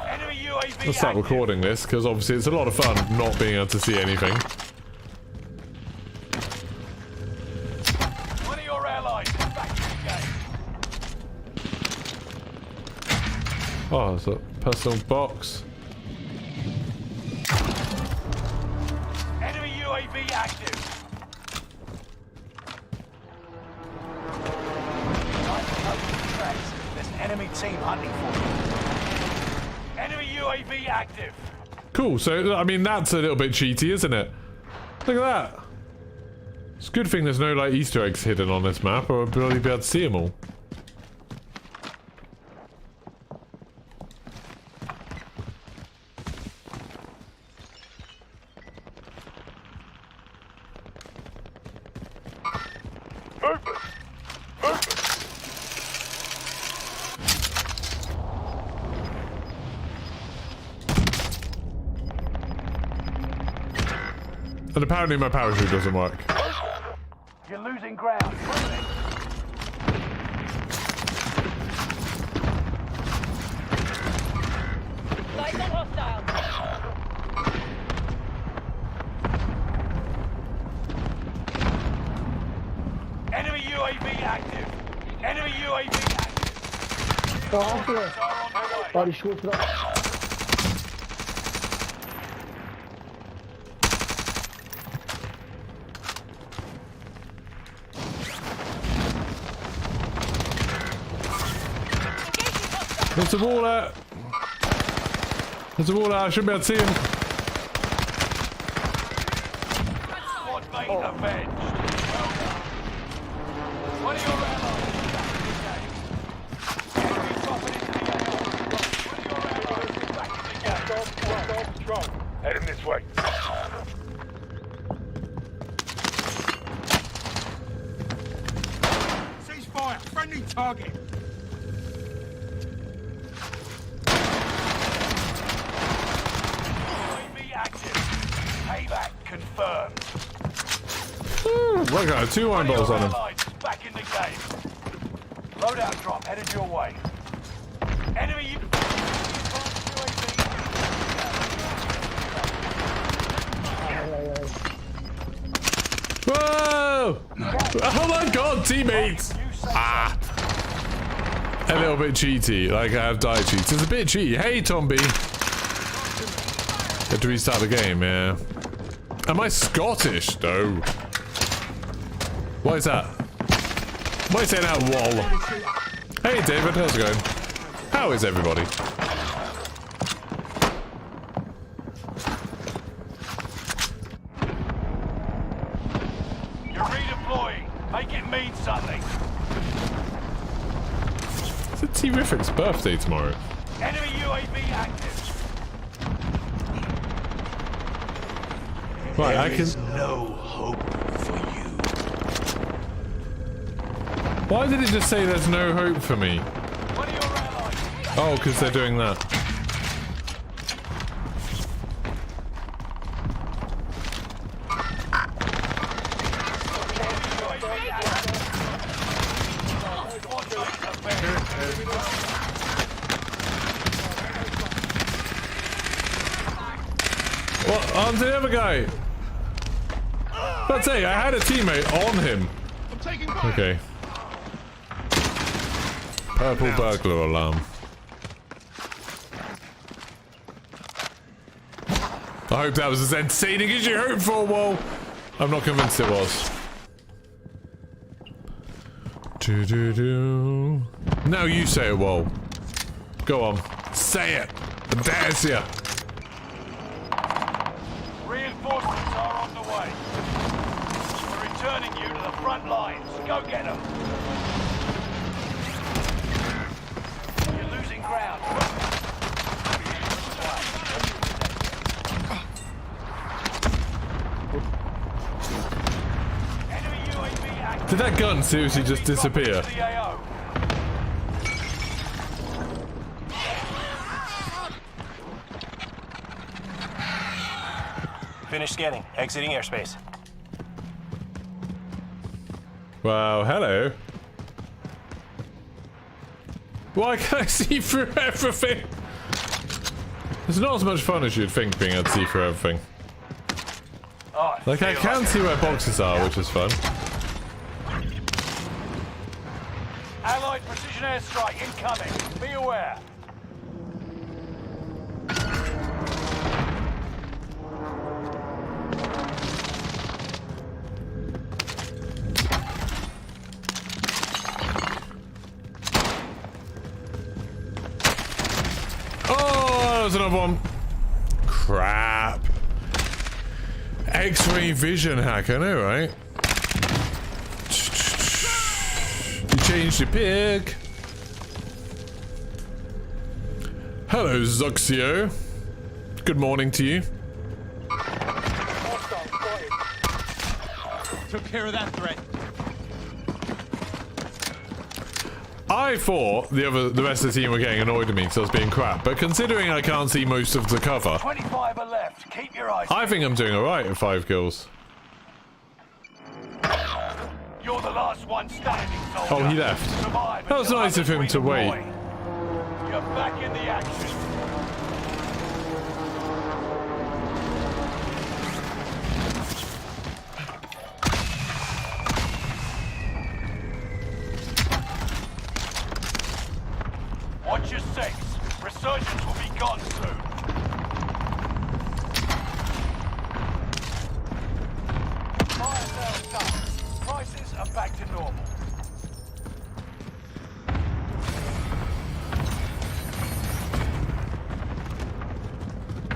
Enemy UAV Let's start active. recording this, because obviously it's a lot of fun not being able to see anything. One of your allies is back in the game. Oh, there's a personal box. Enemy UAV active. There's an enemy team hunting for you. Enemy UAV active. Cool, so, I mean, that's a little bit cheaty, isn't it? Look at that. It's a good thing there's no, like, Easter eggs hidden on this map, or I'd probably be able to see them all. And apparently my parachute doesn't work. You're losing ground. Lights on hostile. Enemy UAV active. Enemy UAV active. Oh, after it. Are on the way. Body short for that. There's a wall out. There's a wall out. I shouldn't be able to see him. Squad mate avenged. Well done. One of your allies is back in the game. Enemy dropping into the AR. One of your allies is back in the game. Hostile patrol. Heading this way. Ceasefire. Friendly target. UAV active. Payback confirmed. Look at that, 2 iron One of balls your on him. allies is back in the game. Loadout drop headed your way. Enemy Whoa! Oh my god, teammates! Ah! A little bit cheaty, like I have die cheats. It's a bit cheaty. Hey, Tomby! Had to restart the game, yeah. Am I Scottish? No. What is that? Why is that wall? Hey, David, how's it going? How is everybody? You're redeploying. Make it mean something. It's T-Riffic's birthday tomorrow. Enemy UAV active. Right, I can... No hope for you. Why did it just say there's no hope for me? One of your allies. Oh, because they're doing that. UAV active. Squad mate avenged. What? On to the other guy! Let's say, I had a teammate on him. I'm taking fire. Okay. Purple burglar alarm. I hope that was as entertaining as you hoped for, Wall. I'm not convinced it was. Do-do-do. Now you say it, Wall. Go on. Say it. I dare you. Reinforcements are on the way. We're in returning you to the front lines. Go get them. You're losing ground. Enemy UAV active. Did that gun seriously just disappear? To the AO. Finish scanning. Exiting airspace. Wow, hello. Why can't I see through everything? It's not as much fun as you'd think being able to see through everything. Oh, Like, I can see where boxes are, which is fun. Allied precision airstrike incoming. Be aware. Oh, there's another one. Crap. X-ray vision hack, I know, right? You changed your pick. Hello, Zoxio. Good morning to you. Took care of that threat. I thought the rest of the team were getting annoyed at me because I was being crap, but considering I can't see most of the cover, 25 are left. Keep your eyes. I think I'm doing alright at 5 kills. You're the last one standing, soldier. Oh, he left. Survive That was until nice of him others to wait. redeploy. You're back in the action. Watch your six. Resurgence will be gone soon. Fire sales done. Prices are back to normal.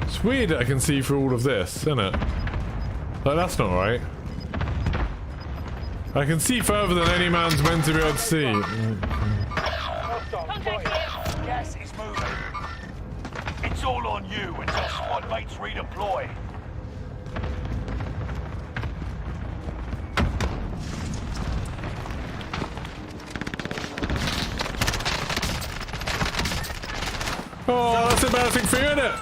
It's weird that I can see through all of this, isn't it? Like, that's not right. I can see further than any man's meant to be able to see. Gas is moving. It's all on you until squad mates redeploy. Oh, that's embarrassing for you, isn't it?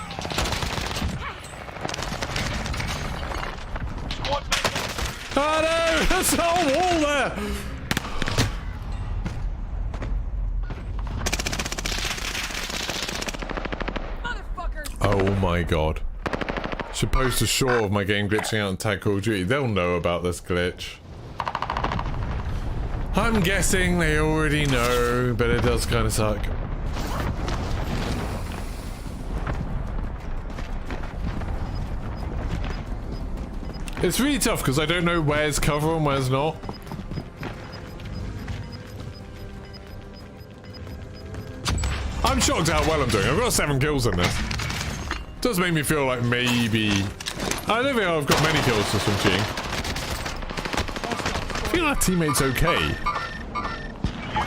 Squad mates. Oh no! There's a whole wall there! Oh my god. Should post a short of my game glitching out in Tag Call of Duty. They'll know about this glitch. I'm guessing they already know, but it does kind of suck. It's really tough because I don't know where's cover and where's not. I'm shocked how well I'm doing. I've got 7 kills in this. Does make me feel like maybe... I don't think I've got many kills just from cheating. I feel our teammate's okay.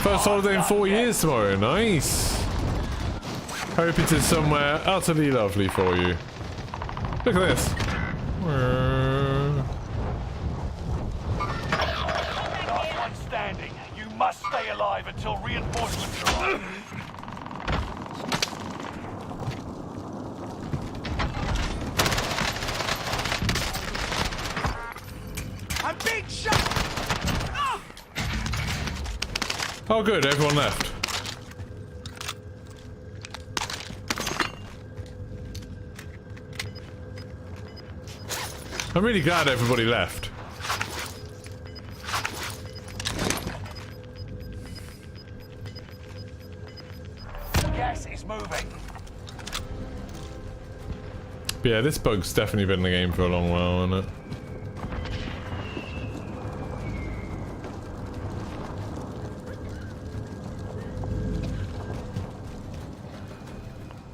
First holiday in 4 years tomorrow. Nice. Hope it is somewhere utterly lovely for you. Look at this. Last one standing. You must stay alive until reinforcements arrive. I'm being shot! Oh good, everyone left. I'm really glad everybody left. Gas is moving. But yeah, this bug's definitely been in the game for a long while, hasn't it?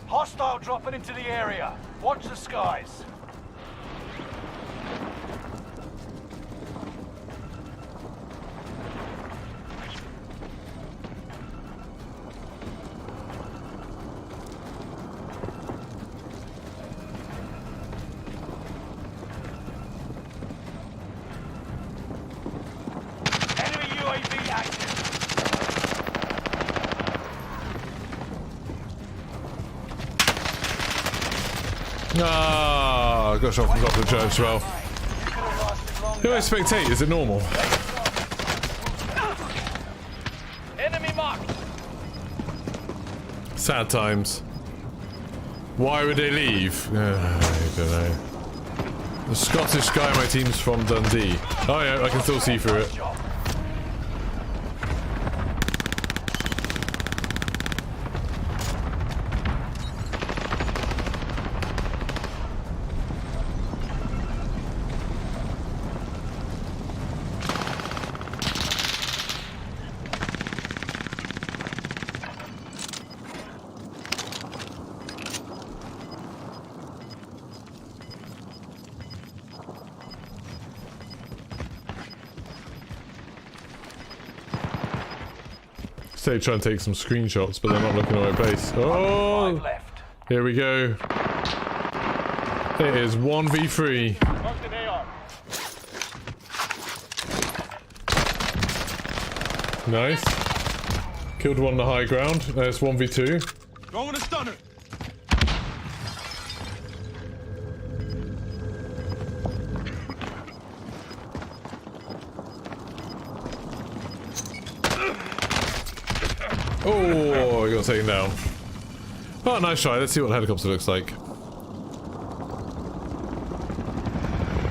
Hostile dropping into the area. Watch the skies. Ah, got shot from top of the church as well. Who I spectate? Is it normal? Enemy marked. Sad times. Why would they leave? I don't know. The Scottish guy, my team's from Dundee. Oh yeah, I can still see through it. Say trying to take some screenshots, but they're not looking at the right place. Oh, here we go. It is 1v3. Marked an AR. Nice. Killed one on the high ground. There's 1v2. Throwing a stunner. Oh, you got taken down. Oh, nice try. Let's see what the helicopter looks like.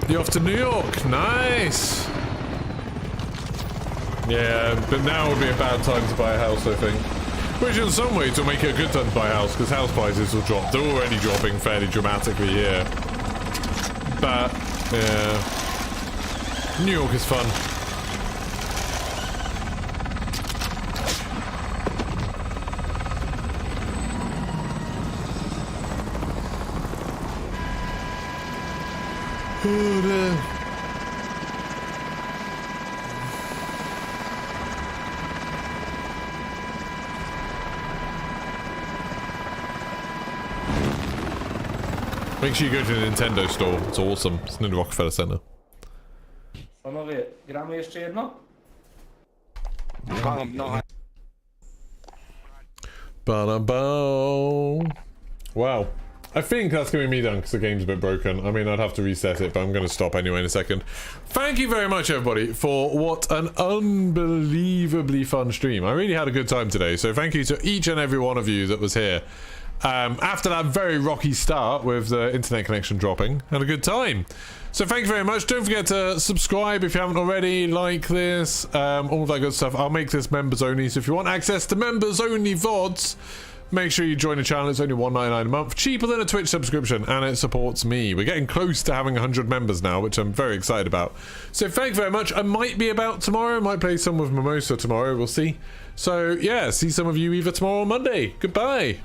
You're off to New York. Nice. Yeah, but now would be a bad time to buy a house, I think. Which in some ways will make it a good time to buy a house, because house prices will drop. They're already dropping fairly dramatically here. But, yeah. New York is fun. Oh, no. Make sure you go to the Nintendo store. It's awesome. It's in the Rockefeller Center. Panowie, gramy jeszcze jedno? Ba-da-bow. Wow. I think that's going to be me done because the game's a bit broken. I mean, I'd have to reset it, but I'm going to stop anyway in a second. Thank you very much, everybody, for what an unbelievably fun stream. I really had a good time today, so thank you to each and every one of you that was here. After that very rocky start with the internet connection dropping, had a good time. So thank you very much. Don't forget to subscribe if you haven't already, like this, all that good stuff. I'll make this members only, so if you want access to members only VODs, make sure you join the channel. It's only $1.99 a month, cheaper than a Twitch subscription, and it supports me. We're getting close to having 100 members now, which I'm very excited about. So thank you very much. I might be about tomorrow. I might play some with Mimosa tomorrow. We'll see. So yeah, see some of you either tomorrow or Monday. Goodbye.